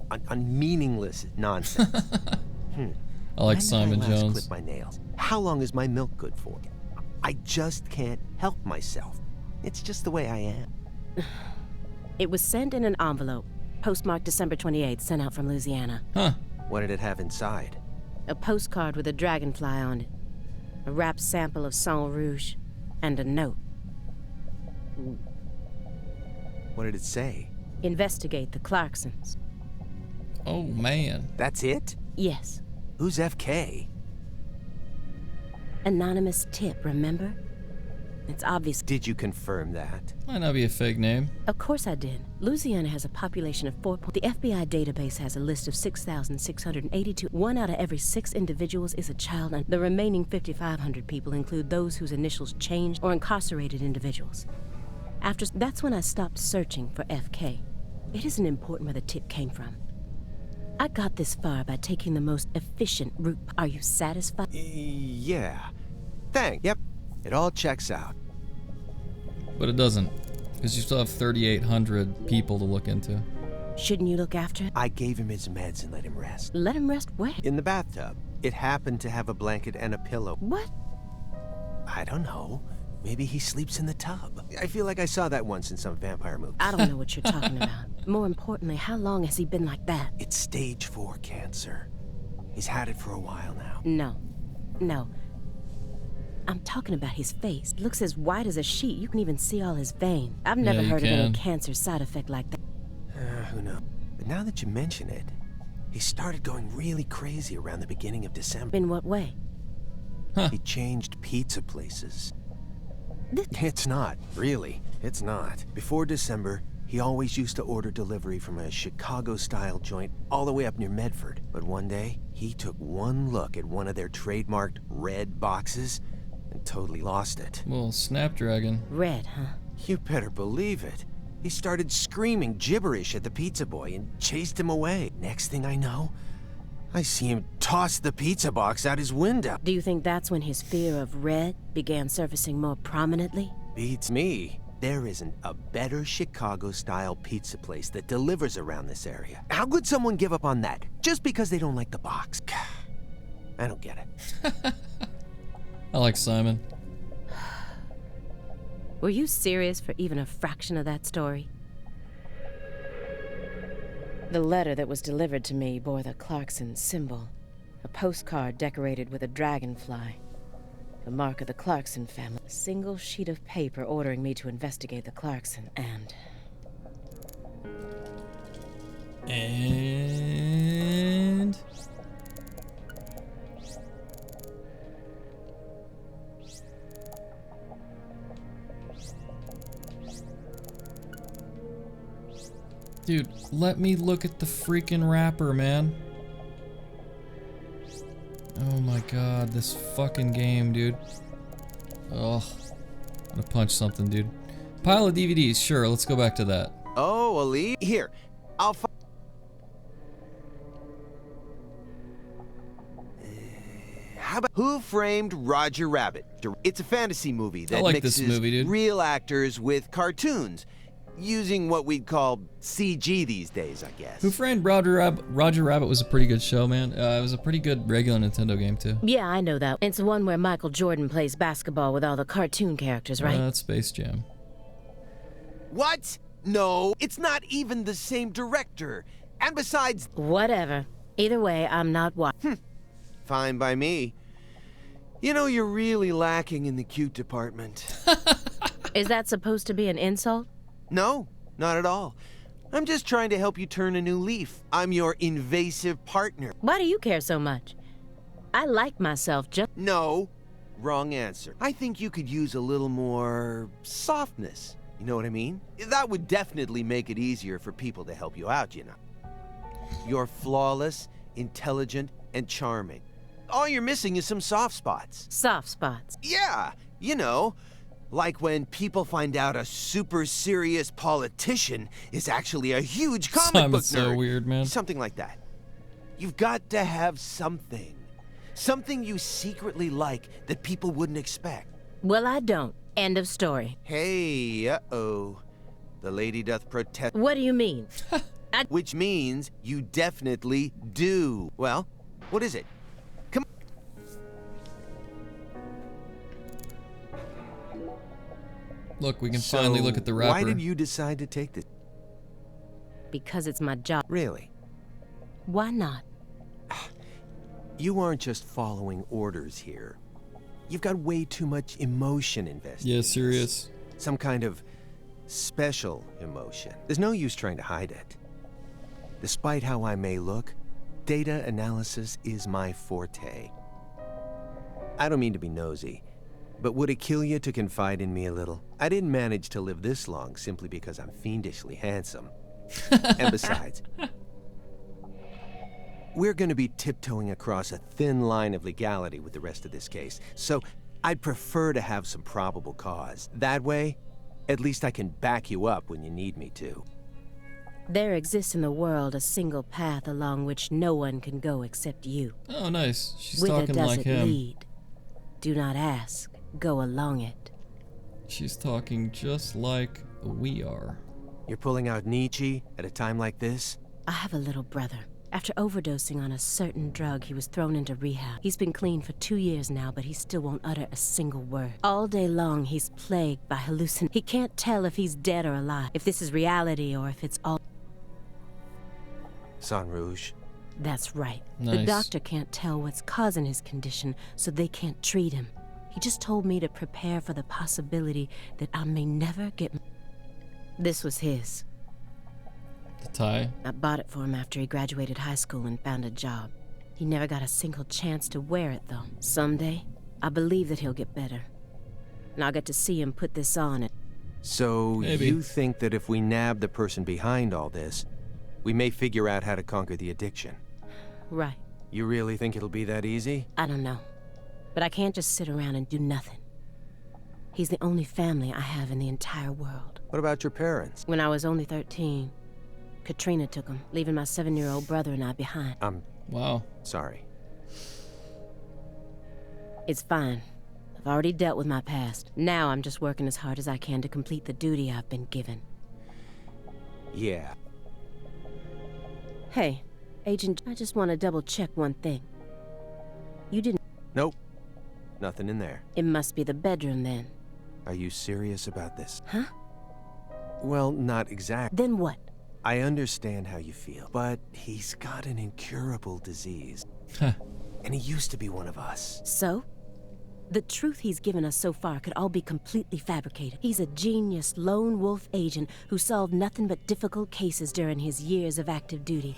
meaningless nonsense. I like When Simon did I last Jones. clip my nails? How long is my milk good for? I just can't help myself. It's just the way I am. It was sent in an envelope, postmarked December 28th, sent out from Louisiana. Huh. What did it have inside? A postcard with a dragonfly on it, a wrapped sample of Sang Rouge, and a note. What did it say? Investigate the Clarksons. Oh, man. That's it? Yes. Who's FK? Anonymous tip, remember? It's obvious. Did you confirm that? Might not be a fake name. Of course I did. Louisiana has a population of 4. The FBI database has a list of 6,682. 1 out of every 6 individuals is a child, and the remaining 5,500 people include those whose initials changed or incarcerated individuals. That's when I stopped searching for FK. It isn't important where the tip came from. I got this far by taking the most efficient route. Are you satisfied? Yeah. Thanks. Yep. It all checks out. But it doesn't. Because you still have 3,800 people to look into. Shouldn't you look after it? I gave him his meds and let him rest. Let him rest where? In the bathtub. It happened to have a blanket and a pillow. What? I don't know. Maybe he sleeps in the tub. I feel like I saw that once in some vampire movie. I don't know what you're talking about. More importantly, how long has he been like that? It's stage 4 cancer. He's had it for a while now. No. I'm talking about his face. It looks as white as a sheet. You can even see all his veins. I've never heard of any cancer side effect like that. Who knows? But now that you mention it, he started going really crazy around the beginning of December. In what way? Huh. He changed pizza places. It's not, really. It's not. Before December, he always used to order delivery from a Chicago-style joint all the way up near Medford. But one day, he took one look at one of their trademarked red boxes and totally lost it. Well, Snapdragon. Red, huh? You better believe it. He started screaming gibberish at the pizza boy and chased him away. Next thing I know, I see him toss the pizza box out his window. Do you think that's when his fear of red began surfacing more prominently? Beats me. There isn't a better Chicago-style pizza place that delivers around this area. How could someone give up on that just because they don't like the box? I don't get it. I like Simon. Were you serious for even a fraction of that story? The letter that was delivered to me bore the Clarkson symbol, a postcard decorated with a dragonfly, the mark of the Clarkson family, a single sheet of paper ordering me to investigate the Clarkson, and... Dude, let me look at the freaking wrapper, man. Oh my god, this fucking game, dude. Ugh. I'm gonna punch something, dude. Pile of DVDs, sure, let's go back to that. Oh, Ali? Here, I'll find... How about Who Framed Roger Rabbit? It's a fantasy movie that this mixes movie, dude. real actors with cartoons, using what we'd call CG these days, I guess. Who Framed Roger Rabbit was a pretty good show, man. It was a pretty good regular Nintendo game, too. Yeah, I know that. It's the one where Michael Jordan plays basketball with all the cartoon characters, right? That's Space Jam. What? No, it's not even the same director. And besides... Whatever. Either way, I'm not watching. Fine by me. You know, you're really lacking in the cute department. Is that supposed to be an insult? No, not at all. I'm just trying to help you turn a new leaf. I'm your invasive partner. Why do you care so much? I like myself just... No, wrong answer. I think you could use a little more softness. You know what I mean? That would definitely make it easier for people to help you out, you know. You're flawless, intelligent, and charming. All you're missing is some soft spots. Soft spots? Yeah, you know, like when people find out a super serious politician is actually a huge comic book nerd. Simon's so weird, man. Something like that. You've got to have something. Something you secretly like that people wouldn't expect. Well, I don't. End of story. Hey, uh-oh. The lady doth protest. What do you mean? Which means you definitely do. Well, what is it? Come on. Look, we can finally look at the rapper. Why did you decide to take this? Because it's my job. Really? Why not? You aren't just following orders here. You've got way too much emotion invested. Yeah, serious. Some kind of special emotion. There's no use trying to hide it. Despite how I may look, data analysis is my forte. I don't mean to be nosy, but would it kill you to confide in me a little? I didn't manage to live this long simply because I'm fiendishly handsome. And besides, we're going to be tiptoeing across a thin line of legality with the rest of this case, so I'd prefer to have some probable cause. That way, at least I can back you up when you need me to. There exists in the world a single path along which no one can go except you. Oh, nice. She's Whither talking does like it him. lead? Do not ask. Go along it. She's talking just like we are. You're pulling out Nietzsche at a time like this? I have a little brother. After overdosing on a certain drug, he was thrown into rehab. He's been clean for 2 years now, but he still won't utter a single word. All day long, he's plagued by hallucinations. He can't tell if he's dead or alive, if this is reality or if it's all... Sang Rouge. That's right. Nice. The doctor can't tell what's causing his condition, so they can't treat him. He just told me to prepare for the possibility that I may never get... This was his. The tie. I bought it for him after he graduated high school and found a job. He never got a single chance to wear it, though. Someday, I believe that he'll get better. And I'll get to see him put this on it. So Maybe. you think that if we nab the person behind all this, we may figure out how to conquer the addiction? Right. You really think it'll be that easy? I don't know. But I can't just sit around and do nothing. He's the only family I have in the entire world. What about your parents? When I was only 13, Katrina took him, leaving my 7-year-old brother and I behind. Wow. Sorry. It's fine. I've already dealt with my past. Now I'm just working as hard as I can to complete the duty I've been given. Yeah. Hey, Agent, I just want to double-check one thing. You didn't... Nope. Nothing in there. It must be the bedroom, then. Are you serious about this? Huh? Well, not exactly. Then what? I understand how you feel, but he's got an incurable disease. Huh. And he used to be one of us. So? The truth he's given us so far could all be completely fabricated. He's a genius lone wolf agent who solved nothing but difficult cases during his years of active duty.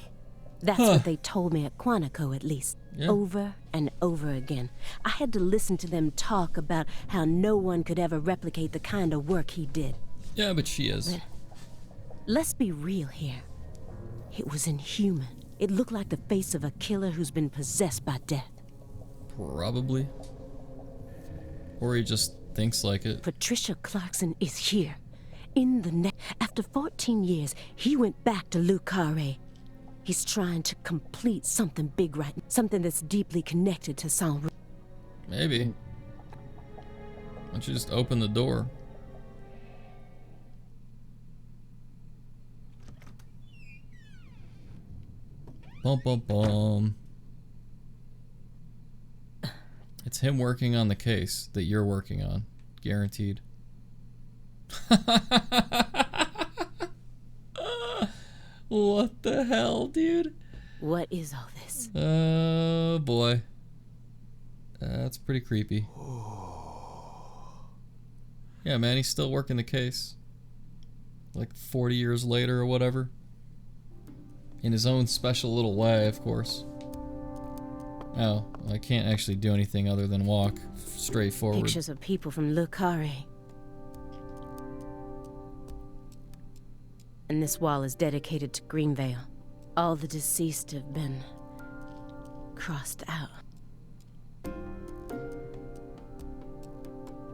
That's what they told me at Quantico, at least. Yeah. Over and over again. I had to listen to them talk about how no one could ever replicate the kind of work he did. Yeah, but she is. But let's be real here. It was inhuman. It looked like the face of a killer who's been possessed by death. Probably. Or he just thinks like it. Patricia Clarkson is here. In the neck. After 14 years, he went back to Le Carré. He's trying to complete something big right now. Something that's deeply connected to Sang Rouge. Maybe. Why don't you just open the door? Bum bum bum. It's him working on the case that you're working on. Guaranteed. What the hell, dude? What is all this? Oh boy. That's pretty creepy. Yeah, man, he's still working the case. Like 40 years later or whatever. In his own special little way, of course. Oh, well, I can't actually do anything other than walk straight forward. Pictures of people from Le Carré. And this wall is dedicated to Greenvale. All the deceased have been crossed out.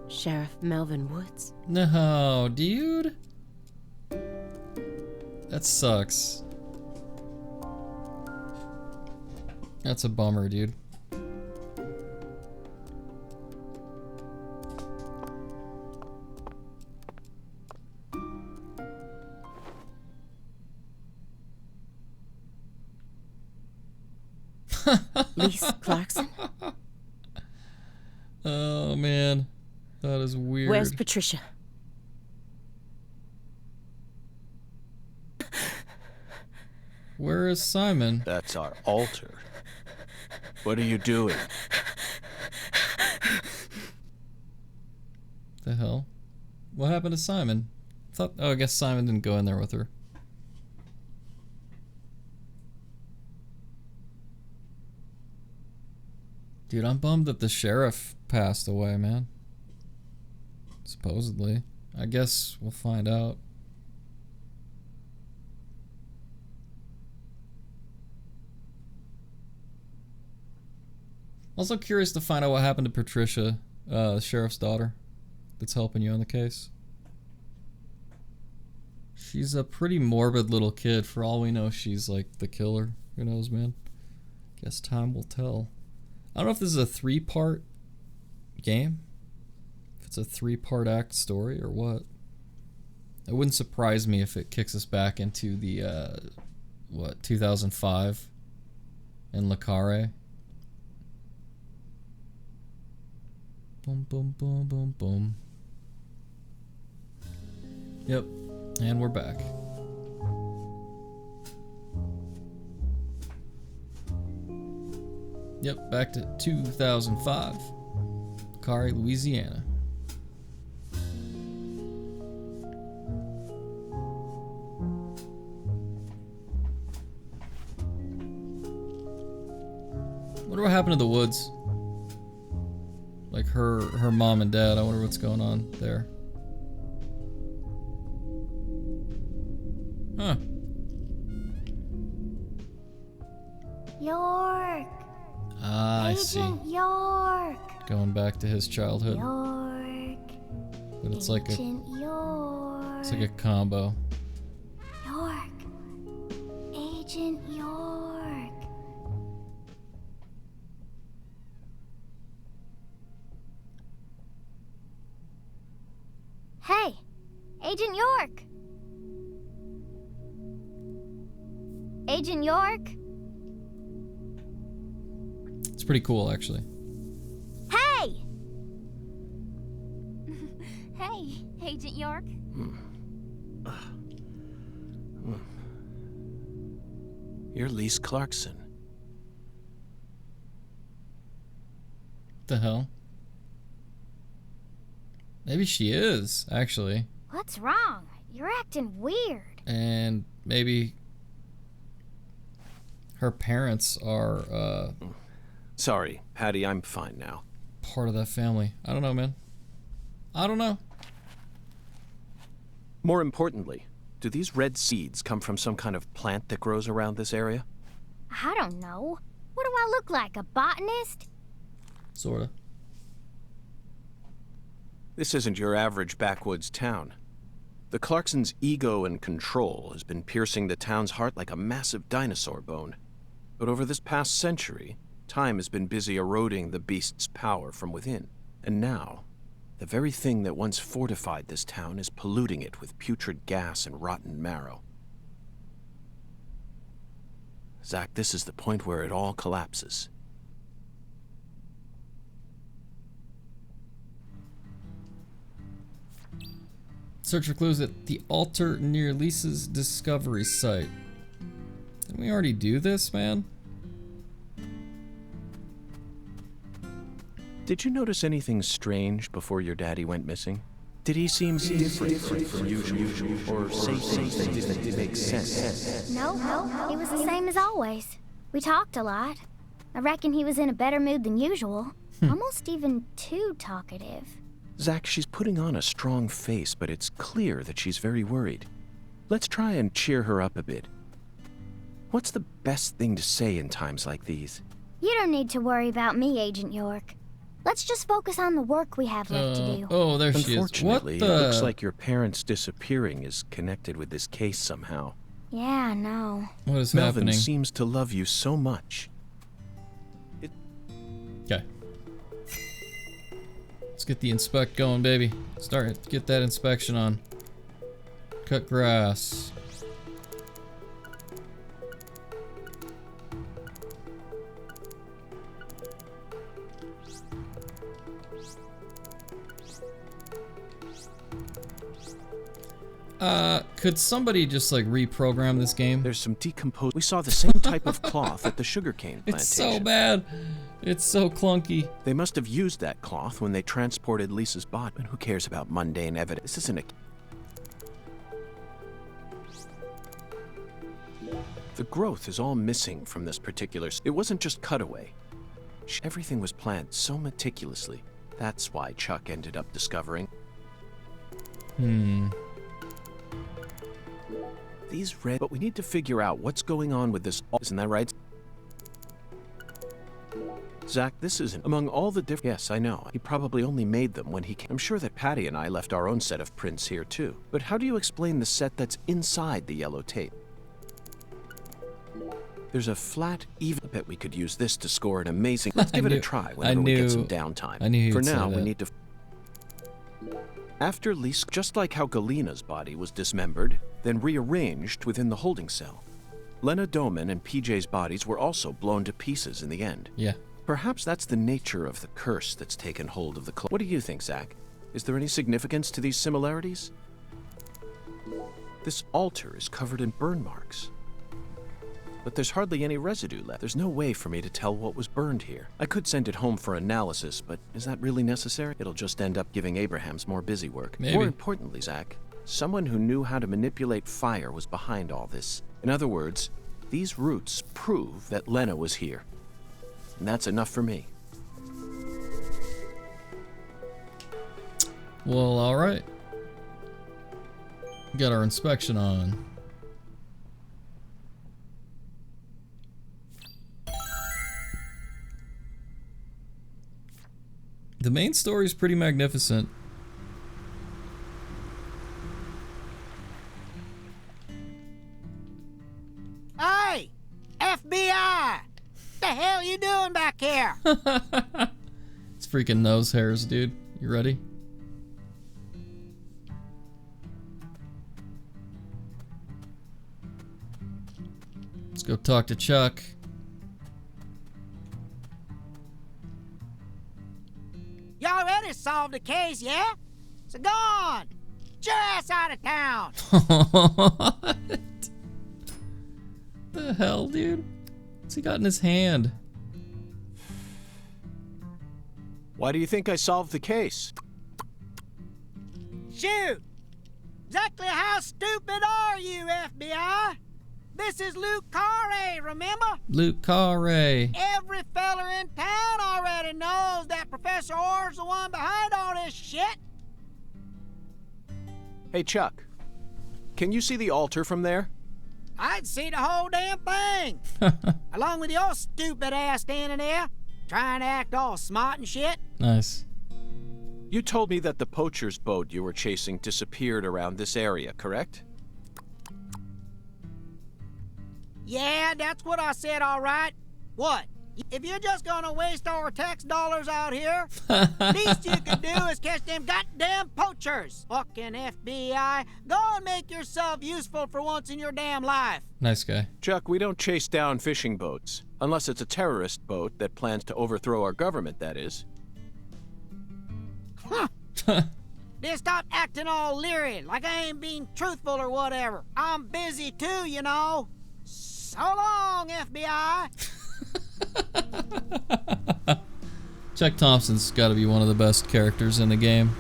Sheriff Melvin Woods? No, dude. That sucks. That's a bummer, dude. Lise Clarkson? Oh, man. That is weird. Where's Patricia? Where is Simon? That's our altar. What are you doing? The hell? What happened to Simon? Oh, I guess Simon didn't go in there with her. Dude, I'm bummed that the sheriff passed away, man. Supposedly. I guess we'll find out. Also curious to find out what happened to Patricia, the sheriff's daughter, that's helping you on the case. She's a pretty morbid little kid. For all we know, she's like the killer. Who knows, man? Guess time will tell. I don't know if this is a 3-part game. If it's a 3-part act story or what. It wouldn't surprise me if it kicks us back into the, 2005 in Le Carré. Boom, boom, boom, boom, boom. Yep, and we're back. Yep, back to 2005. Carré, Louisiana. Wonder what happened to the Woods. Like her mom and dad. I wonder what's going on there. Huh. York. Ah, I see. Agent York. Going back to his childhood. York. But it's like Agent York. It's like a combo. York. Agent York. Hey, Agent York. Agent York. It's pretty cool, actually. Hey. Hey, Agent York. You're Lise Clarkson. The hell? Maybe she is, actually. What's wrong? You're acting weird. And maybe her parents are, Sorry, Patty, I'm fine now. part of that family. I don't know, man. I don't know. More importantly, do these red seeds come from some kind of plant that grows around this area? I don't know. What do I look like, a botanist? Sorta. This isn't your average backwoods town. The Clarksons' ego and control has been piercing the town's heart like a massive dinosaur bone. But over this past century, time has been busy eroding the beast's power from within. And now, the very thing that once fortified this town is polluting it with putrid gas and rotten marrow. Zach, this is the point where it all collapses. Search for clues at the altar near Lisa's discovery site. Didn't we already do this, man? Did you notice anything strange before your daddy went missing? Did he seem different from usual, or say things that didn't make sense? No, he was the same as always. We talked a lot. I reckon he was in a better mood than usual. Almost even too talkative. Zach, she's putting on a strong face, but it's clear that she's very worried. Let's try and cheer her up a bit. What's the best thing to say in times like these? You don't need to worry about me, Agent York. Let's just focus on the work we have left to do. Oh, there she is. Unfortunately, What it the? looks like your parents' disappearing is connected with this case somehow. Yeah, I know. What is Melvin happening? seems to love you so much. Okay. Let's get the inspect going, baby. Get that inspection on. Cut grass. Could somebody just like reprogram this game? There's some decomposed. We saw the same type of cloth at the sugarcane plantation. It's so bad. It's so clunky. They must have used that cloth when they transported Lisa's body. But who cares about mundane evidence? This isn't a... The growth is all missing from this particular... It wasn't just cutaway. Everything was planned so meticulously. That's why Chuck ended up discovering... These red... But we need to figure out what's going on with this... Isn't that right? Zach, this isn't... Among all the different... Yes, I know. He probably only made them when he came. I'm sure that Patty and I left our own set of prints here, too. But how do you explain the set that's inside the yellow tape? There's a flat, even... I bet we could use this to score an amazing... Let's give it a try whenever we get some downtime. I knew For now, we need to... After Lisa, just like how Galena's body was dismembered, then rearranged within the holding cell, Lena Doman and PJ's bodies were also blown to pieces in the end. Yeah. Perhaps that's the nature of the curse that's taken hold of the What do you think, Zach? Is there any significance to these similarities? This altar is covered in burn marks. But there's hardly any residue left. There's no way for me to tell what was burned here. I could send it home for analysis, but is that really necessary? It'll just end up giving Abrahams more busy work. Maybe. More importantly, Zach, someone who knew how to manipulate fire was behind all this. In other words, these roots prove that Lena was here. And that's enough for me. Well, alright. Got our inspection on. The main story is pretty magnificent. Hey! FBI! What the hell you doing back here? It's freaking nose hairs, dude. You ready? Let's go talk to Chuck. You already solved the case, yeah? So go on! Get your ass out of town! What the hell, dude? What's he got in his hand? Why do you think I solved the case? Shoot! Exactly how stupid are you, FBI? This is Luke Carre, remember? Luke Carre. Every feller in town already knows that Professor Orr's the one behind all this shit. Hey, Chuck. Can you see the altar from there? I'd see the whole damn thing. Along with your stupid ass standing there, trying to act all smart and shit. Nice. You told me that the poacher's boat you were chasing disappeared around this area, correct? Yeah, that's what I said, all right. What? If you're just gonna waste our tax dollars out here, least you can do is catch them goddamn poachers. Fucking FBI, go and make yourself useful for once in your damn life. Nice guy. Chuck, we don't chase down fishing boats. Unless it's a terrorist boat that plans to overthrow our government, that is. Huh. Then stop acting all leery, like I ain't being truthful or whatever. I'm busy too, you know. So long, FBI. Chuck Thompson's got to be one of the best characters in the game.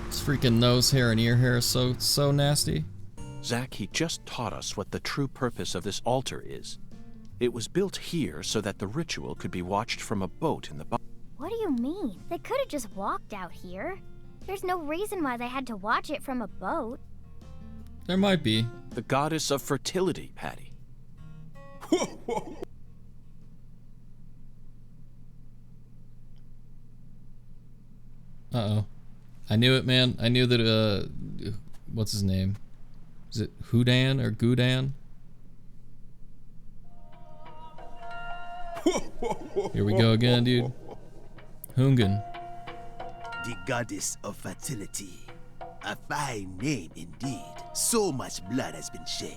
His freaking nose hair and ear hair is so nasty. Zach, he just taught us what the true purpose of this altar is. It was built here so that the ritual could be watched from a boat in the bottom. What do you mean? They could have just walked out here. There's no reason why they had to watch it from a boat. There might be. The goddess of fertility, Patty. Uh-oh. I knew it, man. I knew that, what's his name? Is it Hudan or Gudan? Here we go again, dude. Hungan. The goddess of fertility. A fine name indeed. So much blood has been shed.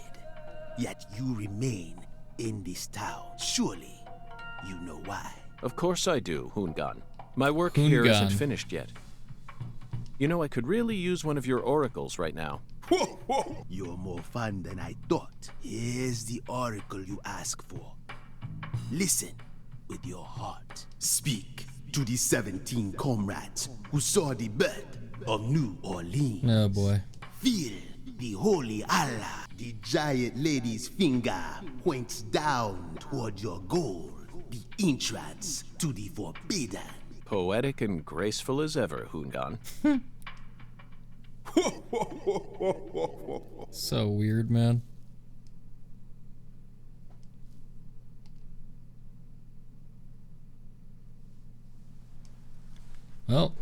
Yet you remain in this town. Surely you know why. Of course I do, Hungan. My work here isn't finished yet. You know, I could really use one of your oracles right now. You're more fun than I thought. Here's the oracle you ask for. Listen with your heart. Speak to the 17 comrades who saw the birth of New Orleans. Oh boy. Feel the holy Allah. The giant lady's finger points down toward your goal. The entrance to the forbidden. Poetic and graceful as ever, Hungan. So weird, man. Well,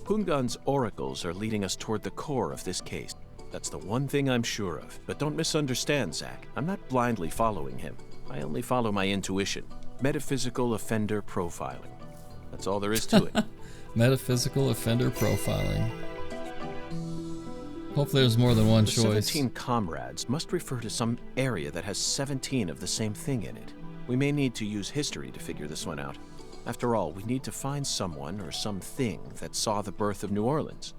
Hungan's oracles are leading us toward the core of this case. That's the one thing I'm sure of. But don't misunderstand, Zach. I'm not blindly following him. I only follow my intuition. Metaphysical offender profiling. That's all there is to it. Metaphysical offender profiling. Hopefully there's more than one The choice. 17 comrades must refer to some area that has 17 of the same thing in it. We may need to use history to figure this one out. After all, we need to find someone or something that saw the birth of New Orleans.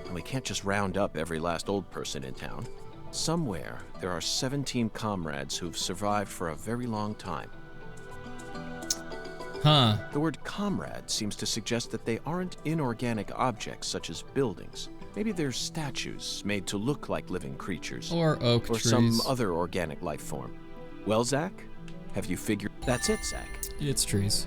And we can't just round up every last old person in town. Somewhere, there are 17 comrades who've survived for a very long time. Huh. The word comrade seems to suggest that they aren't inorganic objects such as buildings. Maybe they're statues made to look like living creatures. Or oak or trees. some other organic life form. Well, Zach, have you figured? That's it, Zach. It's trees.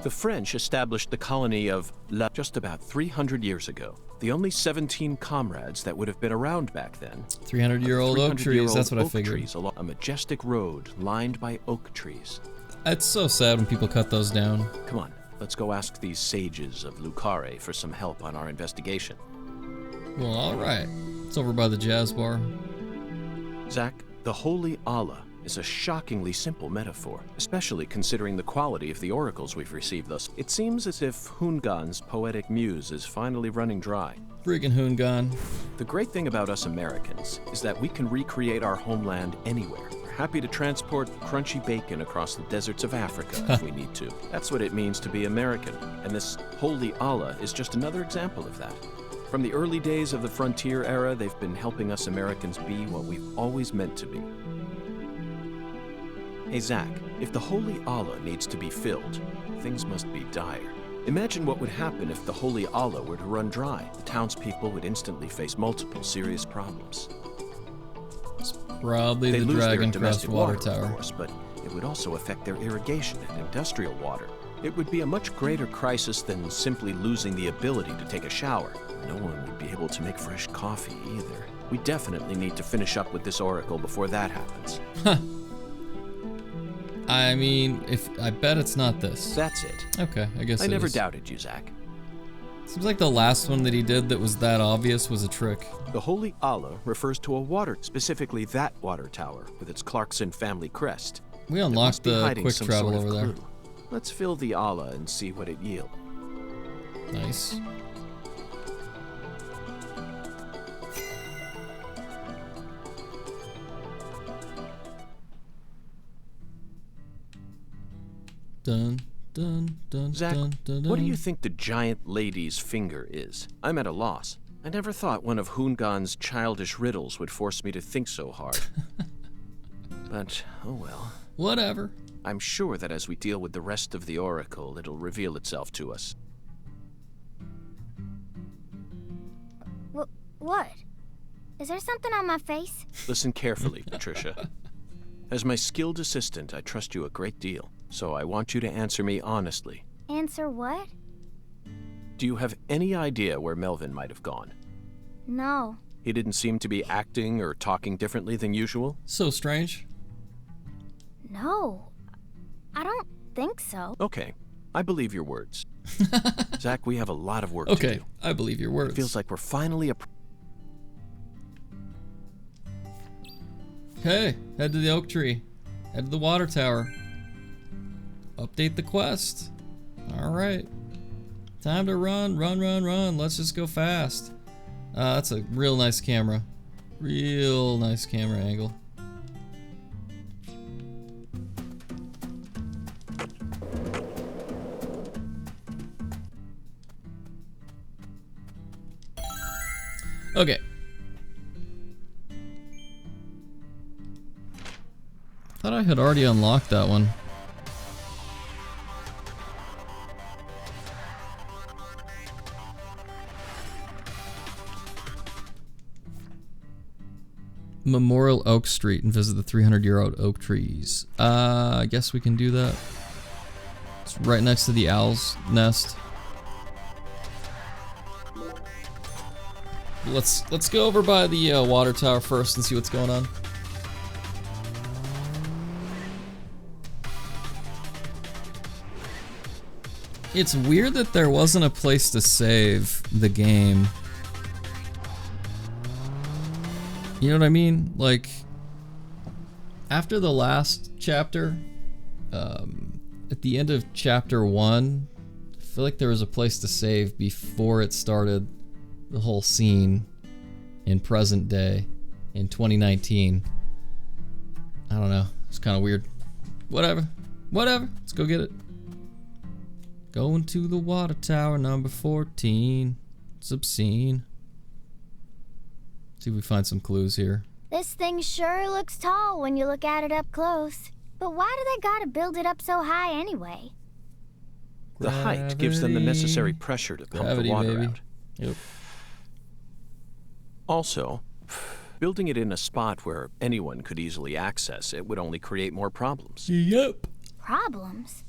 The French established the colony of La just about 300 years ago. The only 17 comrades that would have been around back then. 300-year-old oak trees, that's what I figured. Trees along a majestic road lined by oak trees. It's so sad when people cut those down. Come on, let's go ask these sages of Lucare for some help on our investigation. Well, alright. It's over by the jazz bar. Zach, the Holy Allah is a shockingly simple metaphor, especially considering the quality of the oracles we've received thus. It seems as if Hungan's poetic muse is finally running dry. Friggin' Hungan. The great thing about us Americans is that we can recreate our homeland anywhere. We're happy to transport crunchy bacon across the deserts of Africa if we need to. That's what it means to be American, and this Holy Allah is just another example of that. From the early days of the frontier era, they've been helping us Americans be what we've always meant to be. Hey Zach, if the Holy Allah needs to be filled, things must be dire. Imagine what would happen if the Holy Allah were to run dry. The townspeople would instantly face multiple serious problems. Probably They'd the lose their Dragon Crest domestic water water, tower. of course, but it would also affect their irrigation and industrial water. It would be a much greater crisis than simply losing the ability to take a shower. No one would be able to make fresh coffee either. We definitely need to finish up with this oracle before that happens. I mean, I bet it's not this. That's it. Okay, I guess I never is. doubted you, Zach. Seems like the last one that he did that was that obvious was a trick. The Holy Allah refers to a water, specifically that water tower with its Clarkson family crest. We unlocked the quick some travel sort of over there. clue. Let's fill the Allah and see what it yields. Nice. Dun, dun, dun, Zach, dun, dun, what do dun. you think the giant lady's finger is? I'm at a loss. I never thought one of Hungan's childish riddles would force me to think so hard. But, oh well. Whatever. I'm sure that as we deal with the rest of the oracle, it'll reveal itself to us. What? Is there something on my face? Listen carefully, Patricia. As my skilled assistant, I trust you a great deal, so I want you to answer me honestly. Answer what? Do you have any idea where Melvin might have gone? No. He didn't seem to be acting or talking differently than usual? So strange. No. I don't think so. Okay, I believe your words. Zach, we have a lot of work to Okay, do. I believe your words. It feels like we're finally Okay, head to the oak tree. Head to the water tower. Update the quest. Alright. Time to run. Let's just go fast. That's a real nice camera. Real nice camera angle. Okay. Thought I had already unlocked that one. Memorial Oak Street and visit the 300-year-old oak trees. I guess we can do that. It's right next to the owl's nest. Let's go over by the water tower first and see what's going on. It's weird that there wasn't a place to save the game. You know what I mean? Like, after the last chapter, at the end of chapter 1, I feel like there was a place to save before it started the whole scene in present day in 2019. I don't know. It's kind of weird. Whatever. Let's go get it. Going to the water tower, number 14. It's obscene. See if we find some clues here. This thing sure looks tall when you look at it up close. But why do they gotta build it up so high anyway? The height gives them the necessary pressure to pump the water out. Yep. Also, building it in a spot where anyone could easily access it would only create more problems. Yep. Problems?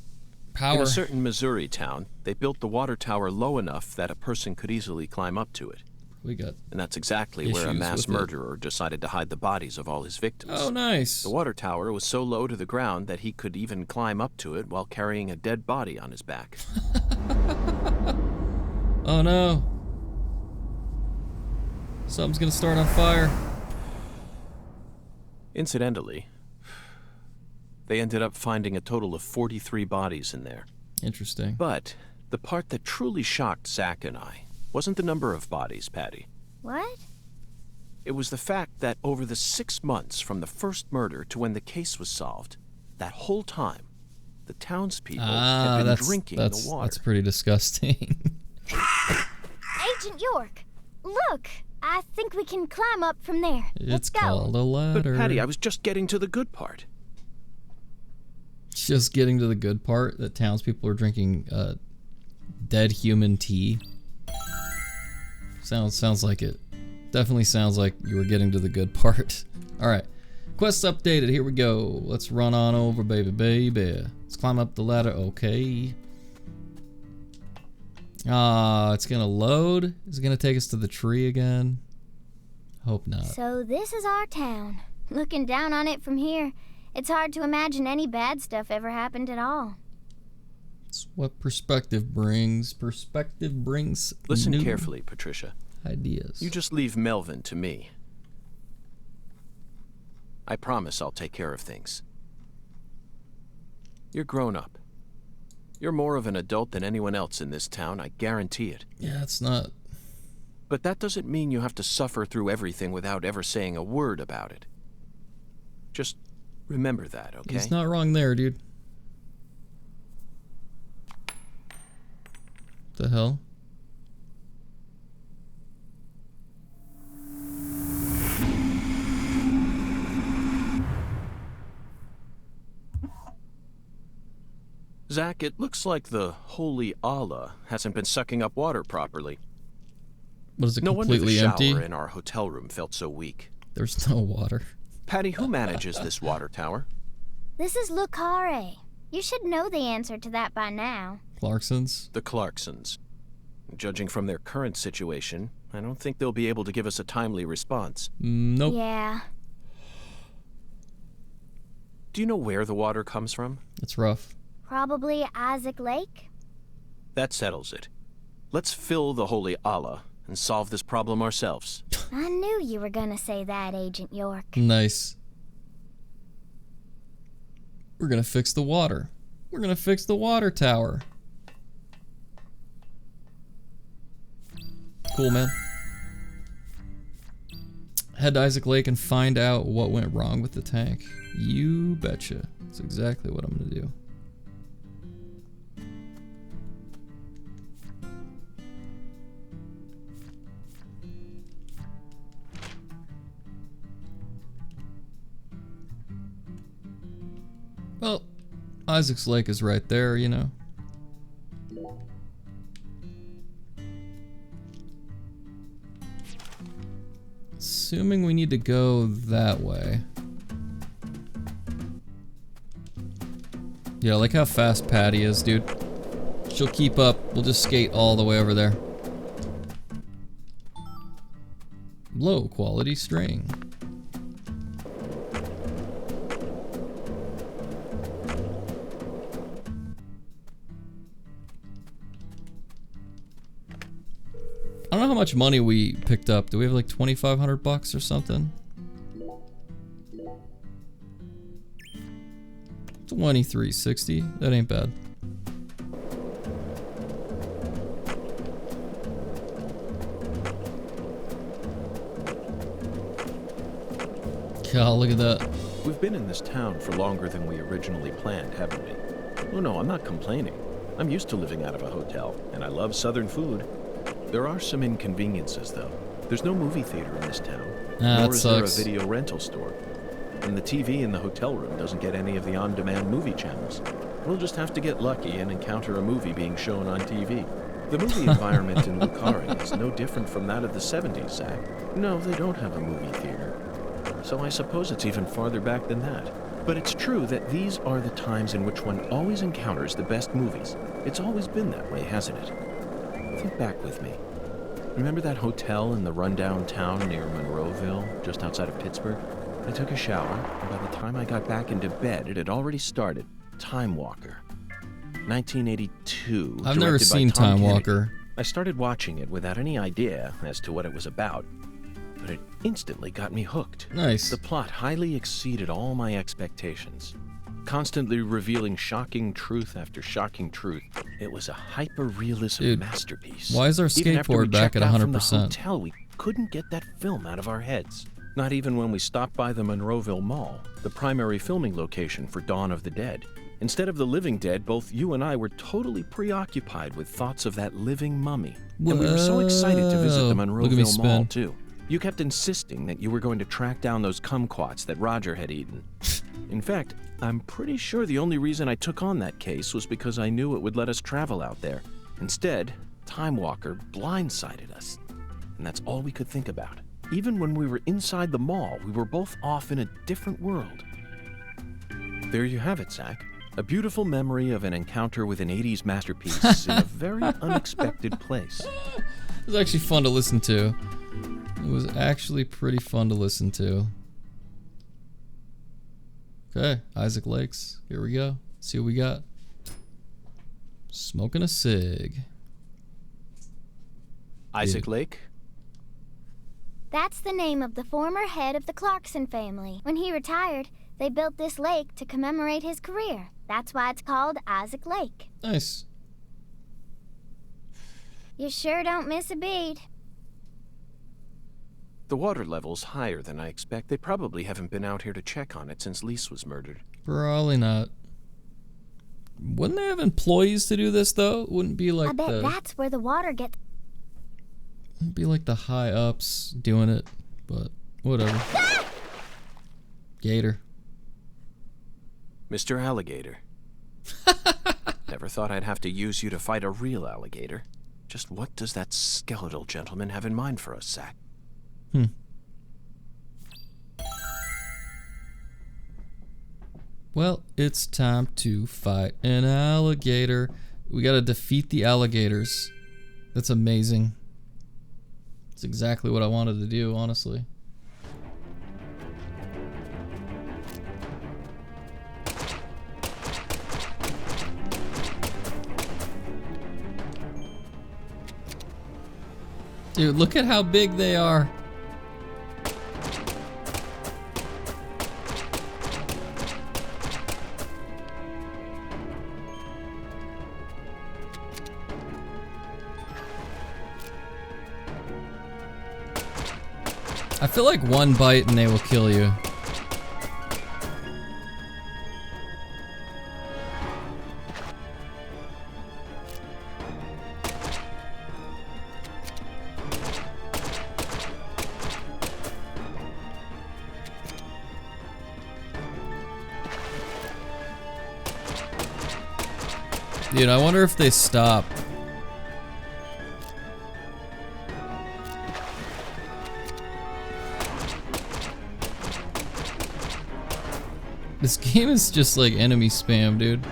Power. In a certain Missouri town, they built the water tower low enough that a person could easily climb up to it. We got And that's exactly where a mass murderer decided to hide the bodies of all his victims. Oh, nice. The water tower was so low to the ground that he could even climb up to it while carrying a dead body on his back. Oh no. Something's gonna start on fire. Incidentally, they ended up finding a total of 43 bodies in there. Interesting. But the part that truly shocked Zach and I wasn't the number of bodies, Patty. What? It was the fact that over the 6 months from the first murder to when the case was solved, that whole time, the townspeople had been drinking the water. That's pretty disgusting. Agent York, look! I think we can climb up from there. Let's go. It's called a ladder. But Patty, I was just getting to the good part. Just getting to the good part that townspeople are drinking dead human tea. Sounds like it. Definitely sounds like you were getting to the good part. Alright. Quest updated. Here we go. Let's run on over, baby. Let's climb up the ladder. Okay. It's gonna load. Is it gonna take us to the tree again? Hope not. So this is our town. Looking down on it from here, it's hard to imagine any bad stuff ever happened at all. It's what perspective brings. Perspective brings Listen new carefully, Patricia. ideas. You just leave Melvin to me. I promise I'll take care of things. You're grown up. You're more of an adult than anyone else in this town, I guarantee it. Yeah, it's not. But that doesn't mean you have to suffer through everything without ever saying a word about it. Just remember that, okay? He's not wrong there, dude. The hell? Zach, it looks like the holy Allah hasn't been sucking up water properly. Was it No wonder the completely shower empty? in our hotel room felt so weak. There's no water. Patty, who manages this water tower? This is Lucare. You should know the answer to that by now. Clarkson's? The Clarksons. Judging from their current situation, I don't think they'll be able to give us a timely response. Nope. Yeah. Do you know where the water comes from? It's rough. Probably Isaac Lake? That settles it. Let's fill the holy Allah and solve this problem ourselves. I knew you were gonna say that, Agent York. Nice. We're gonna fix the water. We're gonna fix the water tower. Cool, man. Head to Isaac Lake and find out what went wrong with the tank. You betcha. That's exactly what I'm gonna do. Well, Isaac's Lake is right there, you know. Assuming we need to go that way. Yeah, I like how fast Patty is, dude. She'll keep up. We'll just skate all the way over there. Low quality string. I don't know how much money we picked up. Do we have like 2,500 bucks or something? 2360. That ain't bad. God, look at that. We've been in this town for longer than we originally planned, haven't we? Oh no, I'm not complaining. I'm used to living out of a hotel, and I love southern food. There are some inconveniences, though. There's no movie theater in this town, nor is there a video rental store. And the TV in the hotel room doesn't get any of the on-demand movie channels. We'll just have to get lucky and encounter a movie being shown on TV. The movie environment in Lucari is no different from that of the 70s, Zach. No, they don't have a movie theater. So I suppose it's even farther back than that. But it's true that these are the times in which one always encounters the best movies. It's always been that way, hasn't it? Think back with me. Remember that hotel in the rundown town near Monroeville, just outside of Pittsburgh? I took a shower, and by the time I got back into bed, it had already started. Time Walker. 1982. I've never seen Time Walker. I started watching it without any idea as to what it was about, but it instantly got me hooked. Nice. The plot highly exceeded all my expectations. Constantly revealing shocking truth after shocking truth. It was a hyper-realism masterpiece. Why is our skateboard back at 100%? From the hotel, we couldn't get that film out of our heads. Not even when we stopped by the Monroeville Mall, the primary filming location for Dawn of the Dead. Instead of the living dead, both you and I were totally preoccupied with thoughts of that living mummy. And we were so excited to visit the Monroeville Mall, too. You kept insisting that you were going to track down those kumquats that Roger had eaten. In fact, I'm pretty sure the only reason I took on that case was because I knew it would let us travel out there. Instead, Time Walker blindsided us. And that's all we could think about. Even when we were inside the mall, we were both off in a different world. There you have it, Zach. A beautiful memory of an encounter with an 80s masterpiece in a very unexpected place. It was actually fun to listen to. It was actually pretty fun to listen to. Okay, Isaac Lakes. Here we go. See what we got. Smoking a cig. Isaac Lake? That's the name of the former head of the Clarkson family. When he retired, they built this lake to commemorate his career. That's why it's called Isaac Lake. Nice. You sure don't miss a beat. The water level's higher than I expect. They probably haven't been out here to check on it since Lise was murdered. Probably not. Wouldn't they have employees to do this, though? It wouldn't be like I bet that's where the water gets... Wouldn't be like the high-ups doing it, but whatever. Gator. Mr. Alligator. Never thought I'd have to use you to fight a real alligator. Just what does that skeletal gentleman have in mind for us, Zach? Well, it's time to fight an alligator. We gotta defeat the alligators. That's amazing. That's exactly what I wanted to do, honestly. Dude, look at how big they are. I feel like one bite and they will kill you. Dude, I wonder if they stop. This game is just like enemy spam, dude.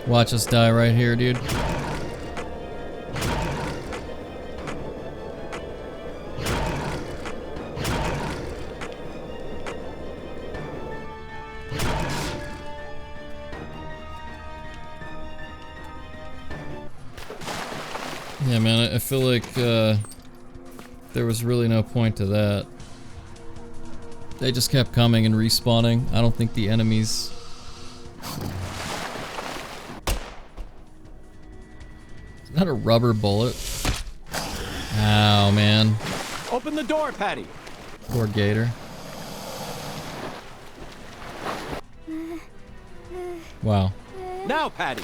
Watch us die right here, dude. Yeah, man, I feel like there was really no point to that. They just kept coming and respawning. I don't think the enemies... Not a rubber bullet. Ow, man. Open the door, Patty. Poor gator. Wow. Now, Patty.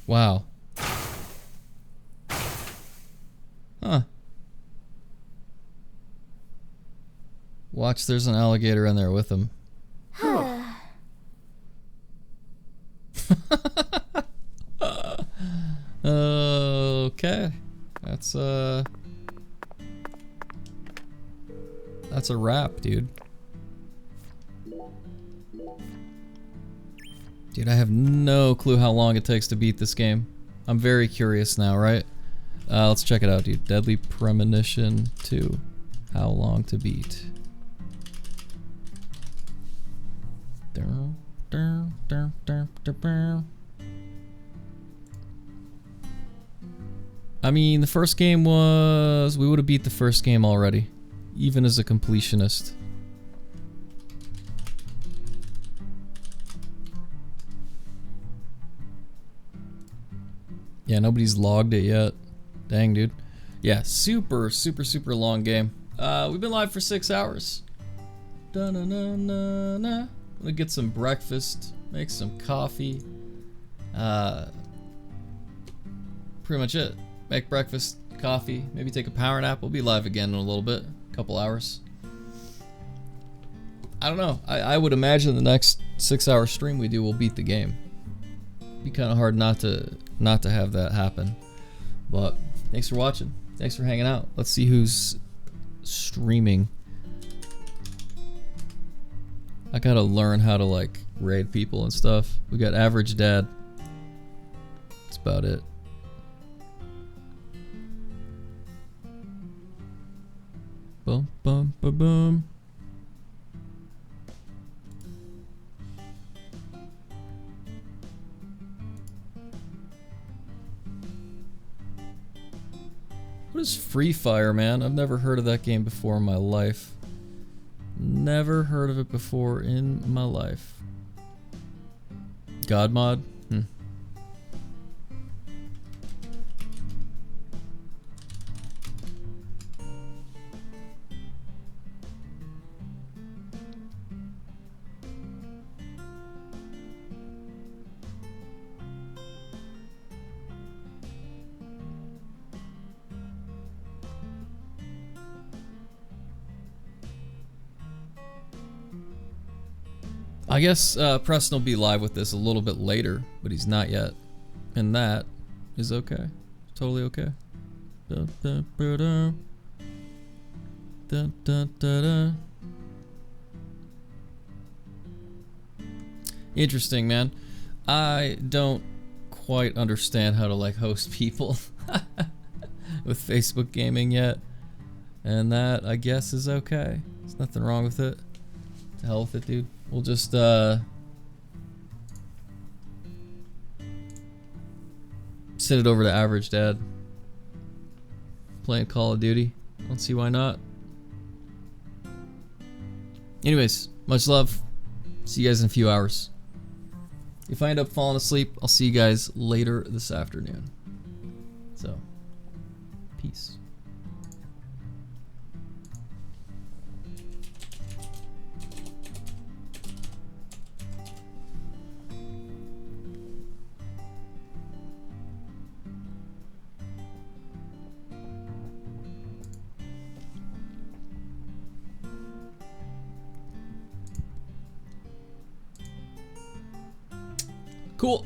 Wow. Huh. Watch, there's an alligator in there with him. Okay. That's a wrap, dude. Dude, I have no clue how long it takes to beat this game. I'm very curious now, right? Let's check it out, dude. Deadly Premonition 2. How long to beat? I mean, the first game was... We would have beat the first game already. Even as a completionist. Yeah, nobody's logged it yet. Dang, dude. Yeah, super long game. We've been live for 6 hours. Da-na-na-na-na. I'm gonna get some breakfast, make some coffee. Pretty much it. Make breakfast, coffee, maybe take a power nap. We'll be live again in a little bit, a couple hours. I don't know. I would imagine the next 6-hour stream we do will beat the game. Be kind of hard not to have that happen. But thanks for watching. Thanks for hanging out. Let's see who's streaming. I gotta learn how to like raid people and stuff. We got Average Dad. That's about it. Boom, boom, boom, boom. What is Free Fire, man? I've never heard of that game before in my life. Never heard of it before in my life. God mod? I guess Preston will be live with this a little bit later, but he's not yet. And that is okay. Totally okay. Dun, dun, dun, dun, dun, dun, dun. Interesting, man. I don't quite understand how to like host people with Facebook gaming yet. And that, I guess, is okay. There's nothing wrong with it. To hell with it, dude. We'll just, send it over to Average Dad. Playing Call of Duty. I don't see why not. Anyways, much love. See you guys in a few hours. If I end up falling asleep, I'll see you guys later this afternoon. So, peace. Cool.